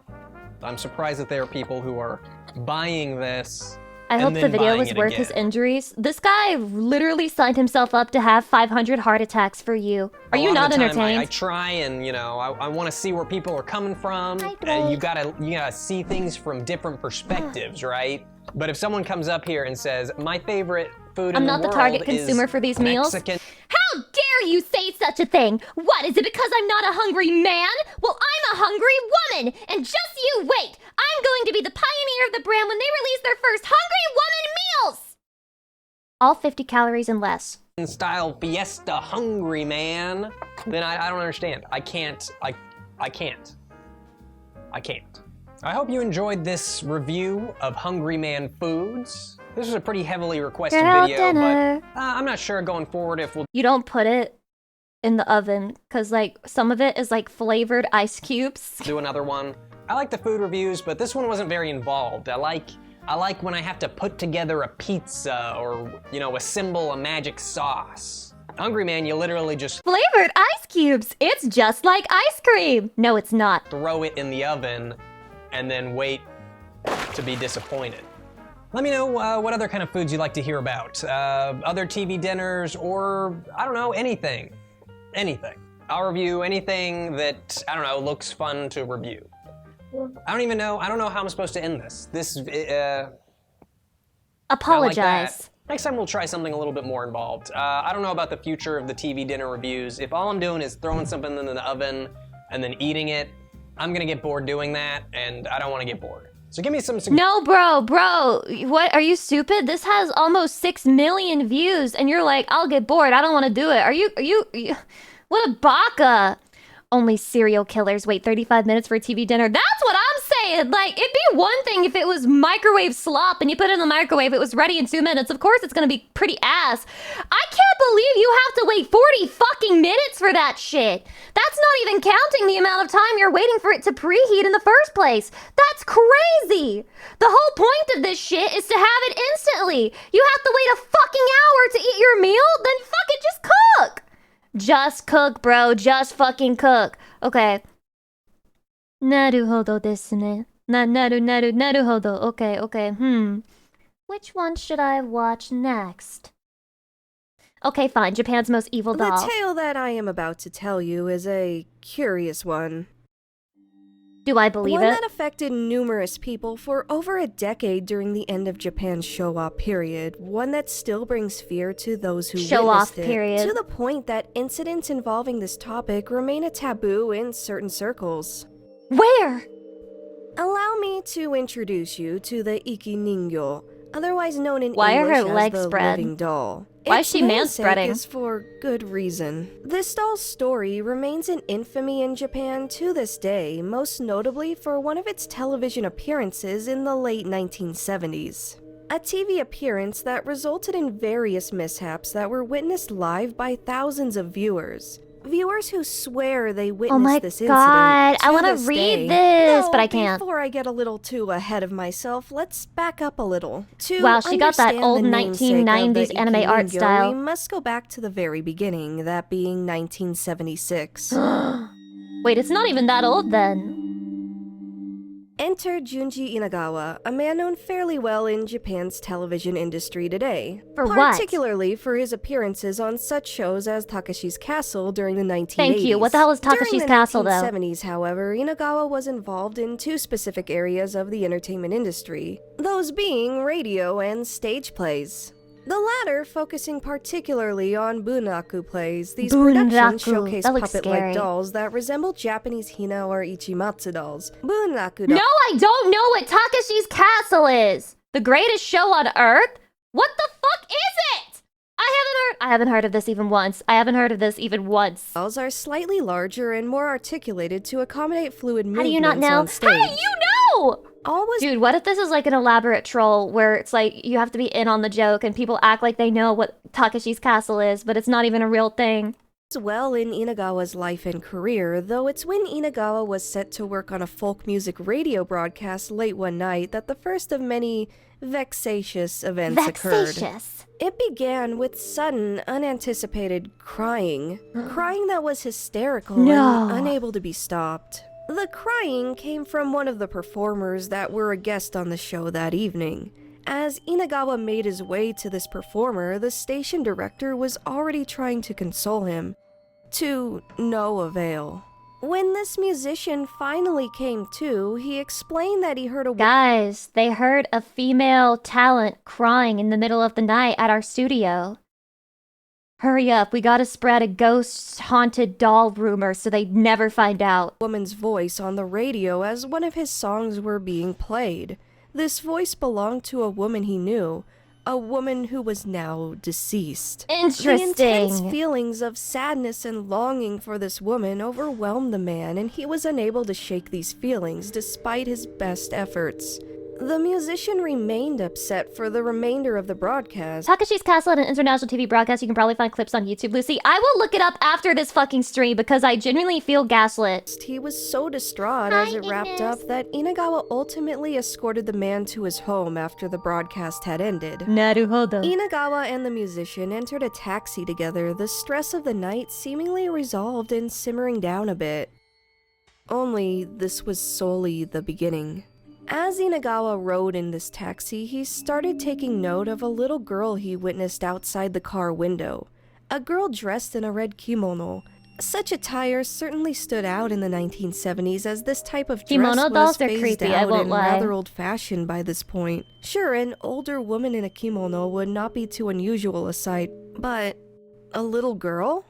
I'm surprised that there are people who are buying this I and hope then the video buying was it worth his again. injuries. This guy literally signed himself up to have 500 heart attacks for you. Are you not entertained? I try and, you know, I want to see where people are coming from. And you gotta see things from different perspectives, right? But if someone comes up here and says, my favorite food I'm in the not world the target is consumer for these meals. Mexican. How dare you say such a thing? What, is it because I'm not a hungry man? Well, I'm a hungry woman, and just you wait. I'm going to be the pioneer of the brand when they release their first Hungry Woman meals. All 50 calories and less. Style Fiesta Hungry Man. Then I don't understand. I can't. I can't. I hope you enjoyed this review of Hungry Man Foods. This was a pretty heavily requested video, but I'm not sure going forward if we'll... You don't put it in the oven, because, like, some of it is, like, flavored ice cubes. do another one. I like the food reviews, but this one wasn't very involved. I like when I have to put together a pizza or, you know, assemble a magic sauce. Hungry Man, you literally just Flavored ice cubes! It's just like ice cream! No, it's not. throw it in the oven and then wait to be disappointed. Let me know what other kind of foods you'd like to hear about. Other TV dinners or, I don't know, anything. Anything. I'll review anything that, I don't know, looks fun to review. I don't know how I'm supposed to end this. Apologize. Next time we'll try something a little bit more involved. I don't know about the future of the TV dinner reviews. If all I'm doing is throwing something in the oven and then eating it, I'm gonna get bored doing that, and I don't wanna get bored. So give me some... No, bro, what, are you stupid? This has almost 6 million views, and you're like, I'll get bored, I don't want to do it. Are you, what a baka. Only serial killers wait 35 minutes for a TV dinner. That's what I'm saying. Like, it'd be one thing if it was microwave slop and you put it in the microwave, it was ready in 2 minutes. Of course, it's gonna be pretty ass. I can't believe you have to wait 40 fucking minutes for that shit. That's not even counting the amount of time you're waiting for it to preheat in the first place. That's crazy. The whole point of this shit is to have it instantly. You have to wait a fucking hour to eat your meal? Then fuck it, just cook. Just cook, bro. Just fucking cook. Okay. Naruhodo desu ne. Naruhodo. Okay. Which one should I watch next? Okay, fine. Japan's Most Evil Doll. The tale that I am about to tell you is a curious one. Do I believe one it? that affected numerous people for over a decade during the end of Japan's Showa period. One that still brings fear to those who Show-off witnessed it, period. to the point that incidents involving this topic remain a taboo in certain circles. Where? Allow me to introduce you to the Iki Ningyo, otherwise known in Why are English her as legs the spread? living doll. Why is Its she namesake manspreading? is for good reason. This doll's story remains in infamy in Japan to this day, most notably for one of its television appearances in the late 1970s. A TV appearance that resulted in various mishaps that were witnessed live by thousands of viewers. Viewers who swear they witnessed this incident. Oh my god, I want want to read this, but I can't. Before I get a little too ahead of myself, let's back up a little. To Wow, she got that understand old the namesake of 1990s the anime art Ikiningyo, style. We must go back to the very beginning, that being 1976. Wait, it's not even that old then. Enter Junji Inagawa, a man known fairly well in Japan's television industry today. For what? Particularly for his appearances on such shows as Takashi's Castle during the 1980s. Thank you. What the hell is Takashi's Castle, though? During the 1970s, however, Inagawa was involved in two specific areas of the entertainment industry, those being radio and stage plays. The latter focusing particularly on bunraku plays. These productions showcase puppet-like dolls that resemble Japanese Hina or Ichimatsu dolls. Bunraku dolls. No, I don't know what Takashi's Castle is. The greatest show on earth? What the fuck is it? I haven't heard of this even once. Dolls are slightly larger and more articulated to accommodate fluid How movements do you not know? on stage. How do you know? Always. Dude, what if this is like an elaborate troll where it's like you have to be in on the joke and people act like they know what Takashi's Castle is, but it's not even a real thing? Well in Inagawa's life and career, though it's when Inagawa was set to work on a folk music radio broadcast late one night that the first of many vexatious events occurred. It began with sudden, unanticipated crying. Crying that was hysterical and unable to be stopped. The crying came from one of the performers that were a guest on the show that evening. As Inagawa made his way to this performer, the station director was already trying to console him, to no avail. When this musician finally came to, he explained that he heard a— Guys, they heard a female talent crying in the middle of the night at our studio. Hurry up, we gotta spread a ghost-haunted doll rumor so they'd never find out. Woman's voice on the radio as one of his songs were being played. This voice belonged to a woman he knew, a woman who was now deceased. Interesting. The intense feelings of sadness and longing for this woman overwhelmed the man, and he was unable to shake these feelings despite his best efforts. The musician remained upset for the remainder of the broadcast. Takashi's Castle at an international TV broadcast. You can probably find clips on YouTube, Lucy. I will look it up after this fucking stream because I genuinely feel gaslit. He was so distraught as it wrapped up that Inagawa ultimately escorted the man to his home after the broadcast had ended. Naruhodo. Inagawa and the musician entered a taxi together, the stress of the night seemingly resolved and simmering down a bit. Only this was solely the beginning. As Inagawa rode in this taxi, he started taking note of a little girl he witnessed outside the car window. A girl dressed in a red kimono. Such attire certainly stood out in the 1970s, as this type of dress Kimono was dolls are phased creepy, I out won't and lie. rather old-fashioned by this point. Sure, an older woman in a kimono would not be too unusual a sight, but a little girl?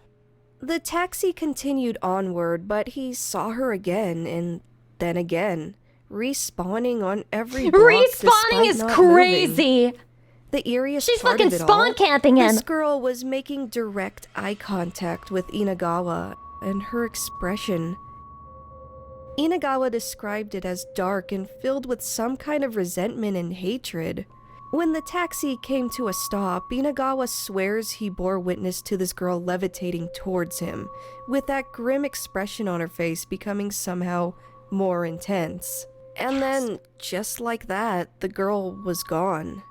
The taxi continued onward, but he saw her again and then again, respawning on every block. Respawning is crazy. Moving. The eeriest She's part fucking of it spawn all, camping him. This girl was making direct eye contact with Inagawa, and her expression. Inagawa described it as dark and filled with some kind of resentment and hatred. When the taxi came to a stop, Inagawa swears he bore witness to this girl levitating towards him, with that grim expression on her face becoming somehow more intense. And then, just like that, the girl was gone.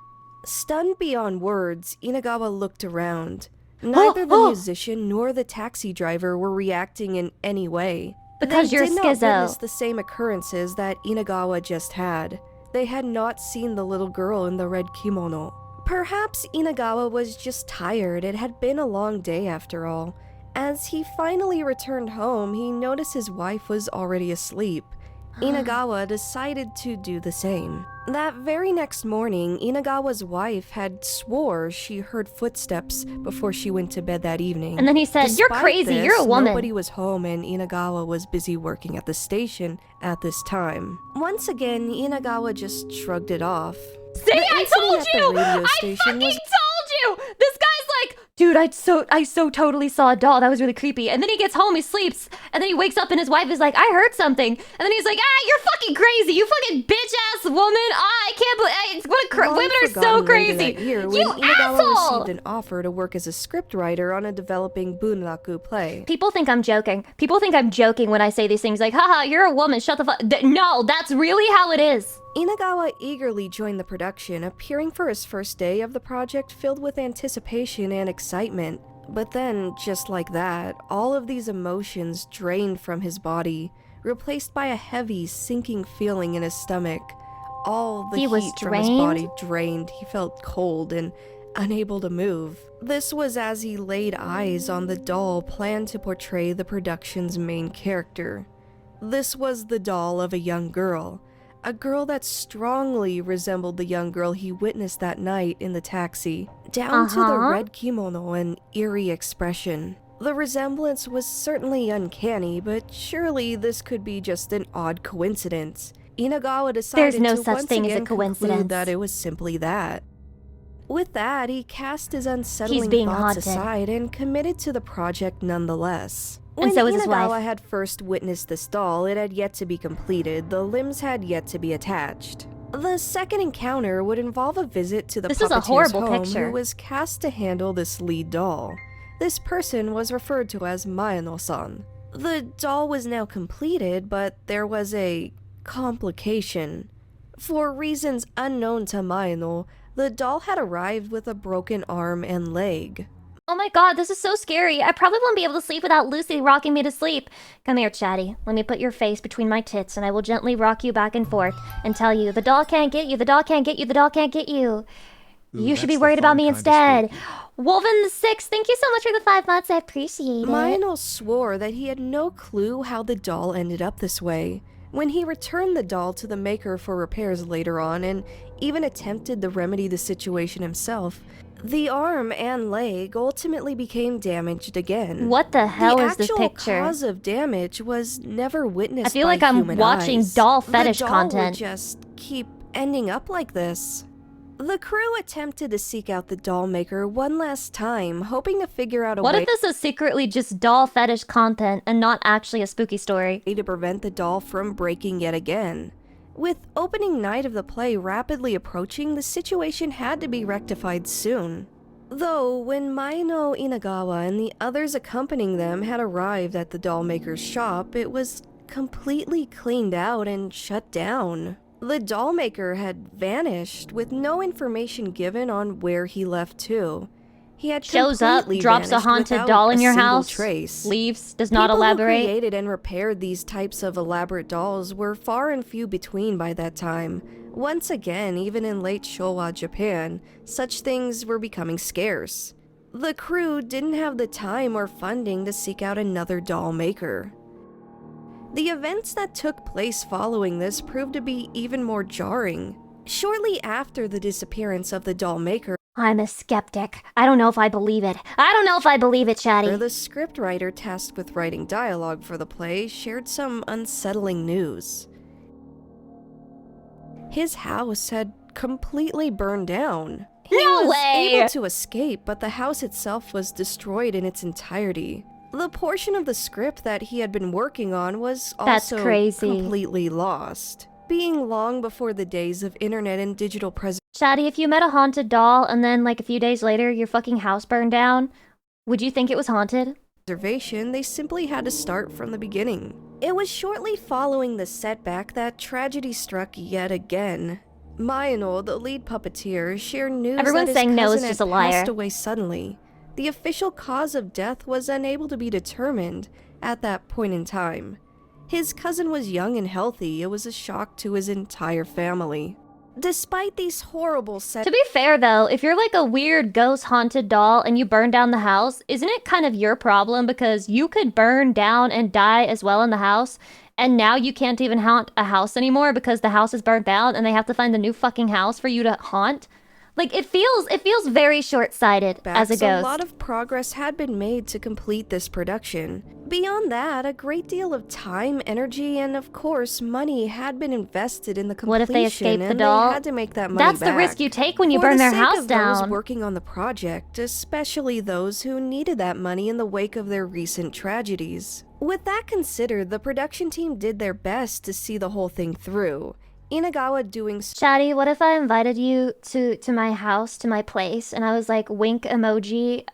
Stunned beyond words, Inagawa looked around. Neither the musician nor the taxi driver were reacting in any way. Because you're They did not schizo. witness the same occurrences that Inagawa just had. They had not seen the little girl in the red kimono. Perhaps Inagawa was just tired. It had been a long day after all. As he finally returned home, he noticed his wife was already asleep. Inagawa decided to do the same. That very next morning, Inagawa's wife had swore she heard footsteps before she went to bed that evening. And then he said, "You're Despite crazy, this, you're a woman." Nobody was home and Inagawa was busy working at the station at this time. Once again, Inagawa just shrugged it off. See, I told you! I fucking told you! This guy's like, dude, I so totally saw a doll. That was really creepy. And then he gets home, he sleeps, and then he wakes up and his wife is like, I heard something. And then he's like, you're fucking crazy. You fucking bitch-ass woman. I can't believe, women are so crazy. Year, You when Inagawa asshole! received an offer to work as a scriptwriter on a developing bunraku play. People think I'm joking. People think I'm joking when I say these things like, haha, you're a woman, shut the fuck. No, that's really how it is. Inagawa eagerly joined the production, appearing for his first day of the project filled with anticipation and excitement. But then, just like that, all of these emotions drained from his body, replaced by a heavy, sinking feeling in his stomach. All the He was heat from his drained? body drained. He felt cold and unable to move. This was as he laid eyes on the doll planned to portray the production's main character. This was the doll of a young girl. A girl that strongly resembled the young girl he witnessed that night in the taxi, down to the red kimono and eerie expression. The resemblance was certainly uncanny, but surely this could be just an odd coincidence. Inagawa decided There's no to such once thing as a again conclude coincidence. that it was simply that. With that, he cast his unsettling being thoughts haunted. aside and committed to the project nonetheless. And so was his Inagawa wife. had first witnessed this doll, it had yet to be completed, the limbs had yet to be attached. The second encounter would involve a visit to the This is a puppeteer's horrible home picture. who was cast to handle this lead doll. This person was referred to as Maeno-san. The doll was now completed, but there was a complication. For reasons unknown to Maeno, the doll had arrived with a broken arm and leg. Oh my god, this is so scary. I probably won't be able to sleep without Lucy rocking me to sleep. Come here, Chatty. Let me put your face between my tits and I will gently rock you back and forth and tell you, the doll can't get you, the doll can't get you, the doll can't get you. You should be worried about me instead. Wolven the 6th, thank you so much for the 5 months. I appreciate it. Lionel swore that he had no clue how the doll ended up this way. When he returned the doll to the maker for repairs later on and even attempted to remedy the situation himself, the arm and leg ultimately became damaged again. What the hell is this The picture? actual cause of damage was never witnessed I feel by like I'm human watching eyes. doll fetish the doll content. would just keep ending up like this. The crew attempted to seek out the doll maker one last time, hoping to figure out a What way if this is secretly just doll fetish content and not actually a spooky story? to prevent the doll from breaking yet again. With opening night of the play rapidly approaching, the situation had to be rectified soon. Though, when Maino Inagawa and the others accompanying them had arrived at the doll maker's shop, it was completely cleaned out and shut down. The doll maker had vanished with no information given on where he left to. He had Shows up, completely drops a vanished haunted without doll in a your single house, trace. leaves, does not People elaborate. who created and repaired these types of elaborate dolls were far and few between by that time. Once again, even in late Showa Japan, such things were becoming scarce. The crew didn't have the time or funding to seek out another doll maker. The events that took place following this proved to be even more jarring. Shortly after the disappearance of the doll maker, I'm a skeptic. I don't know if I believe it. I don't know if I believe it, Chatty. the scriptwriter tasked with writing dialogue for the play shared some unsettling news. His house had completely burned down. He No was way! able to escape, but the house itself was destroyed in its entirety. The portion of the script that he had been working on was That's also crazy. completely lost, being long before the days of internet and digital Chatty, if you met a haunted doll and then like a few days later your fucking house burned down, would you think it was haunted? preservation, they simply had to start from the beginning. It was shortly following the setback that tragedy struck yet again. Maino, the lead puppeteer, shared news Everyone's that his saying no cousin is had just a liar. passed away suddenly. The official cause of death was unable to be determined at that point in time. His cousin was young and healthy. It was a shock to his entire family. Despite these horrible To be fair though, if you're like a weird ghost haunted doll and you burn down the house, isn't it kind of your problem because you could burn down and die as well in the house and now you can't even haunt a house anymore because the house is burnt down and they have to find a new fucking house for you to haunt? Like it feels very short-sighted as a ghost. A lot of progress had been made to complete this production. Beyond that, a great deal of time, energy, and of course, money had been invested in the completion. What if they escape the and doll? They had to make that money That's back. the risk you take when you For burn the their sake house of down. Those working on the project, especially those who needed that money in the wake of their recent tragedies. With that considered, the production team did their best to see the whole thing through. Inagawa doing Chatty, what if I invited you to my house, to my place, and I was like, wink emoji,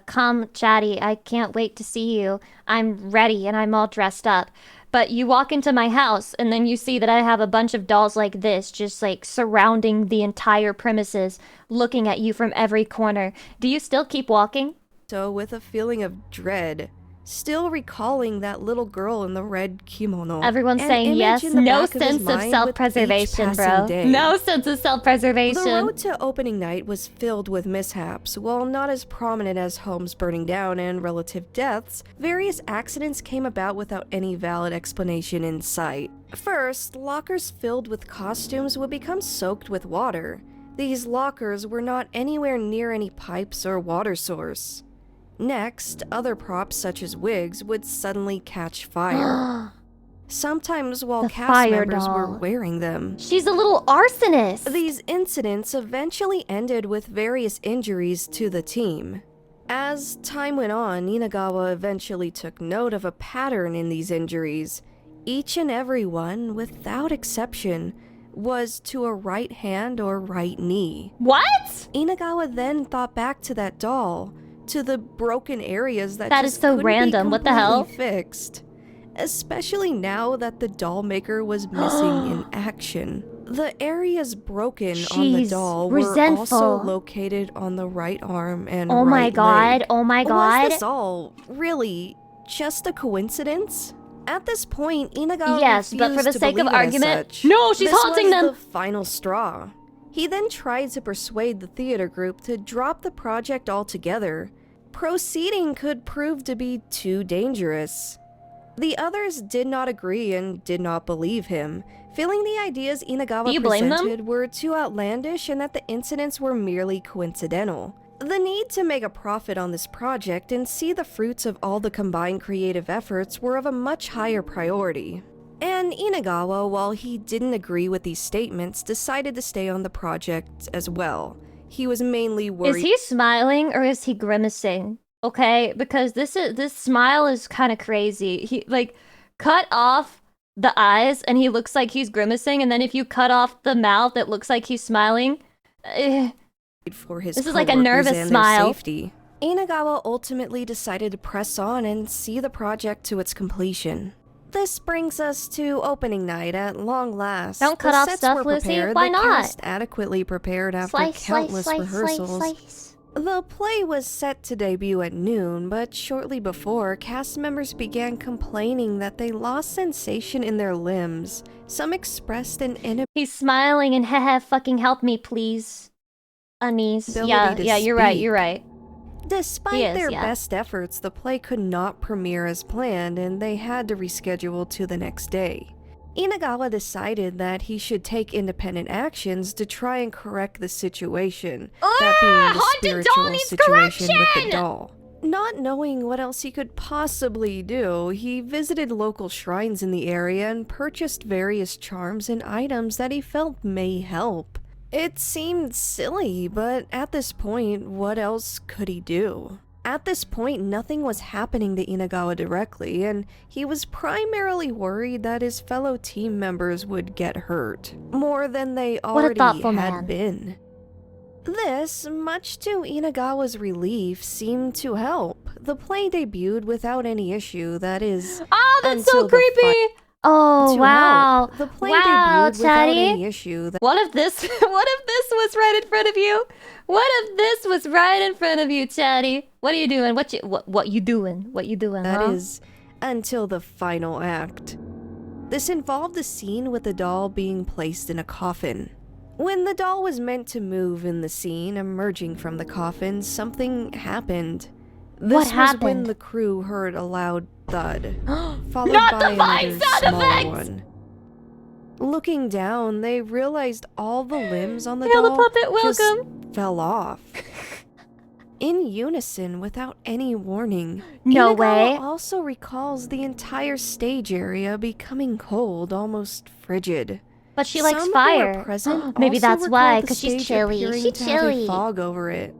come, Chatty, I can't wait to see you. I'm ready and I'm all dressed up. But you walk into my house and then you see that I have a bunch of dolls like this, just like surrounding the entire premises, looking at you from every corner. Do you still keep walking? So with a feeling of dread, still recalling that little girl in the red kimono. Everyone's An saying image yes. in the No back of his sense of mind with self-preservation, each bro. passing day. No sense of self-preservation. The road to opening night was filled with mishaps. While not as prominent as homes burning down and relative deaths, various accidents came about without any valid explanation in sight. First, lockers filled with costumes would become soaked with water. These lockers were not anywhere near any pipes or water source. Next, other props such as wigs would suddenly catch fire. Sometimes while The cast fire members doll. were wearing them. She's a little arsonist. These incidents eventually ended with various injuries to the team. As time went on, Inagawa eventually took note of a pattern in these injuries. Each and every one, without exception, was to a right hand or right knee. What? Inagawa then thought back to that doll, to the broken areas that That just is so couldn't random. be What the hell? completely fixed. Especially now that the doll maker was missing in action. The areas broken on the She's doll were resentful. also located on the right arm and Oh my right god, leg. oh my god. Was this all really just a coincidence? At this point, Inagawa Yes, but for refused the to sake of believe it as argument, such. no, she's This haunting was them. the final straw. He then tried to persuade the theater group to drop the project altogether. Proceeding could prove to be too dangerous. The others did not agree and did not believe him, feeling the ideas Do Inagawa you blame them? presented were too outlandish and that the incidents were merely coincidental. The need to make a profit on this project and see the fruits of all the combined creative efforts were of a much higher priority. And Inagawa, while he didn't agree with these statements, decided to stay on the project as well. He was mainly worried. Is he smiling or is he grimacing? Okay, because this smile is kind of crazy. He like cut off the eyes and he looks like he's grimacing, and then if you cut off the mouth, it looks like he's smiling. For his This is like a coworkers nervous and smile. their safety. Inagawa ultimately decided to press on and see the project to its completion. This brings us to opening night at long last. Don't cut The off sets stuff, were Lucy. prepared, Why the not? cast adequately prepared after Slice, countless slice, rehearsals. slice. The play was set to debut at noon, but shortly before, cast members began complaining that they lost sensation in their limbs. Some expressed an inability. He's smiling and haha, fucking help me, please. Anise. Yeah, to you're right, speak. you're right. Despite He is, their yeah. best efforts, the play could not premiere as planned and they had to reschedule to the next day. Inagawa decided that he should take independent actions to try and correct the situation, that being the haunted doll spiritual needs situation with the correction! doll. Not knowing what else he could possibly do, he visited local shrines in the area and purchased various charms and items that he felt may help. It seemed silly, but at this point, what else could he do? At this point, nothing was happening to Inagawa directly, and he was primarily worried that his fellow team members would get hurt, more than they What a already thoughtful had man. been. This, much to Inagawa's relief, seemed to help. The play debuted without any issue, that is... Oh, that's so until the creepy! Oh, to wow. help. The play Wow, debuted without Chatty. any issue. What if this was right in front of you? What if this was right in front of you, Chatty? What are you doing? What you doing? What you doing, That huh? is, until the final act. This involved a scene with the doll being placed in a coffin. When the doll was meant to move in the scene, emerging from the coffin, something happened. This What was happened? when the crew heard a loud thud, followed Not by the fine another sound smaller effects! one. Looking down, they realized all the limbs on the Hail the doll puppet, just welcome. fell off. In unison, without any warning. No Inagawa way. also recalls the entire stage area becoming cold, almost frigid. But she likes Some who fire. were present Maybe also that's recalled why, the 'cause she's stage chilly. appearing She's to have a chilly. fog over it.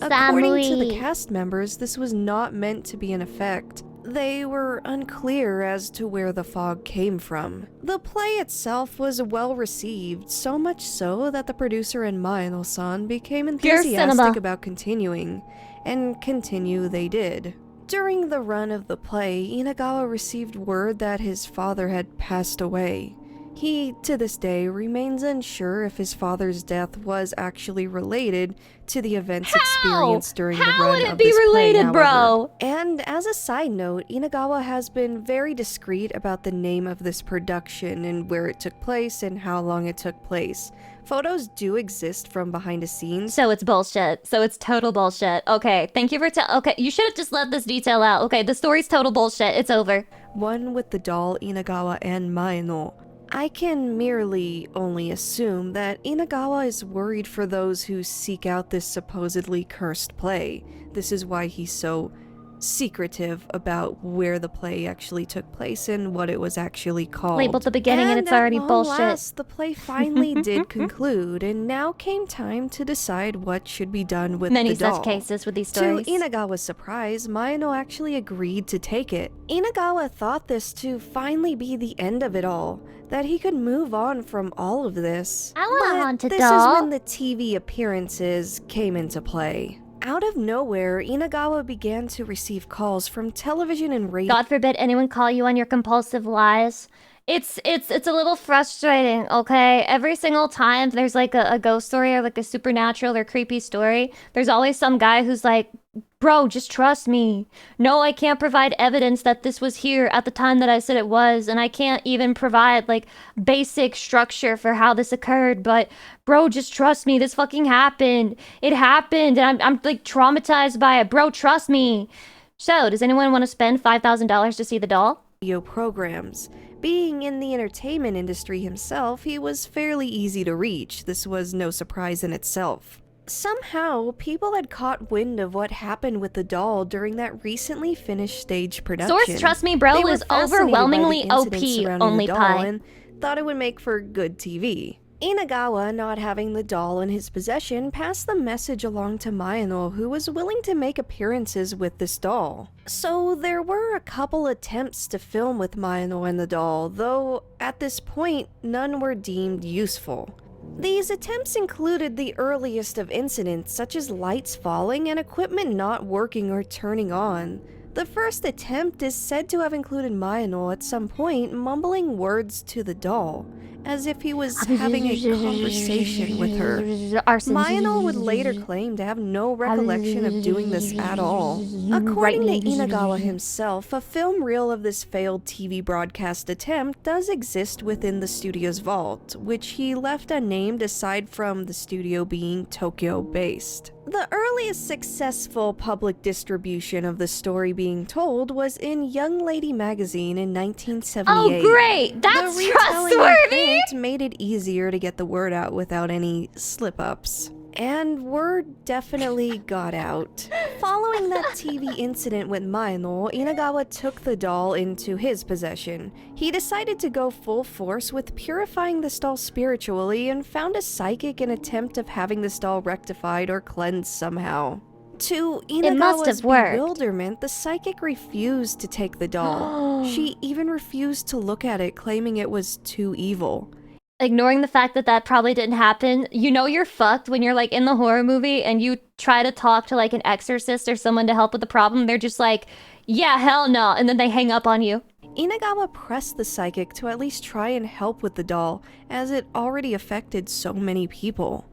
According to the Samui. cast members, this was not meant to be an effect. They were unclear as to where the fog came from. The play itself was well received, so much so that the producer and Maeno-san became Pure enthusiastic cinema. about continuing, and continue they did. During the run of the play, Inagawa received word that his father had passed away. He, to this day, remains unsure if his father's death was actually related to the events experienced during the How run would it of be this play, related, however. bro? And as a side note, Inagawa has been very discreet about the name of this production and where it took place and how long it took place. Photos do exist from behind the scenes. So it's bullshit. So it's total bullshit. Okay, thank you for okay, you should have just let this detail out. Okay, the story's total bullshit. It's over. One with the doll Inagawa and Maeno. I can merely only assume that Inagawa is worried for those who seek out this supposedly cursed play. This is why he's so secretive about where the play actually took place and what it was actually called. Labeled the beginning and it's already at long bullshit. last, the play finally did conclude, and now came time to decide what should be done with Many the doll. such cases with these stories. To Inagawa's surprise, Maeno actually agreed to take it. Inagawa thought this to finally be the end of it all, that he could move on from all of this. I want a But haunted this doll. is when the TV appearances came into play. Out of nowhere, Inagawa began to receive calls from television and radio. God forbid anyone call you on your compulsive lies It's a little frustrating, okay? Every single time there's like a ghost story or like a supernatural or creepy story, there's always some guy who's like, bro, just trust me. No, I can't provide evidence that this was here at the time that I said it was, and I can't even provide like basic structure for how this occurred, but bro, just trust me, this fucking happened. It happened, and I'm like traumatized by it. Bro, trust me. So, does anyone want to spend $5,000 to see the doll? Programs. Being in the entertainment industry himself, he was fairly easy to reach. This was no surprise in itself. Somehow, people had caught wind of what happened with the doll during that recently finished stage production. Source, trust me, bro, is overwhelmingly OP, only pie. And thought it would make for good TV. Inagawa, not having the doll in his possession, passed the message along to Mayano, who was willing to make appearances with this doll. So there were a couple attempts to film with Mayano and the doll, though at this point, none were deemed useful. These attempts included the earliest of incidents, such as lights falling and equipment not working or turning on. The first attempt is said to have included Mayano at some point mumbling words to the doll, as if he was having a conversation with her. Mayano would later claim to have no recollection of doing this at all. According to Inagawa himself, a film reel of this failed TV broadcast attempt does exist within the studio's vault, which he left unnamed aside from the studio being Tokyo-based. The earliest successful public distribution of the story being told was in Young Lady magazine in 1978. Oh, great! That's the trustworthy! Made it easier to get the word out without any slip-ups. And word definitely got out. Following that TV incident with Mayano, Inagawa took the doll into his possession. He decided to go full force with purifying this doll spiritually and found a psychic in attempt of having this doll rectified or cleansed somehow. To Inagawa's bewilderment, the psychic refused to take the doll. She even refused to look at it, claiming it was too evil. Ignoring the fact that that probably didn't happen, you know you're fucked when you're like in the horror movie and you try to talk to like an exorcist or someone to help with the problem. They're just like, yeah, hell no, and then they hang up on you. Inagawa pressed the psychic to at least try and help with the doll, as it already affected so many people.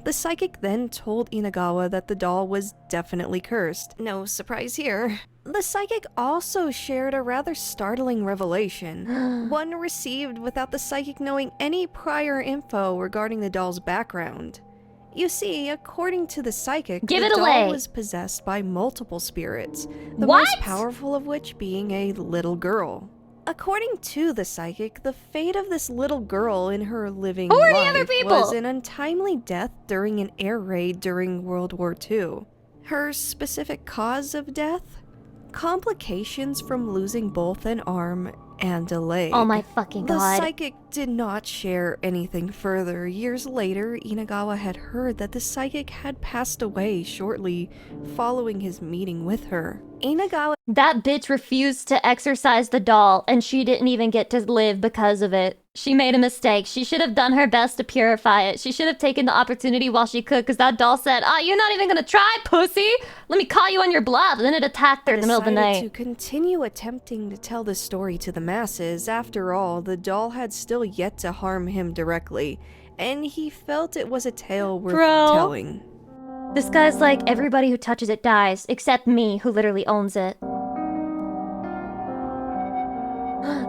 The psychic then told Inagawa that the doll was definitely cursed. No surprise here. The psychic also shared a rather startling revelation, one received without the psychic knowing any prior info regarding the doll's background. You see, according to the psychic, the doll was possessed by multiple spirits, the most powerful of which being a little girl. According to the psychic, the fate of this little girl in her living life was an untimely death during an air raid during World War II. Her specific cause of death? Complications from losing both an arm and a leg. Oh my fucking god. The psychic did not share anything further. Years later, Inagawa had heard that the psychic had passed away shortly following his meeting with her. That bitch refused to exorcise the doll, and she didn't even get to live because of it. She made a mistake. She should have done her best to purify it. She should have taken the opportunity while she could, because that doll said, you're not even gonna try, pussy! Let me call you on your bluff. And then it attacked her in the middle of the night. To continue attempting to tell this story to the masses. After all, the doll had still yet to harm him directly, and he felt it was a tale worth telling. This guy's like, everybody who touches it dies, except me, who literally owns it.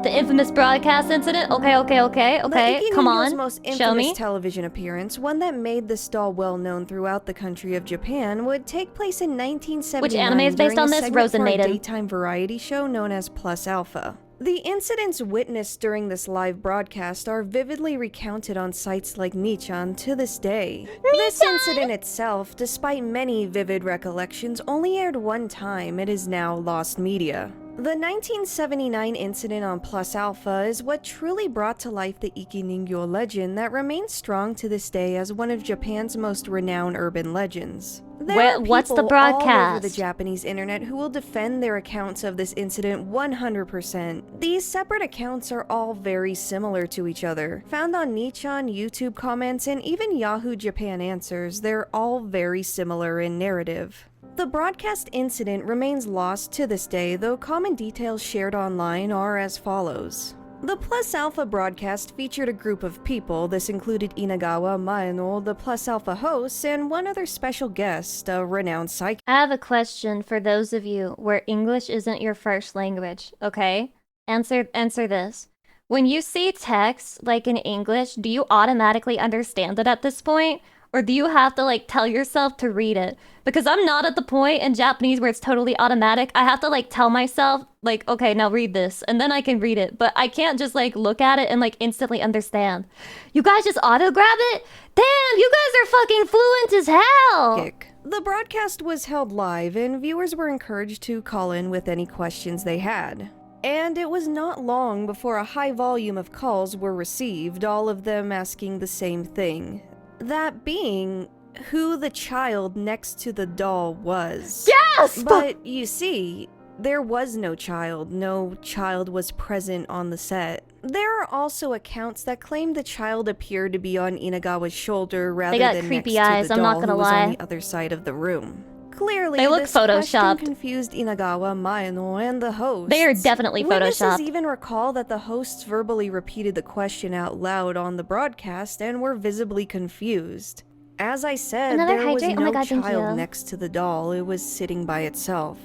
The infamous broadcast incident? Okay, come on, most infamous show me. television appearance, one that made this doll well known throughout the country of Japan, would take place in 1979. Which anime is based on this? Rosen Maiden. A daytime variety show known as Plus Alpha. The incidents witnessed during this live broadcast are vividly recounted on sites like Nichan to this day. This incident itself, despite many vivid recollections, only aired one time. It is now lost media. The 1979 incident on Plus Alpha is what truly brought to life the Ikiningyo legend that remains strong to this day as one of Japan's most renowned urban legends. What's the broadcast? All over the Japanese internet who will defend their accounts of this incident 100%. These separate accounts are all very similar to each other. Found on Nichan, YouTube comments, and even Yahoo Japan Answers, they're all very similar in narrative. The broadcast incident remains lost to this day, though common details shared online are as follows. The Plus Alpha broadcast featured a group of people. This included Inagawa, Maeno, the Plus Alpha hosts, and one other special guest, a renowned psychic. I have a question for those of you where English isn't your first language, okay? Answer this. When you see text, like in English, do you automatically understand it at this point? Or do you have to, like, tell yourself to read it? Because I'm not at the point in Japanese where it's totally automatic. I have to, like, tell myself, like, okay, now read this. And then I can read it. But I can't just, like, look at it and, like, instantly understand. You guys just auto-grab it? Damn, you guys are fucking fluent as hell! The broadcast was held live, and viewers were encouraged to call in with any questions they had. And it was not long before a high volume of calls were received, all of them asking the same thing. That being, who the child next to the doll was. Yes! But you see, there was no child. No child was present on the set. There are also accounts that claim the child appeared to be on Inagawa's shoulder rather than next to the doll who was on the other side of the room. Clearly, they look this photoshopped. question confused Inagawa, Maeno, and the hosts. They are definitely photoshopped. Witnesses even recall that the hosts verbally repeated the question out loud on the broadcast and were visibly confused. As I said, there was no child next to the doll. It was sitting by itself.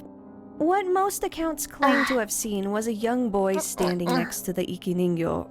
What most accounts claim to have seen was a young boy standing next to the Ikiningyo.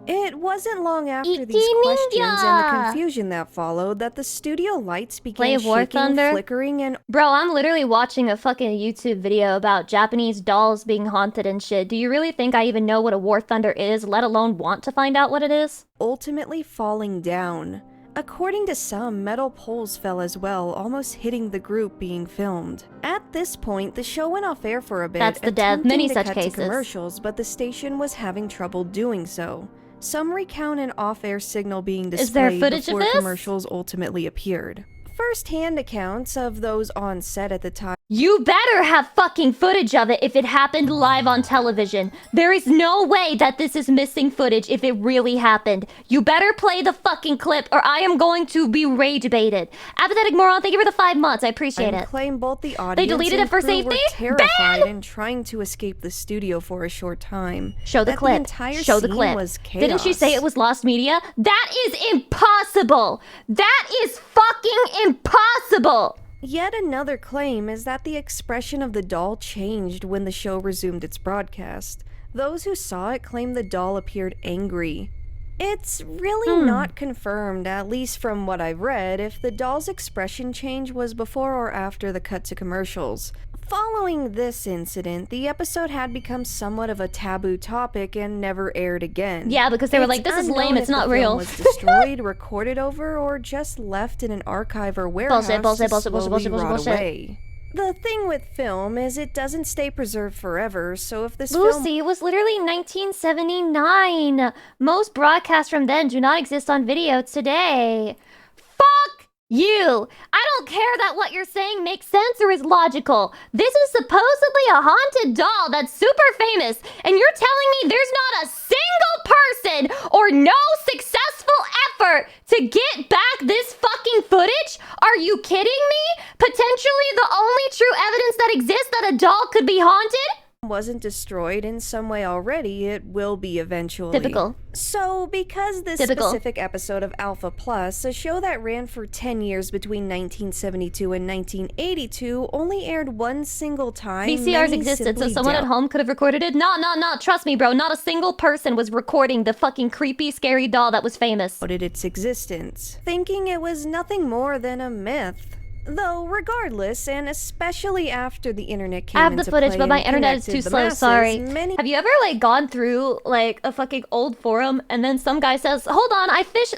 It wasn't long after these questions and the confusion that followed that the studio lights began shaking, flickering, and— Bro, I'm literally watching a fucking YouTube video about Japanese dolls being haunted and shit. Do you really think I even know what a War Thunder is, let alone want to find out what it is? Ultimately falling down. According to some, metal poles fell as well, almost hitting the group being filmed. At this point, the show went off air for a bit, That's the dev. Many to such cut cases. To commercials, but the station was having trouble doing so. Some recount an off-air signal being displayed before commercials ultimately appeared. First-hand accounts of those on set at the time. You better have fucking footage of it if it happened live on television. There is no way that this is missing footage if it really happened. You better play the fucking clip or I am going to be rage baited. Apathetic Moron, thank you for the 5 months. I appreciate it. Claim both the audience they deleted it for safety? Were terrified and trying to escape the studio for a short time. Show the clip. Show the clip. Didn't she say it was lost media? That is impossible. That is fucking impossible. Yet another claim is that the expression of the doll changed when the show resumed its broadcast. Those who saw it claim the doll appeared angry. It's really not confirmed, at least from what I've read, if the doll's expression change was before or after the cut to commercials. Following this incident, the episode had become somewhat of a taboo topic and never aired again. Yeah, because they were like, this is lame, it's not real. Was destroyed, recorded over, or just left in an archive or warehouse to rot away. The thing with film is it doesn't stay preserved forever, so if this Lucy, it was literally 1979. Most broadcasts from then do not exist on video today. Fuck you! I don't care that what you're saying makes sense or is logical. This is supposedly a haunted doll that's super famous, and you're telling me there's not a single person or no successful effort to get back this fucking footage? Are you kidding me? Potentially the only true evidence that exists that a doll could be haunted? Wasn't destroyed in some way already, it will be eventually. Typical. So, because this specific episode of Alpha Plus, a show that ran for 10 years between 1972 and 1982, only aired one single time, VCRs existed, so someone at home could have recorded it? No. Trust me, bro. Not a single person was recording the fucking creepy, scary doll that was famous. Doubted its existence, thinking it was nothing more than a myth. Though, regardless, and especially after the internet came into play, I have the footage, but my internet is too slow, sorry. Have you ever, like, gone through, like, a fucking old forum, and then some guy says, hold on, I fixed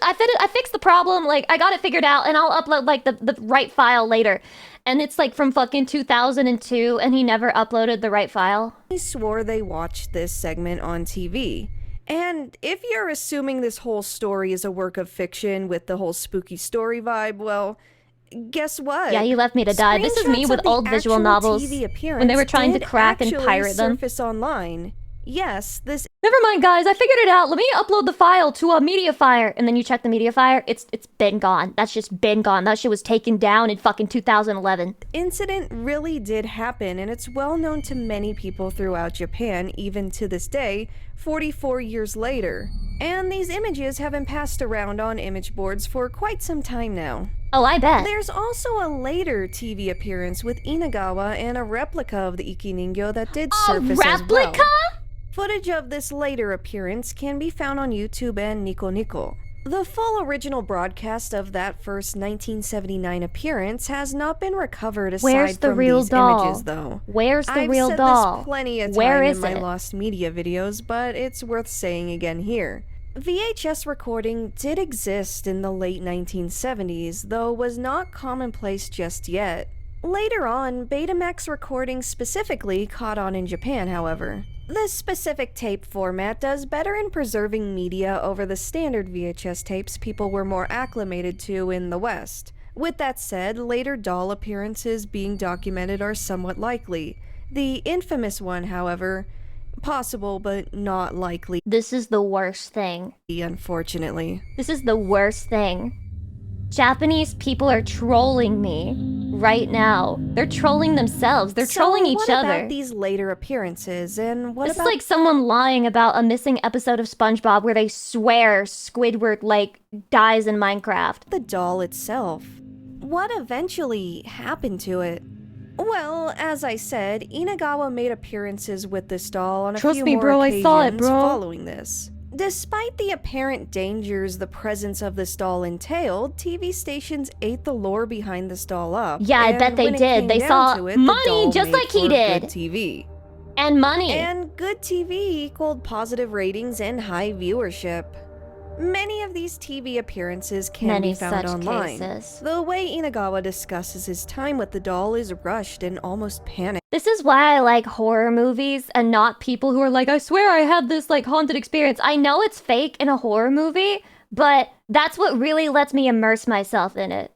the problem, like, I got it figured out, and I'll upload, like, the right file later. And it's, like, from fucking 2002, and he never uploaded the right file. He swore they watched this segment on TV. And if you're assuming this whole story is a work of fiction with the whole spooky story vibe, well, guess what? Yeah, you left me to die. This is me with old visual novels when they were trying to crack and pirate them. Surface online. Yes, this Never mind, guys. I figured it out. Let me upload the file to a Mediafire. And then you check the Mediafire. It's been gone. That's just been gone. That shit was taken down in fucking 2011. incident really did happen, and it's well known to many people throughout Japan, even to this day, 44 years later. And these images have been passed around on image boards for quite some time now. Oh, I bet. There's also a later TV appearance with Inagawa and a replica of the Ikiningyo that did surface as well. Replica? Footage of this later appearance can be found on YouTube and Nico Nico. The full original broadcast of that first 1979 appearance has not been recovered aside Where's the from real these doll? images, though. Where's the I've real said doll? this plenty of Where time is in my it? lost media videos, but it's worth saying again here. VHS recording did exist in the late 1970s, though was not commonplace just yet. Later on, Betamax recording specifically caught on in Japan, however. This specific tape format does better in preserving media over the standard VHS tapes people were more acclimated to in the West. With that said, later doll appearances being documented are somewhat likely. The infamous one, however, possible but not likely. This is the worst thing. Unfortunately. This is the worst thing. Japanese people are trolling me right now. They're trolling themselves. They're trolling each other. What about these later appearances, and what This about is like someone lying about a missing episode of SpongeBob where they swear Squidward, like, dies in Minecraft. the doll itself? What eventually happened to it? Well, as I said, Inagawa made appearances with this doll on a Trust few me, more bro, I occasions saw it, bro. following this. Despite the apparent dangers the presence of this doll entailed, TV stations ate the lore behind this doll up. Yeah, I and bet they when it did. came They down saw to it, the money doll just made like he for did. Good TV. And money. And good TV equaled positive ratings and high viewership. Many of these TV appearances can Many be found such online. cases. The way Inagawa discusses his time with the doll is rushed and almost panicked. This is why I like horror movies and not people who are like, I swear I had this like haunted experience. I know it's fake in a horror movie, but that's what really lets me immerse myself in it.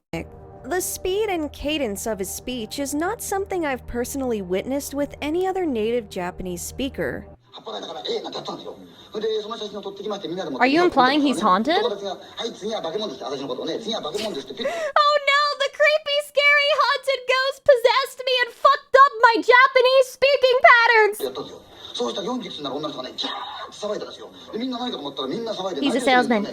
The speed and cadence of his speech is not something I've personally witnessed with any other native Japanese speaker. Are you implying he's haunted? Oh no, the creepy, scary, haunted ghost possessed me and fucked up my Japanese speaking patterns! He's a salesman.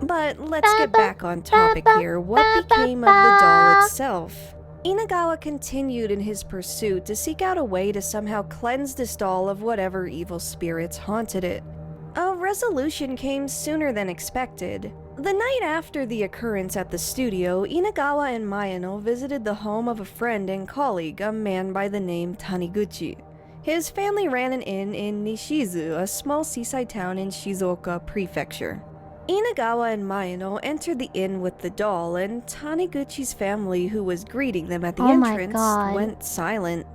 But let's get back on topic here. What became of the doll itself? Inagawa continued in his pursuit to seek out a way to somehow cleanse this doll of whatever evil spirits haunted it. A resolution came sooner than expected. The night after the occurrence at the studio, Inagawa and Mayano visited the home of a friend and colleague, a man by the name Taniguchi. His family ran an inn in Nishizu, a small seaside town in Shizuoka Prefecture. Inagawa and Mayano entered the inn with the doll, and Taniguchi's family, who was greeting them at the entrance, went silent.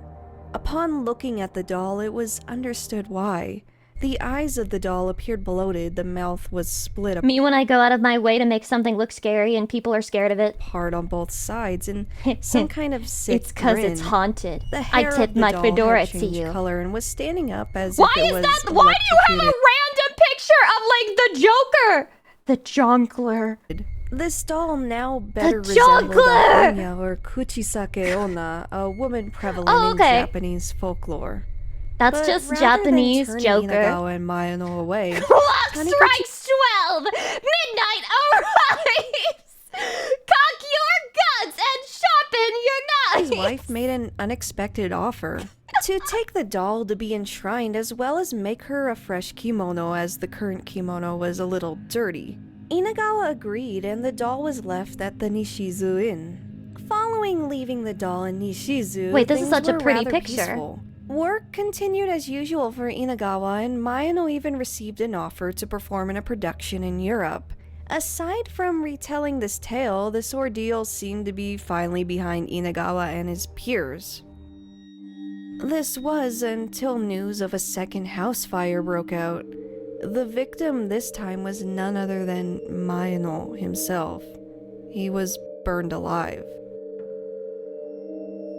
Upon looking at the doll, it was understood why. The eyes of the doll appeared bloated, the mouth was split Me when I go out of my way to make something look scary and people are scared of it. apart on both sides, and some kind of sick It's cause grin. it's haunted. The I hair tip of the my doll fedora had to changed you. color and was standing up as Why if it is was that? Why do you have a electrocuted. random picture of like the Joker? The Jonkler. This doll now better The resembled juggler! a Onya or Kuchisake Onna, a woman prevalent Oh, okay. in Japanese folklore. That's But just rather Japanese than Joker. turning Inagawa and Mayano away, Clock Taniguchi- strikes 12! Midnight arrives! Cock your guns and sharpen your knives! his wife made an unexpected offer to take the doll to be enshrined as well as make her a fresh kimono, as the current kimono was a little dirty. Inagawa agreed, and the doll was left at the Nishizu Inn. Following leaving the doll in Nishizu, Wait, this is things such a were pretty rather picture. peaceful. Work continued as usual for Inagawa, and Mayano even received an offer to perform in a production in Europe. Aside from retelling this tale, this ordeal seemed to be finally behind Inagawa and his peers. This was until news of a second house fire broke out. The victim this time was none other than Mayano himself. He was burned alive.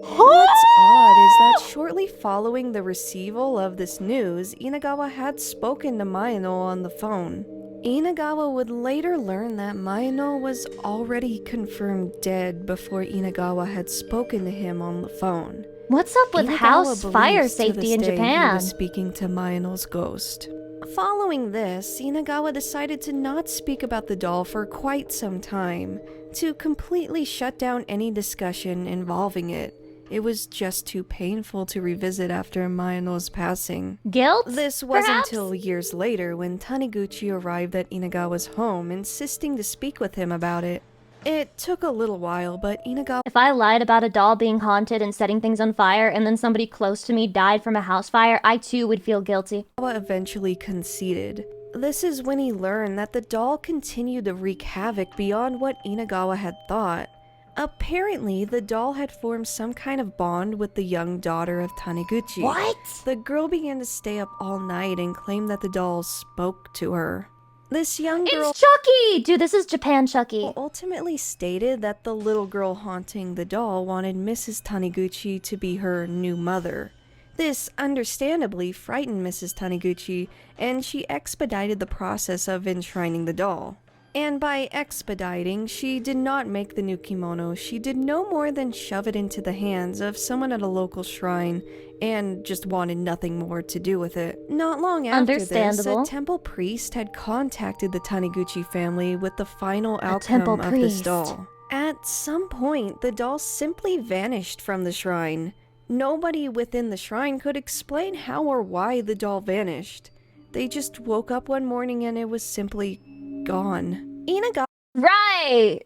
What's odd is that shortly following the receival of this news, Inagawa had spoken to Maeno on the phone. Inagawa would later learn that Maeno was already confirmed dead before Inagawa had spoken to him on the phone. What's up with Inagawa house fire believes to safety this in day He Japan? was speaking to Maeno's ghost. Following this, Inagawa decided to not speak about the doll for quite some time, to completely shut down any discussion involving it. It was just too painful to revisit after Maeno's passing. Guilt? This was perhaps? until years later when Taniguchi arrived at Inagawa's home, insisting to speak with him about it. It took a little while, but Inagawa If I lied about a doll being haunted and setting things on fire, and then somebody close to me died from a house fire, I too would feel guilty. eventually conceded. This is when he learned that the doll continued to wreak havoc beyond what Inagawa had thought. Apparently, the doll had formed some kind of bond with the young daughter of Taniguchi. What? The girl began to stay up all night and claimed that the doll spoke to her. This young girl It's Chucky! Dude, this is Japan Chucky. ultimately stated that the little girl haunting the doll wanted Mrs. Taniguchi to be her new mother. This understandably frightened Mrs. Taniguchi, and she expedited the process of enshrining the doll. And by expediting, she did not make the new kimono. She did no more than shove it into the hands of someone at a local shrine and just wanted nothing more to do with it. Not long after this, Understandable. a temple priest had contacted the Taniguchi family with the final outcome temple of this priest. doll. At some point, the doll simply vanished from the shrine. Nobody within the shrine could explain how or why the doll vanished. They just woke up one morning and it was simply gone. Inagawa Right!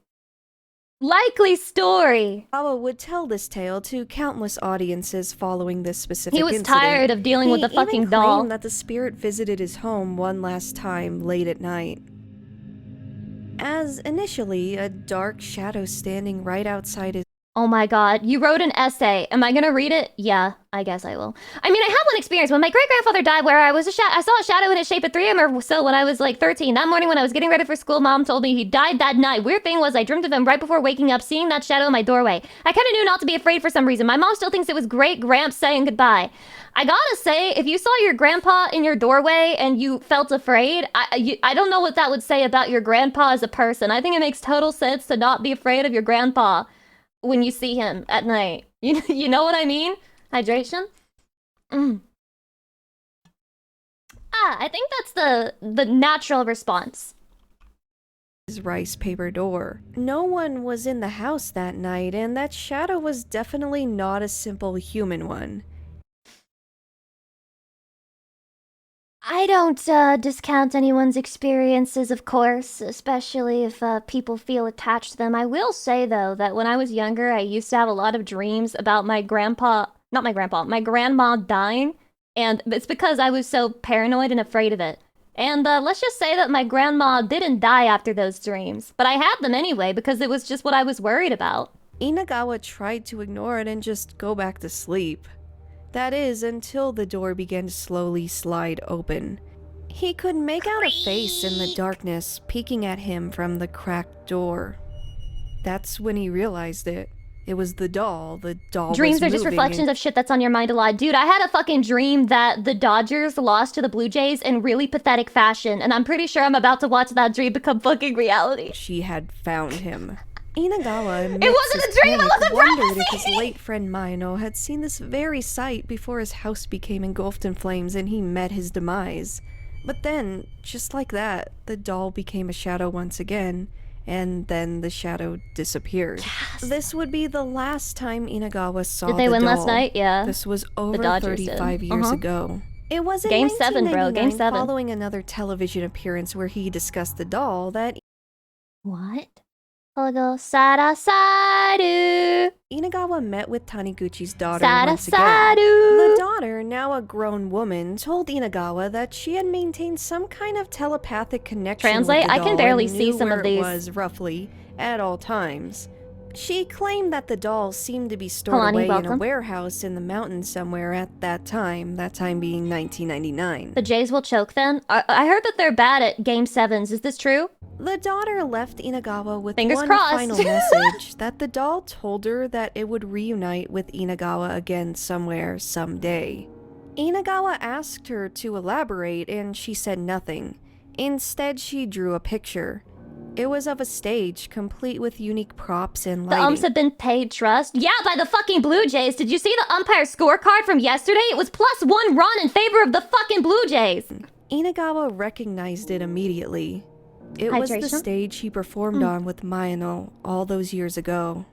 Likely story. would tell this tale to countless audiences following this specific He was incident. tired of dealing with He the fucking even doll. claimed that the spirit visited his home one last time late at night. As initially a dark shadow standing right outside his Oh my god, you wrote an essay. Am I gonna read it? Yeah, I guess I will. I mean, I have one experience. When my great-grandfather died, where I saw a shadow in his shape at 3 a.m. or so when I was like 13. That morning when I was getting ready for school, Mom told me he died that night. Weird thing was I dreamt of him right before waking up, seeing that shadow in my doorway. I kind of knew not to be afraid for some reason. My mom still thinks it was great-gramps saying goodbye. I gotta say, if you saw your grandpa in your doorway and you felt afraid, I don't know what that would say about your grandpa as a person. I think it makes total sense to not be afraid of your grandpa when you see him at night. You know what I mean? Hydration? I think that's the natural response. his rice paper door. No one was in the house that night, and that shadow was definitely not a simple human one. I don't discount anyone's experiences, of course, especially if people feel attached to them. I will say, though, that when I was younger, I used to have a lot of dreams about my grandma dying, and it's because I was so paranoid and afraid of it. And let's just say that my grandma didn't die after those dreams, but I had them anyway because it was just what I was worried about. Inagawa tried to ignore it and just go back to sleep. That is, until the door began to slowly slide open. He could make out a face in the darkness peeking at him from the cracked door. That's when he realized it. It was the doll. The doll Dreams was are just moving reflections of shit that's on your mind a lot. Dude, I had a fucking dream that the Dodgers lost to the Blue Jays in really pathetic fashion, and I'm pretty sure I'm about to watch that dream become fucking reality. She had found him. Inagawa, It wasn't a dream, it was a wondered if prophecy! his late friend Maeno had seen this very sight before his house became engulfed in flames and he met his demise. But then, just like that, the doll became a shadow once again, and then the shadow disappeared. Yes. This would be the last time Inagawa saw Did they the win doll. last night? Yeah. This was over Dodgers did. 35 years ago. It was in Game 7, bro. Game 1999, 7. following another television appearance where he discussed the doll, that What? Hogo Sarasaru. Inagawa met with Taniguchi's daughter Sarasaru. once again. The daughter, now a grown woman, told Inagawa that she had maintained some kind of telepathic connection Translate? with the I doll can barely and see knew some where of it these. was roughly at all times. She claimed that the doll seemed to be stored Kalani, away in a welcome. warehouse in the mountains somewhere at that time being 1999. The Jays will choke then? I heard that they're bad at Game 7s. Is this true? The daughter left Inagawa with Fingers one crossed. final message that the doll told her that it would reunite with Inagawa again somewhere, someday. Inagawa asked her to elaborate and she said nothing. Instead, she drew a picture. It was of a stage, complete with unique props and The lighting. umps have been paid trust? Yeah, by the fucking Blue Jays. Did you see the umpire scorecard from yesterday? It was +1 run in favor of the fucking Blue Jays. Inagawa recognized it immediately. It was the Hydration? stage he performed on with Mayano all those years ago.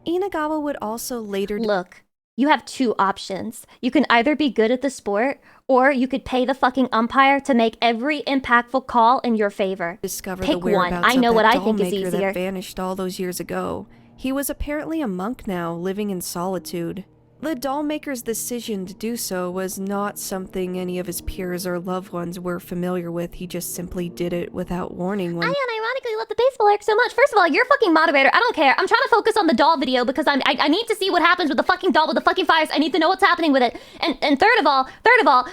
Inagawa would also later Look, you have two options. You can either be good at the sport, or you could pay the fucking umpire to make every impactful call in your favor. discover Pick the whereabouts one. I know of what that I think is doll maker easier. that vanished all those years ago. He was apparently a monk now, living in solitude. The doll maker's decision to do so was not something any of his peers or loved ones were familiar with. He just simply did it without warning when I unironically love the baseball arc so much. First of all, you're a fucking moderator. I don't care. I'm trying to focus on the doll video because I need to see what happens with the fucking doll with the fucking fires. I need to know what's happening with it. And third of all,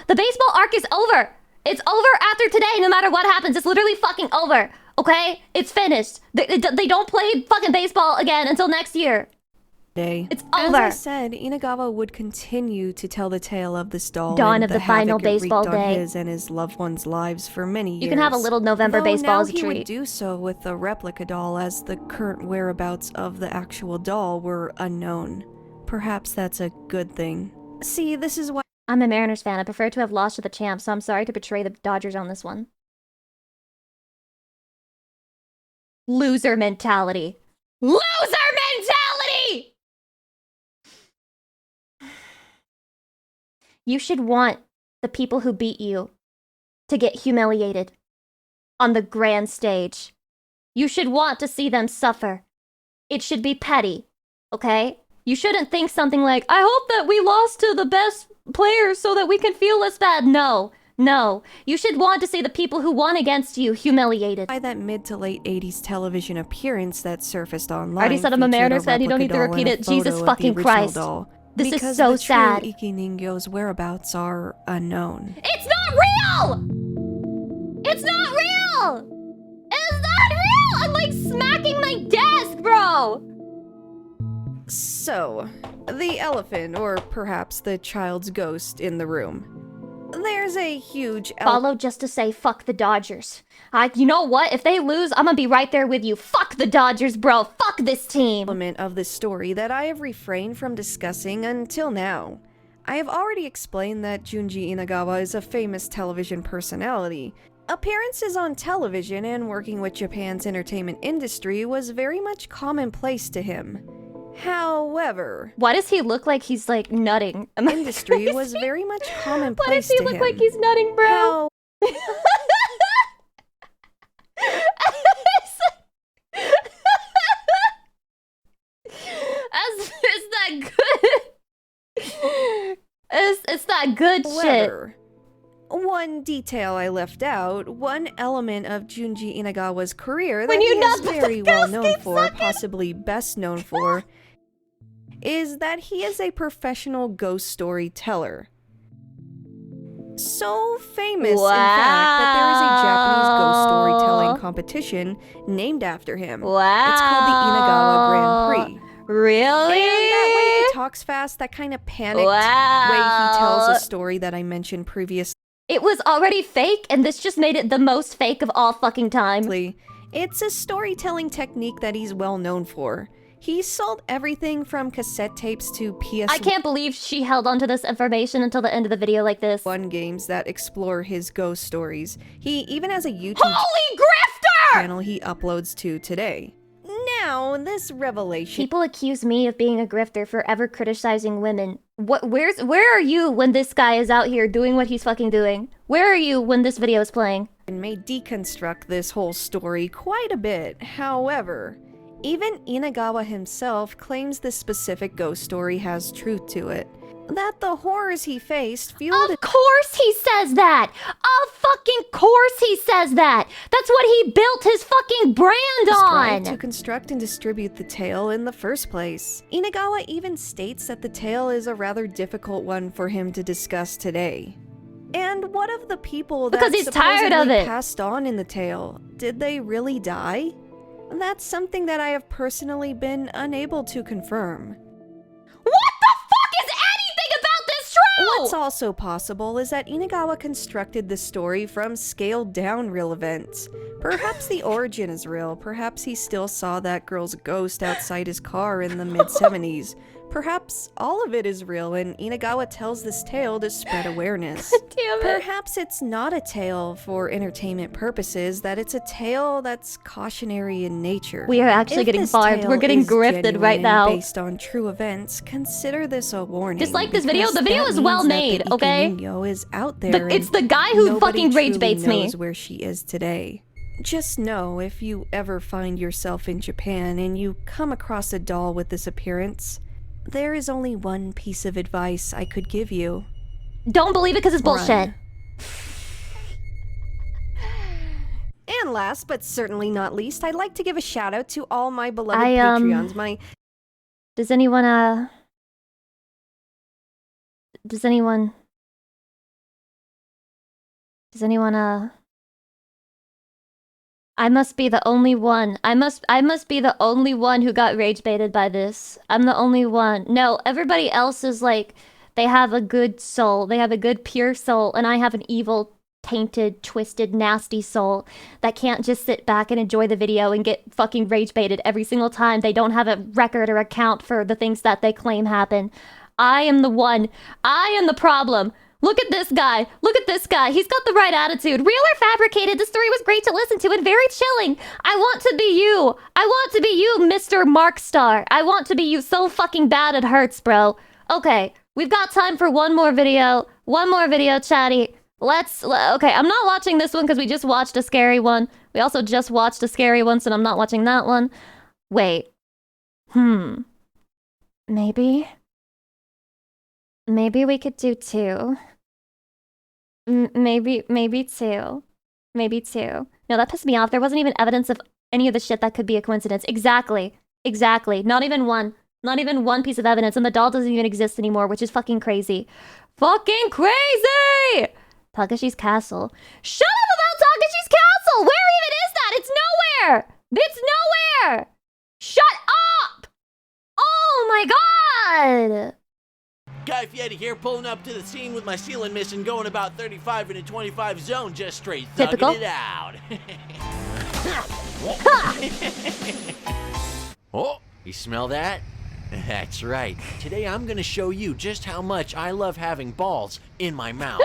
the baseball arc is over. It's over after today, no matter what happens. It's literally fucking over. Okay? It's finished. They don't play fucking baseball again until next year. day. It's As over. I said, Inagawa would continue to tell the tale of this doll Dawn and of the final havoc it baseball wreaked on day. his and his loved ones' lives for many years. You can have a little November Though baseball now as a he would treat. do so with a replica doll, as the current whereabouts of the actual doll were unknown. Perhaps that's a good thing. See, this is why I'm a Mariners fan. I prefer to have lost to the champs, so I'm sorry to betray the Dodgers on this one. Loser mentality. Loser mentality! You should want the people who beat you to get humiliated on the grand stage. You should want to see them suffer. It should be petty, okay? You shouldn't think something like, I hope that we lost to the best players so that we can feel less bad. No. You should want to see the people who won against you humiliated. by that mid to late 80s television appearance that surfaced online. I already said I'm a featured Mariners fan, you don't need to replica doll repeat and a it. Jesus photo of the fucking original Christ. doll. This is Because so the sad. true Ikiningyo's whereabouts are unknown. It's not real! It's not real! It's not real! I'm like smacking my desk, bro! So, the elephant, or perhaps the child's ghost in the room. There's a huge Follow just to say fuck the Dodgers. You know what? If they lose, I'm gonna be right there with you. Fuck the Dodgers, bro. Fuck this team. element of this story that I have refrained from discussing until now. I have already explained that Junji Inagawa is a famous television personality. Appearances on television and working with Japan's entertainment industry was very much commonplace to him. However, Why does he look like he's like nutting? Am I industry was crazy? very much Why commonplace does he to look him. like he's nutting, bro? How It's not good. It's not good shit. However, one detail I left out, one element of Junji Inagawa's career that When you he nut, is but the very well ghost known keeps for, sucking. possibly best known for, is that he is a professional ghost storyteller. So famous, in fact, that there is a Japanese ghost storytelling competition named after him. Wow. It's called the Inagawa Grand Prix. Really? And that way he talks fast, that kind of panicked way he tells a story that I mentioned previously. It was already fake, and this just made it the most fake of all fucking time. It's a storytelling technique that he's well known for. He sold everything from cassette tapes to PS1 I can't believe she held onto this information until the end of the video like this. games that explore his ghost stories. He even has a YouTube Holy grifter! channel he uploads to today. Now, this revelation... People accuse me of being a grifter for ever criticizing women. Where are you when this guy is out here doing what he's fucking doing? Where are you when this video is playing? may deconstruct this whole story quite a bit. However, even Inagawa himself claims this specific ghost story has truth to it. that the horrors he faced fueled. Of course he says that! Of fucking course he says that! That's what he built his fucking brand on! To construct and distribute the tale in the first place. Inagawa even states that the tale is a rather difficult one for him to discuss today. And what of the people that because he's tired of it. Passed on in the tale? Did they really die? That's something that I have personally been unable to confirm. What the fuck is anything about this true? What's also possible is that Inagawa constructed the story from scaled down real events. Perhaps the origin is real, perhaps he still saw that girl's ghost outside his car in the mid-70s. Perhaps all of it is real and Inagawa tells this tale to spread awareness. Damn it. Perhaps it's not a tale for entertainment purposes, that it's a tale that's cautionary in nature. We are actually If getting this farmed. tale We're getting is grifted genuine right and now. Based on true events, consider this a warning. Just like this video, because the video that is well means that made, the okay? Ikuninyo is out there. It's and the guy who nobody fucking rage truly baits me. knows where she is today. Just know, if you ever find yourself in Japan and you come across a doll with this appearance, there is only one piece of advice I could give you. Don't believe it because it's bullshit. Run. And last but certainly not least, I'd like to give a shout out to all my beloved Patreons. Does anyone I must be the only one. I must be the only one who got rage baited by this. I'm the only one. No, everybody else is like, they have a good soul. They have a good pure soul, and I have an evil, tainted, twisted, nasty soul that can't just sit back and enjoy the video and get fucking rage baited every single time they don't have a record or account for the things that they claim happen. I am the one. I am the problem. Look at this guy. Look at this guy. He's got the right attitude. Real or fabricated, the story was great to listen to and very chilling. I want to be you. I want to be you, Mr. Markstar. I want to be you so fucking bad it hurts, bro. Okay, we've got time for one more video. One more video, chatty. Okay, I'm not watching this one because we just watched a scary one. We also just watched a scary one, so I'm not watching that one. Wait. Maybe we could do two. Maybe two. Maybe two. No, that pissed me off. There wasn't even evidence of any of the shit that could be a coincidence. Exactly. Not even one. Not even one piece of evidence. And the doll doesn't even exist anymore, which is fucking crazy. Fucking crazy! Takashi's castle. Shut up about Takashi's castle! Where even is that? It's nowhere! It's nowhere! Shut up! Oh my god! Guy Fieri here, pulling up to the scene with my ceiling missing, going about 35 in a 25 zone, just straight thugging it out. Oh, you smell that? That's right. Today I'm gonna show you just how much I love having balls in my mouth.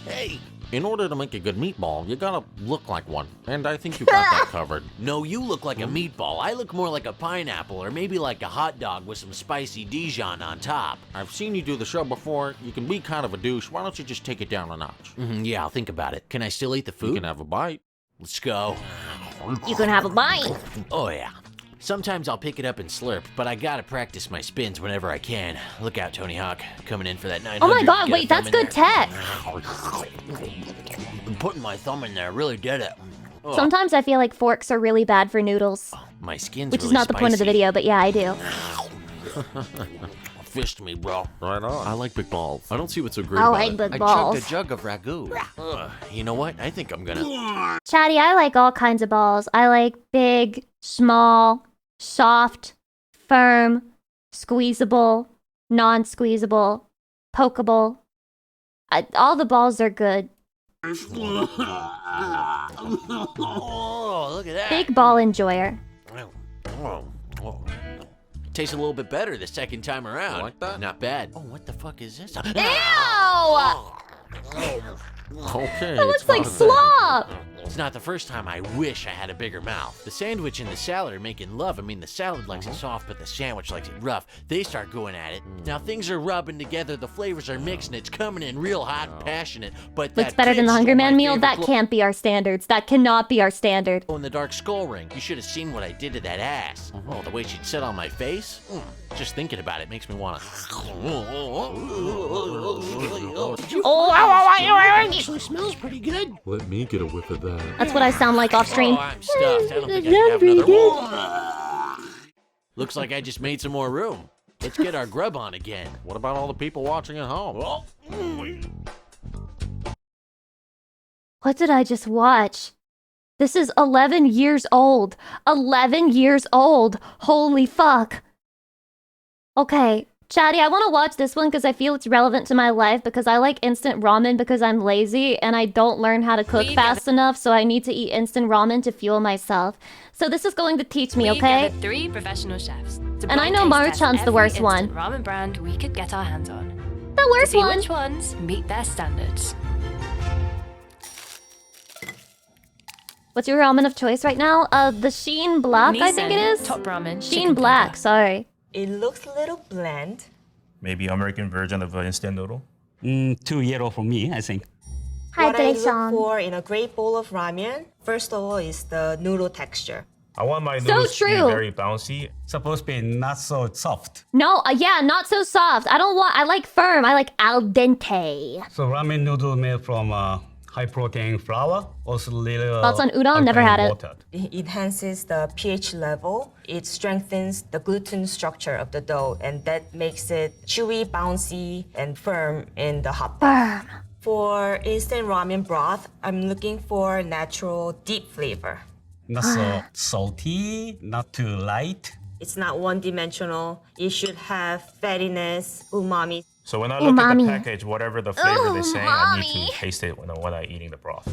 Hey! In order to make a good meatball, you gotta look like one, and I think you got that covered. No, you look like a meatball. I look more like a pineapple, or maybe like a hot dog with some spicy Dijon on top. I've seen you do the show before. You can be kind of a douche. Why don't you just take it down a notch? Yeah, I'll think about it. Can I still eat the food? You can have a bite. Let's go. You can have a bite. Oh yeah. Sometimes I'll pick it up and slurp, but I gotta practice my spins whenever I can. Look out, Tony Hawk. Coming in for that 900. Oh my god, wait, that's good tech. Putting my thumb in there really did it. Oh. Sometimes I feel like forks are really bad for noodles. My skin's Which really is not the point of the spicy. video, but yeah, I do. Fist me, bro. Right on. I like big balls. I don't see what's so great I about like it. big I balls. chugged a jug of ragu. You know what? I think I'm gonna... Chatty, I like all kinds of balls. I like big, small, soft, firm, squeezable, non-squeezable, pokeable. All the balls are good. Oh, look at that. Big ball enjoyer. Tastes a little bit better the second time around. You like that? Not bad. Oh, what the fuck is this? Ew! Okay. That looks like slop! It's not the first time I wish I had a bigger mouth. The sandwich and the salad are making love. I mean, the salad likes it soft, but the sandwich likes it rough. They start going at it. Now things are rubbing together, the flavors are mixing, it's coming in real hot and passionate, but Looks better than the Hungry Man meal? That can't be our standards. That cannot be our standard. In the dark skull ring. You should have seen what I did to that ass. Oh, the way she'd sit on my face. Just thinking about it makes me want to. Actually smells pretty good. Let me get a whiff of that. That's what I sound like off stream. Oh, I'm stuffed. I don't think I can have another one. Looks like I just made some more room. Let's get our grub on again. What about all the people watching at home? What did I just watch? This is 11 years old. 11 years old. Holy fuck. Okay, Chatty, I want to watch this one because I feel it's relevant to my life because I like instant ramen because I'm lazy and I don't learn how to cook fast enough, so I need to eat instant ramen to fuel myself. So this is going to teach me, okay? 3 professional chefs. And I know Maruchan's the worst one. Ramen brand we could get our hands on. The worst to see one. Which ones meet their standards? What's your ramen of choice right now? The Sheen Black, I think it is? Top ramen. Sheen Black, sorry. It looks a little bland. Maybe American version of an instant noodle. Too yellow for me, I think. What I look for in a great bowl of ramen, first of all, is the noodle texture. I want my noodles to be very bouncy. Supposed to be not so soft. No, yeah, not so soft. I like firm. I like al dente. So ramen noodle made from high protein flour, also little. Thoughts on udon? Never had it. It enhances the pH level. It strengthens the gluten structure of the dough, and that makes it chewy, bouncy, and firm in the hot pot. For instant ramen broth, I'm looking for natural, deep flavor. Not so salty, not too light. It's not one-dimensional. It should have fattiness, umami. So when I look at the package, whatever the flavor they're saying, I need to taste it when I'm eating the broth.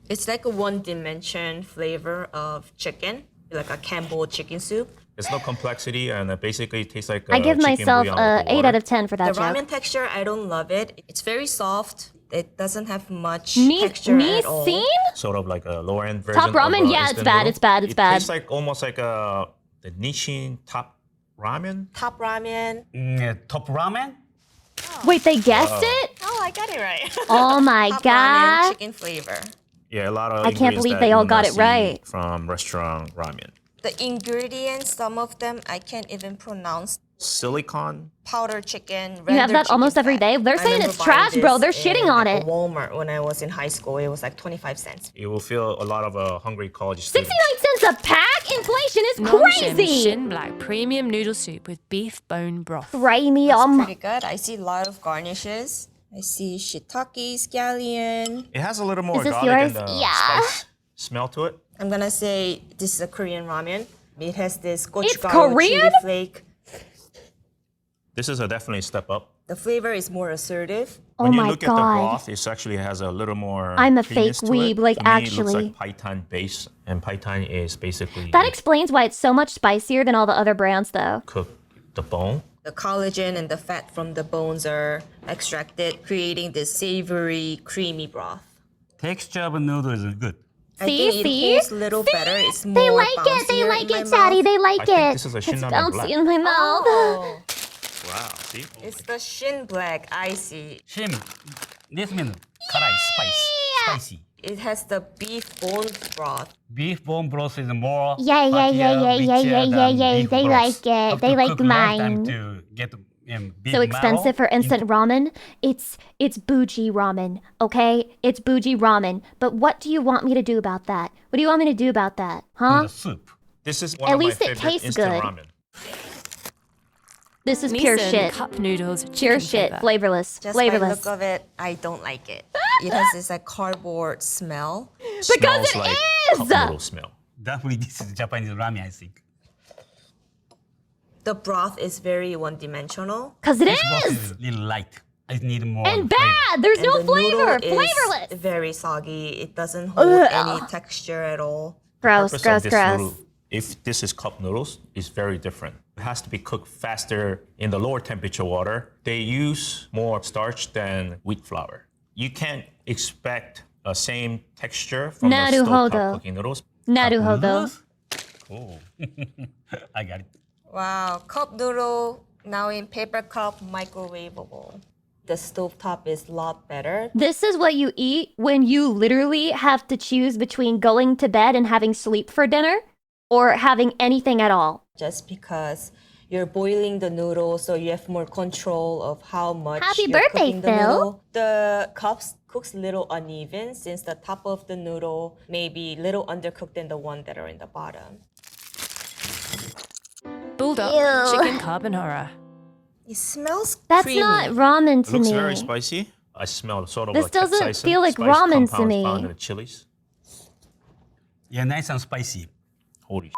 It's like a one-dimension flavor of chicken, like a Campbell chicken soup. There's no complexity, and it basically tastes like I give myself a 8 out of 10 for that The joke. ramen texture, I don't love it. It's very soft. It doesn't have much texture at all. Sort of like a lower-end version. Top ramen? Yeah, it's bad, it's bad, it's bad. It tastes like almost like the Nissin top ramen. Top ramen. Top ramen? Wait, they guessed it? Oh, I got it right. Oh my Top god. ramen, chicken flavor. Yeah, a lot of I can't believe they all got it right. From restaurant ramen. The ingredients, some of them I can't even pronounce. Silicon. Powdered chicken. You have that almost every day? They're saying it's trash, bro. They're shitting on it. Walmart when I was in high school, it was like 25 cents. You will feel a lot of hungry college students. 69 cents a pack? Inflation is Non-shin crazy. Shin Black premium noodle soup with beef bone broth. Premium. Pretty good. I see a lot of garnishes. I see shiitake, scallion. It has a little more Is this garlic yours? and Yeah. spice smell to it. I'm gonna say this is a Korean ramen. It has this It's gochugaru Korean? chili flake. This is definitely a step up. The flavor is more assertive. Oh When you my look at the god. broth, it actually has a little more I'm a fake creaminess to weeb, it. like, To me, actually. It looks like Paitan base, and Paitan is basically That explains why it's so much spicier than all the other brands, though. cook the bone. The collagen and the fat from the bones are extracted, creating this savory, creamy broth. Texture of noodle is good. I think it holds a little better. It's more They like it, they bouncier like in it, my Chatty, mouth. they like I think it. this is a It's Shin Ramen bouncy Black. in my mouth. Oh, Wow, see? it's the Shin Black. I see. Shin. This means karai, spicy. It has the beef bone broth. Beef bone broth is more. Yeah. They like it. They like mine. To get, beef So expensive for instant ramen. It's bougie ramen, okay? It's bougie ramen. But what do you want me to do about that? What do you want me to do about that? Huh? The soup. This is one At of my least it favorite tastes instant good. ramen. This is pure Nissin shit. cup noodles, Pure chicken shit. flavor. Flavorless. Just by Flavorless. look of it, I don't like it. It has this like cardboard smell. Because Smells it like is! cup noodle smell. Definitely, this is Japanese ramen, I think. The broth is very one-dimensional. Because it This broth is! is a little light. I need more. And flavor. bad! There's And no the noodle flavor! is Flavorless! very soggy. It doesn't hold Ugh. any texture at all. Gross, Purpose gross, of this gross. noodle, if this is cup noodles, is very different. It has to be cooked faster in the lower temperature water. They use more starch than wheat flour. You can't expect the same texture from the Naruhodo. stovetop cooking noodles. Naruhodo. Cool. I got it. Wow, cup noodle now in paper cup, microwavable. The stovetop is a lot better. This is what you eat when you literally have to choose between going to bed and having sleep for dinner. or having anything at all. Just because you're boiling the noodle, so you have more control of how much Happy you're birthday, cooking the Phil. noodle. The cups cooks a little uneven since the top of the noodle may be a little undercooked than the one that are in the bottom. Bulldog Ew. chicken carbonara. It smells That's creamy. not ramen It to looks me. very spicy. I smell sort of This like doesn't capsaicin, feel like spice ramen to compounds me. found in the chilies. Yeah, nice and spicy. Holy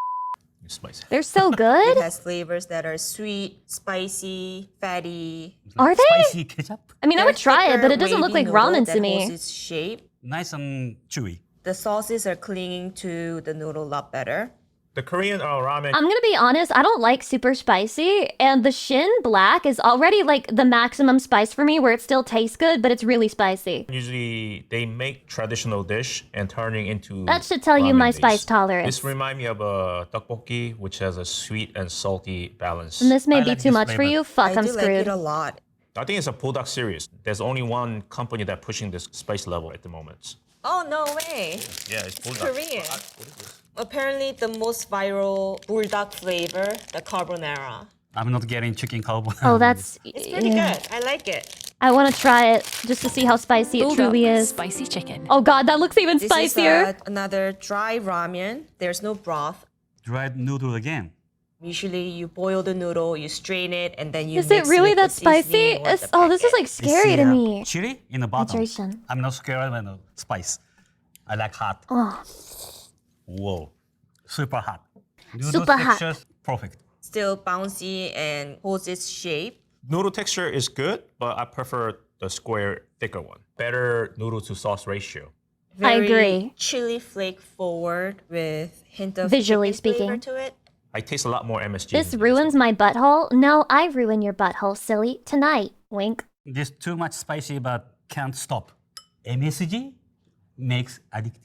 it's spicy. They're so It good. has flavors that are sweet, spicy, fatty. Are they? Spicy ketchup. I mean, I would try it, but it doesn't look like ramen to Holds me. its shape. Nice and chewy. The sauces are clinging to the noodle a lot better. The Korean ramen. I'm gonna be honest, I don't like super spicy, and the Shin Black is already like the maximum spice for me where it still tastes good, but it's really spicy. Usually they make traditional dish and turning into That should tell you my ramen spice base. tolerance. This reminds me of a tteokbokki, which has a sweet and salty balance. And this may be too much for you. Fuck, I I'm do like screwed. it a lot. I think it's a bulldog series. There's only one company that pushing this spice level at the moment. Oh, no way. Yeah, it's bulldog. Korean. Apparently, the most viral bulldog flavor, the carbonara. I'm not getting chicken carbonara. Oh, that's It's pretty good. I like it. I want to try it just to see how spicy it Bulldog truly is. spicy chicken. Oh god, that looks even This spicier. is another dry ramen. There's no broth. Dried noodle again. Usually, you boil the noodle, you strain it, and then you Is it mix really with that the spicy? seasoning or the Oh, this is packet. like scary to me. Chili in the bottom. Hydration. I'm not scared of the spice. I like hot. Oh, Whoa. Super hot. Noodle Super hot. texture's perfect. Still bouncy and holds its shape. Noodle texture is good, but I prefer the square, thicker one. Better noodle to sauce ratio. I Very agree. chili flake forward with hint of Visually chicken flavor speaking. to it. I taste a lot more MSG. this ruins my butthole. No, I ruin your butthole, silly. Tonight. Wink. This too much spicy but can't stop. MSG makes addictive.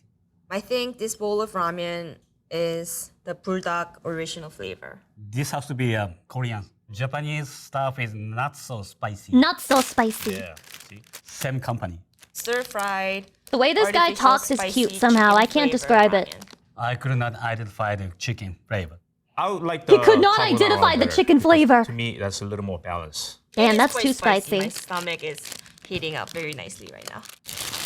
I think this bowl of ramen is the bulldog original flavor. This has to be Korean. Japanese stuff is not so spicy. Not so spicy. Yeah, see? Same company. Stir-fried. The way this guy artificial talks is spicy cute somehow. I chicken can't flavor describe it. ramen. I could not identify the chicken flavor. I would like the He could not carbonara identify the better, chicken because flavor. To me, that's a little more balanced. Damn, It is that's quite too My spicy. stomach is heating up very nicely right now.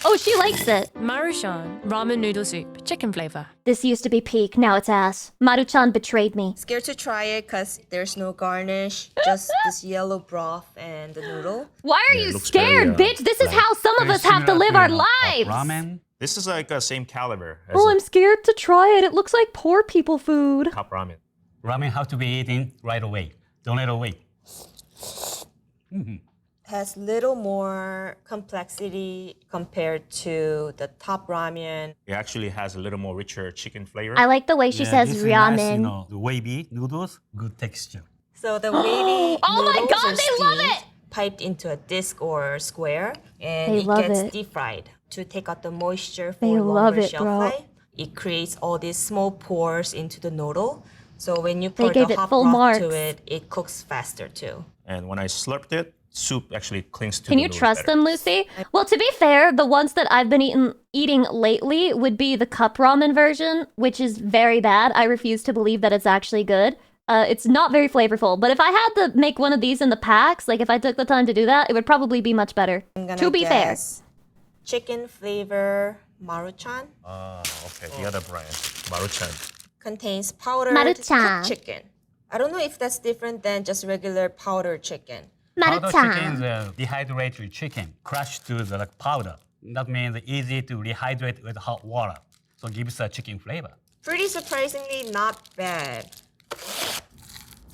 Oh, she likes it. Maruchan ramen noodle soup, chicken flavor. This used to be peak, now it's ass. Maruchan betrayed me. Scared to try it because there's no garnish, just this yellow broth and the noodle. Why are Yeah, it you looks scared, very, bitch? This is bland. how some of Very us have to similar live our cup lives. Ramen. This is like the same caliber as Oh, a I'm scared to try it. It looks like poor people food. cup ramen. Ramen have to be eaten right away. Don't let it wait. Has little more complexity compared to the top ramen. It actually has a little more richer chicken flavor. I like the way she says this is nice, ramen. the wavy noodles, good texture. So the wavy Oh my noodles God, are they love steamed, it! piped into a disc or square, and They it love gets it. deep fried to take out the moisture for They love longer it, shelf bro. life. It creates all these small pores into the noodle. So when you They pour gave the it hot full broth marks. to it, it cooks faster too. And when I slurped it, soup actually clings to Can the you noodles trust better. them, Lucy? Well, to be fair, the ones that I've been eating lately would be the cup ramen version, which is very bad. I refuse to believe that it's actually good. It's not very flavorful, but if I had to make one of these in the packs, like if I took the time to do that, it would probably be much better. I'm gonna To be fair. guess chicken flavor Maruchan Ah, okay, the other brand, Maruchan. contains powdered Maruchan. cooked chicken. I don't know if that's different than just regular powdered chicken. Powder chicken is Maruchan. dehydrated chicken, crushed to the powder. That means easy to rehydrate with hot water. So gives a chicken flavor. Pretty surprisingly not bad.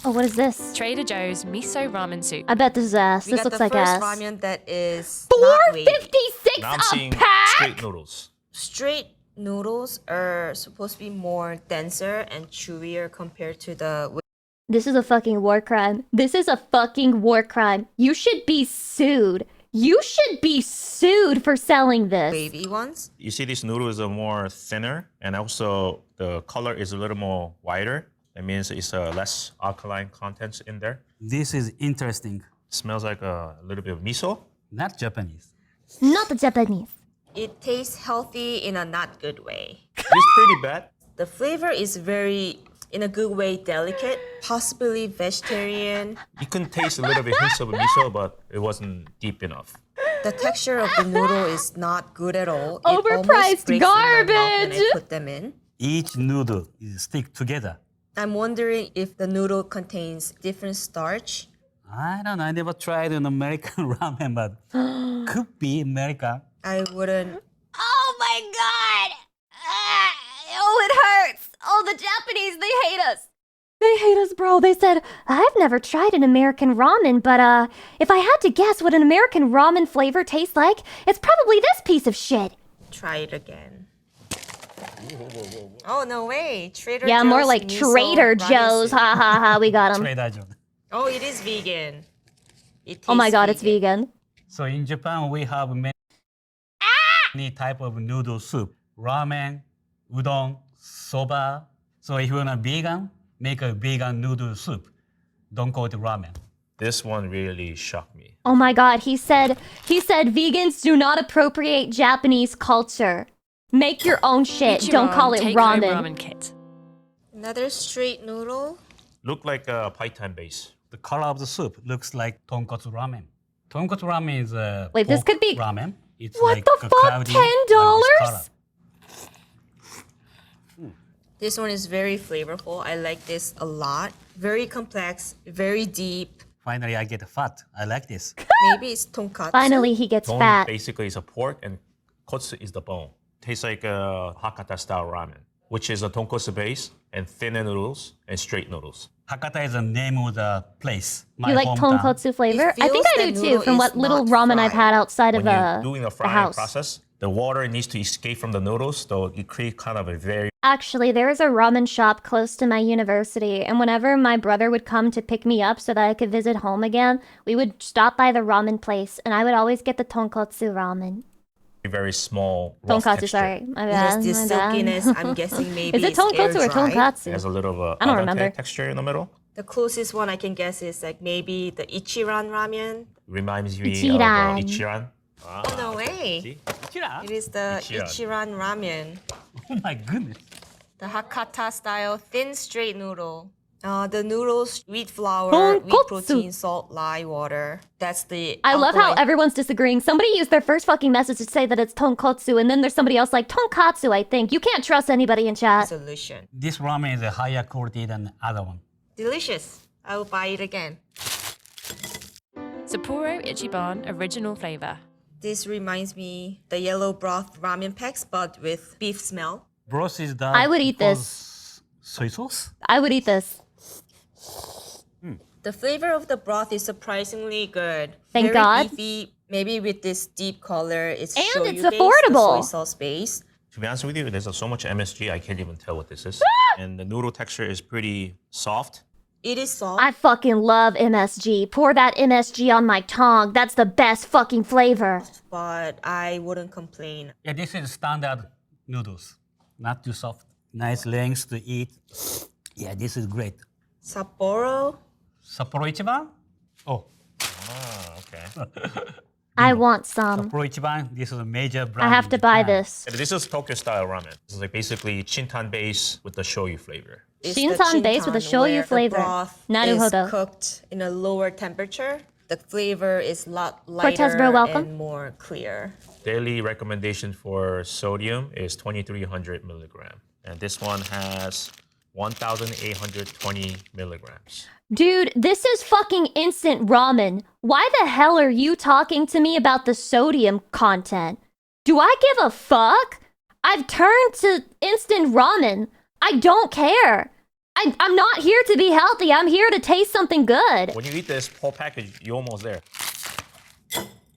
Oh, what is this? Trader Joe's miso ramen soup. I bet this is ass. We This got looks the like first ass. ramen that is not wavy. $4.56 Now I'm a seeing pack. straight noodles. Straight noodles are supposed to be more denser and chewier compared to the This is a fucking war crime. This is a fucking war crime. You should be sued. You should be sued for selling this. wavy ones. You see these noodles are more thinner, and also the color is a little more whiter. That means it's less alkaline contents in there. This is interesting. Smells like a little bit of miso. Not Japanese. Not the Japanese. It tastes healthy in a not good way. It's pretty bad. The flavor is very in a good way delicate, possibly vegetarian. You can taste a little bit hints of miso, but it wasn't deep enough. The texture of the noodle is not good at all. It Overpriced almost breaks in my mouth when I garbage. put them in. Each noodle is stick together. I'm wondering if the noodle contains different starch. I don't know. I never tried an American ramen, but could be American. I wouldn't. Oh my god! Oh, it hurts! Oh, the Japanese, they hate us! They hate us, bro. They said, I've never tried an American ramen, but if I had to guess what an American ramen flavor tastes like, it's probably this piece of shit. Try it again. Oh, no way. Trader Yeah, Joe's more like miso Trader ramen Joe's. soup. Ha ha ha, we got him. Trader Joe's. Oh, it is vegan. It Oh my tastes god, it's vegan. So in Japan, we have many type of noodle soup. Ramen, udon, soba. So if you want a vegan, make a vegan noodle soup. Don't call it ramen. This one really shocked me. Oh my god, he said vegans do not appropriate Japanese culture. Make your own shit. Don't call it Take home ramen. ramen kit. Another straight noodle. Look like a python base. The color of the soup looks like tonkotsu ramen. Tonkotsu ramen is a Wait, this pork could be- ramen. It's What like the a fuck? cloudy, like this $10? color. This one is very flavorful. I like this a lot. Very complex, very deep. Finally, I get fat. I like this. Maybe it's tonkatsu. Finally, he gets Bone fat. basically is a pork and kotsu is the bone. Tastes like a Hakata style ramen, which is a tonkotsu base and thinner noodles and straight noodles. Hakata is the name of the place. My You like hometown. tonkotsu flavor? I think feels I the do too, noodle from is what little not ramen I've fried. had outside of When you're doing the the frying house. process, the water needs to escape from the noodles, so it creates kind of a very Actually, there is a ramen shop close to my university, and whenever my brother would come to pick me up so that I could visit home again, we would stop by the ramen place, and I would always get the tonkotsu ramen. very small rough Tonkatsu, texture. sorry. My It bad. has this my bad. silkiness. I'm guessing maybe Is it it's air tonkotsu or dried. It tonkatsu? has a little of a I don't al remember. dente texture in the middle. The closest one I can guess is like maybe the Ichiran ramen. Reminds me Ichiran. of Ichiran. Oh, no way. See? It is the Ichiran. Ichiran ramen. Oh my goodness. The Hakata style thin straight noodle. The noodles, wheat flour, wheat Tonkotsu. protein, salt, lye, water. That's the I love how alkaline everyone's disagreeing. Somebody used their first fucking message to say that it's tonkotsu, and then there's somebody else like tonkatsu, I think. You can't trust anybody in chat. solution. This ramen is a higher quality than the other one. Delicious. I will buy it again. Sapporo Ichiban original flavor. This reminds me the yellow broth ramen packs, but with beef smell. Broth is the I would eat this. soy sauce. I would eat this. The flavor of the broth is surprisingly good. Thank Very God. beefy, maybe with this deep color. It's And shoyu it's based, the affordable. soy sauce base. To be honest with you, there's so much MSG, I can't even tell what this is. And the noodle texture is pretty soft. It is soft. I fucking love MSG. Pour that MSG on my tongue. That's the best fucking flavor. But I wouldn't complain. Yeah, this is standard noodles. Not too soft. Nice lengths to eat. Yeah, this is great. Sapporo. Sapporo Ichiban? Oh, Okay. I want some. Sapporo Ichiban, this is a major brand. I have in to buy Japan. this. And this is Tokyo style ramen. This is like basically chintan base with the shoyu flavor. It's the Shintan base with a chintan, where shoyu flavor. The broth Naruhodo. is cooked in a lower temperature. The flavor is a lot Cortez, lighter bro, welcome. and more clear. Daily recommendation for sodium is 2,300 milligram. And this one has 1,820 milligrams. Dude, this is fucking instant ramen. Why the hell are you talking to me about the sodium content? Do I give a fuck? I've turned to instant ramen. I don't care. I'm not here to be healthy. I'm here to taste something good. When you eat this whole package, you're almost there.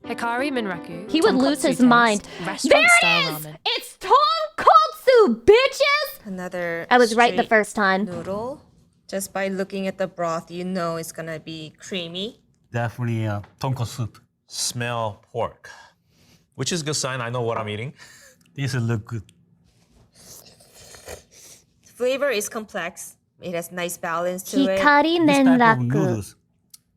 Hikari Minraku. He would lose tonkotsu his taste, mind. There Restaurant it style is! ramen. It's tonkotsu, bitches! Another I was right the straight first time. noodle. Just by looking at the broth, you know it's gonna be creamy. Definitely tonkotsu soup. Smell pork, which is a good sign. I know what I'm eating. This will look good. Flavor is complex. It has nice balance to it. Hikari This type of Nenraku. noodles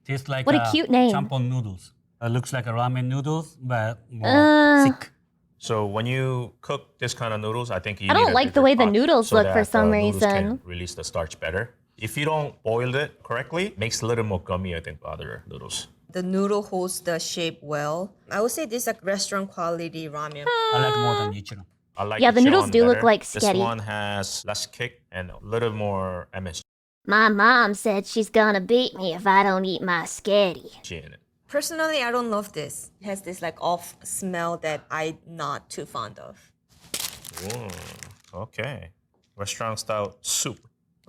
tastes like What a cute name. champon noodles. Looks like a ramen noodles, but more Uh, thick. So when you cook this kind of noodles, I think you I don't need a like the bigger way the pot noodles so look for that some the noodles reason. can release the starch better. If you don't boil it correctly, it makes it a little more gummy, I think, other noodles. The noodle holds the shape well. I would say this is like restaurant quality ramen. I like more than Ichiran. I like Yeah, the noodles Ichiran do look better. like This sketty. one has less kick and a little more MSG My mom said she's gonna beat me if I don't eat my sketty. in it. Personally, I don't love this. It has this like off smell that I'm not too fond of. Ooh, okay. Restaurant style soup.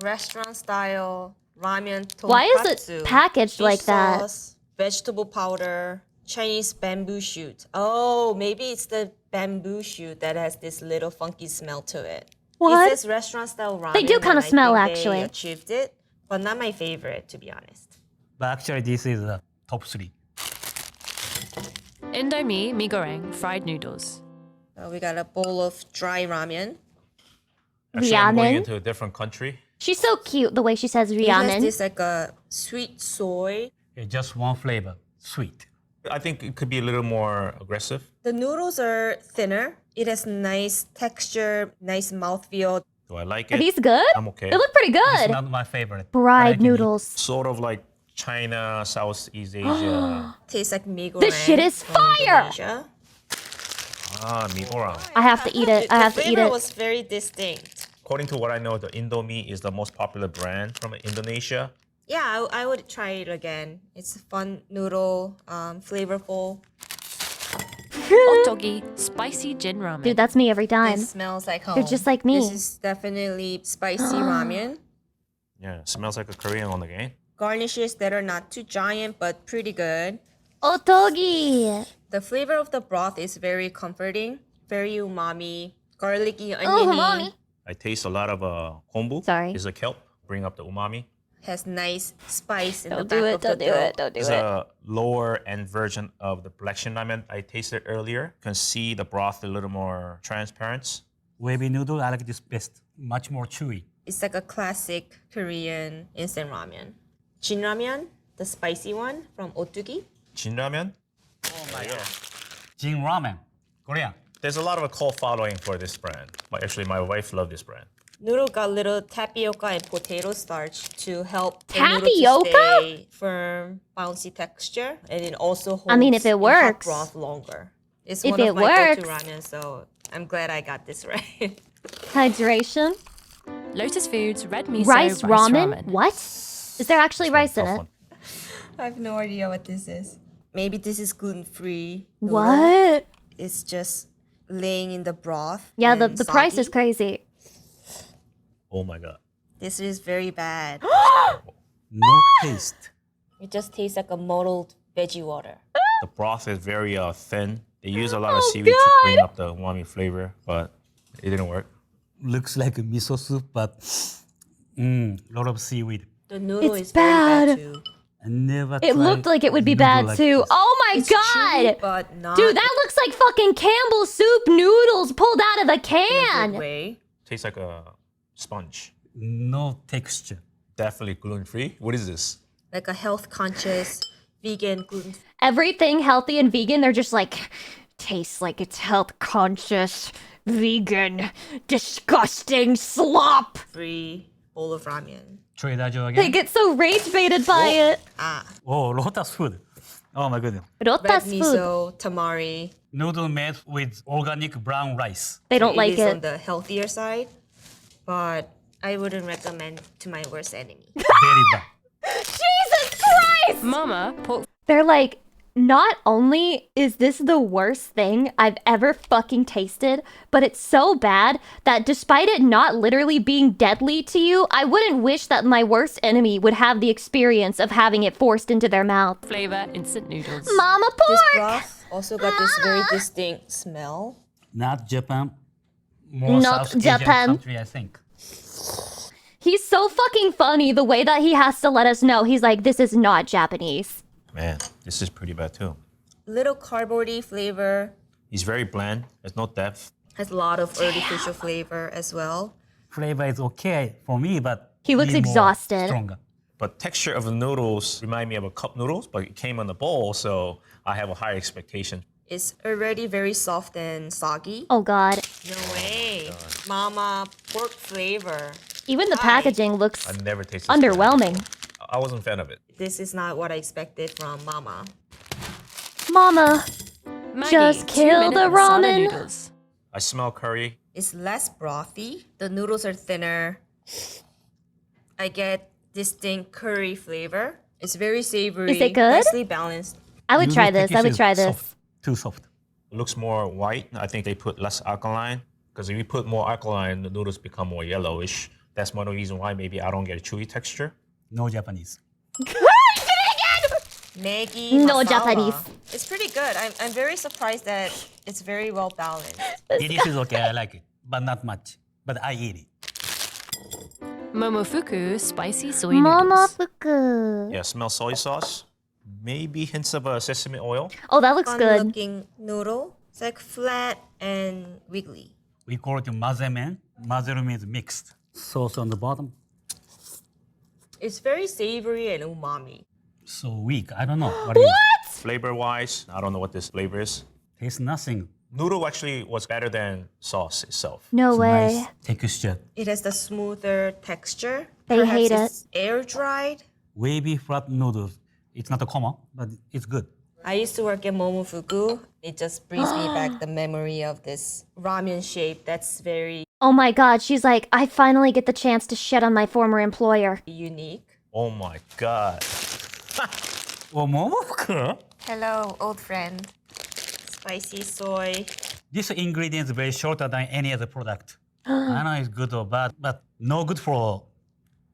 Restaurant style ramen tonkatsu. Why is it packaged fish like that? sauce, vegetable powder, Chinese bamboo shoot. Oh, maybe it's the bamboo shoot that has this little funky smell to it. What? It says restaurant style ramen. They do kind of and I smell, think actually. They achieved it, but not my favorite, to be honest. But actually, this is the top 3. Indomie mee goreng fried noodles. We got a bowl of dry ramen. Actually, I'm going Ramen? into a different country. She's so cute the way she says It has ramen. this like a sweet soy. It's just one flavor, sweet. I think it could be a little more aggressive. The noodles are thinner. It has nice texture, nice mouthfeel. Do I like Are it? these good? I'm okay. They look pretty It's good. not my favorite. Fried noodles. Sort of like China, Southeast Asia. Tastes like mee goreng. This shit is from fire! Indonesia. Mee goreng. I have to eat it. I have to eat The flavor it. was very distinct. According to what I know, the Indomie is the most popular brand from Indonesia. Yeah, I would try it again. It's a fun noodle, flavorful. Otogi spicy gin ramen. Dude, that's me every time. It smells like home. You're just like me. This is definitely spicy ramen. Yeah, smells like a Korean on the game. Garnishes that are not too giant but pretty good. Otogi. The flavor of the broth is very comforting, very umami, garlicky, Oh, oniony. mommy. I taste a lot of kombu. Sorry. It's a kelp. Bring up the umami. Has nice spice in Don't the do back it, of don't the do dough. it, don't do It's it. a lower end version of the black shin ramen I tasted earlier. You can see the broth a little more transparent. Wavy noodle, I like this best. Much more chewy. It's like a classic Korean instant ramen. Jin ramen, the spicy one from Otugi. Jin ramen. Oh my god. Jin ramen, Korean. There's a lot of a cult following for this brand. Actually, my wife loves this brand. Noodle got little tapioca and potato starch to help the noodle to Tapioca? stay firm, bouncy texture, and it also holds I mean, if it in works. hot broth longer. It's If one it of my go-to works. ramen, so I'm glad I got this right. Hydration. Lotus Foods red miso Rice ramen? What? Is there actually rice in it? I have no idea what this is. Maybe this is gluten-free. noodle. What? It's just laying in the broth. Yeah, and the price soggy. is crazy. Oh my god. This is very bad. No taste. It just tastes like a muddled veggie water. The broth is very thin. They use a lot of Oh, seaweed to bring up the umami flavor, but it didn't work. Looks like a miso soup, but lot of seaweed. The noodle It's is very bad. bad too. I never It tried looked like it would be noodle bad like too. this. Oh my It's god! chewy, but not Dude, that looks like fucking Campbell's soup noodles pulled out of a in a can. good way. Tastes like a sponge. No texture. Definitely gluten-free. What is this? Like a health-conscious, vegan, gluten Everything healthy and vegan, they're just like, tastes like it's health conscious, vegan, disgusting slop. free bowl of ramen. Trader Joe They again. get so rage baited by it. Oh, Lotus food. Oh my goodness. Red Rotas food. miso, tamari. Noodle made with organic brown rice. They don't like It is on it. the healthier side, but I wouldn't recommend to my worst enemy. Very bad. Jesus Christ! Mama pork They're like, not only is this the worst thing I've ever fucking tasted, but it's so bad that despite it not literally being deadly to you, I wouldn't wish that my worst enemy would have the experience of having it forced into their mouth. flavor instant noodles. Mama This pork! broth also got this very distinct smell. Not Japan. More Not South Japan. Asian country, I think. He's so fucking funny the way that he has to let us know. He's like, this is not Japanese. Man, this is pretty bad too. Little cardboardy flavor. It's very bland. There's no depth. Has a lot of artificial flavor as well. Flavor is okay for me, but He looks need more exhausted. Stronger. But texture of the noodles remind me of a cup noodles, but it came on the bowl, so I have a higher expectation. It's already very soft and soggy. Oh god. No way. Mama, pork flavor. Even the packaging looks I never tasted underwhelming. I wasn't a fan of it. This is not what I expected from Mama. Mama, Maggie, just 2 kill the minute masala ramen. noodles. I smell curry. It's less brothy. The noodles are thinner. I get distinct curry flavor. It's very savory. Is it good? Nicely balanced. I would try this. I would try this. Soft. Too soft. It looks more white. I think they put less alkaline. Because if you put more alkaline, the noodles become more yellowish. That's one of the reasons why maybe I don't get a chewy texture. No Japanese. Maggi No masala. Japanese. It's pretty good. I'm very surprised that it's very well balanced. It is okay, I like it. But not much. But I eat it. Momofuku spicy soy noodles. Momofuku. Yeah, smell soy sauce. Maybe hints of sesame oil. Oh, that looks good. Looking noodle. It's like flat and wiggly. We call it mazemen. Mazeru means mixed. Sauce on the bottom. It's very savory and umami. So weak. I don't know. What? Is it? Flavor-wise, I don't know what this flavor is. Tastes nothing. Noodle actually was better than sauce itself. No way. Nice texture. It has the smoother texture. They Perhaps hate it. it's air dried. Wavy flat noodles. It's not a common, but it's good. I used to work at Momofuku. It just brings me back the memory of this ramen shape that's very Oh my god, she's like, I finally get the chance to shit on my former employer. unique. Oh my god. Hello, old friend. Spicy soy. This ingredient is very shorter than any other product. I know it's good or bad, but no good for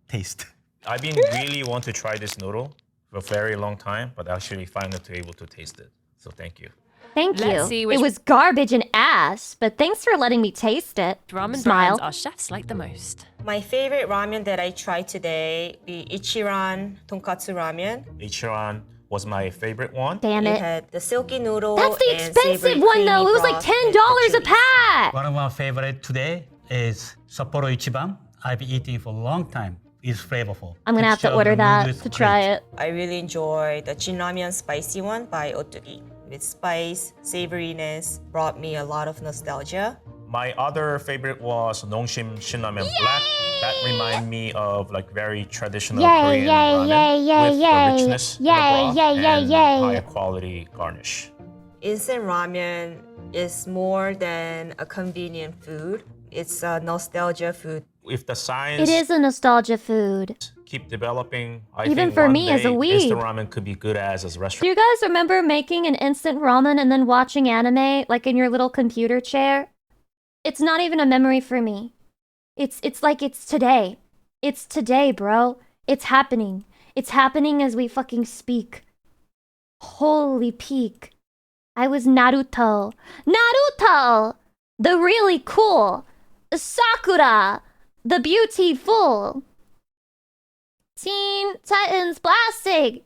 taste. I've been really want to try this noodle for a very long time, but actually finally to able to taste it. So thank you. Thank Let's you. see It which was garbage and ass, but thanks for letting me taste it. Ramen Smile. brands our chefs like the most. My favorite ramen that I tried today, the Ichiran tonkatsu ramen. Ichiran was my favorite one. Damn It it. had the silky noodle. That's the and expensive savory one though. creamy It was like broth with $10 a chilies. pack. One of my favorite today is Sapporo Ichiban. I've been eating for a long time. It's flavorful. I'm gonna have to Texture of order the that noodle is to try great. it. I really enjoy the Jinramen spicy one by Otori. With spice, savoriness, brought me a lot of nostalgia. My other favorite was Nongshim Shinramen Black. That reminded me of like very traditional Korean ramen with the richness in the broth and higher quality garnish. Instant ramen is more than a convenient food. It's a nostalgia food. If the science It is a nostalgia food. keep developing, I Even think for one me as a day weeb. instant ramen could be good as a Do restaurant. you guys remember making an instant ramen and then watching anime like in your little computer chair? It's not even a memory for me. It's like it's today. It's today, bro. It's happening. It's happening as we fucking speak. Holy peak. I was Naruto. Naruto! The really cool. Sakura! The beautiful. Teen Titans blasting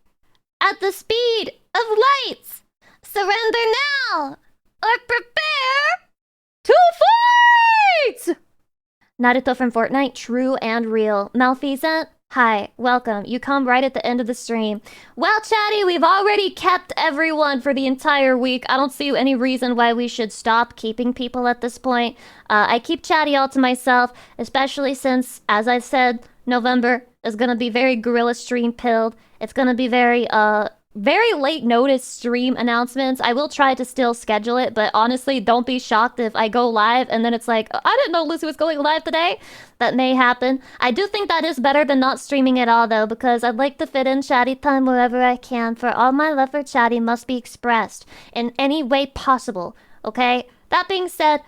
at the speed of lights. Surrender now or prepare to fight! Naruto from Fortnite, true and real. Malfeasant, hi, welcome. You come right at the end of the stream. Well, Chatty, we've already kept everyone for the entire week. I don't see any reason why we should stop keeping people at this point. I keep Chatty all to myself, especially since, as I said, November is gonna be very gorilla stream pilled. It's gonna be very late notice stream announcements. I will try to still schedule it, but honestly, don't be shocked if I go live and then it's like, I didn't know Lucy was going live today. That may happen. I do think that is better than not streaming at all though, because I'd like to fit in Chatty time wherever I can, for all my love for Chatty must be expressed in any way possible, okay? That being said,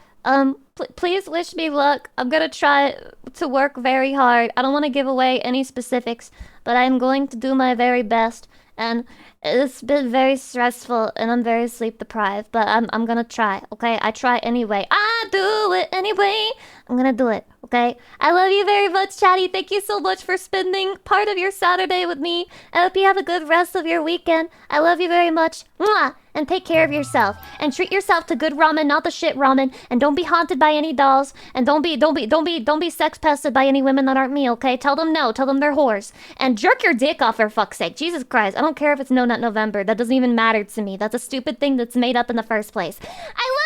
please wish me luck. I'm gonna try to work very hard. I don't want to give away any specifics, but I'm going to do my very best. And it's been very stressful, and I'm very sleep deprived. But I'm gonna try. Okay, I try anyway. I do it anyway. I'm gonna do it, okay? I love you very much, Chatty. Thank you so much for spending part of your Saturday with me. I hope you have a good rest of your weekend. I love you very much. Mwah! And take care of yourself. And treat yourself to good ramen, not the shit ramen. And don't be haunted by any dolls. And don't be sex pested by any women that aren't me, okay? Tell them no. Tell them they're whores. And jerk your dick off for fuck's sake. Jesus Christ. I don't care if it's No Nut November. That doesn't even matter to me. That's a stupid thing that's made up in the first place. I love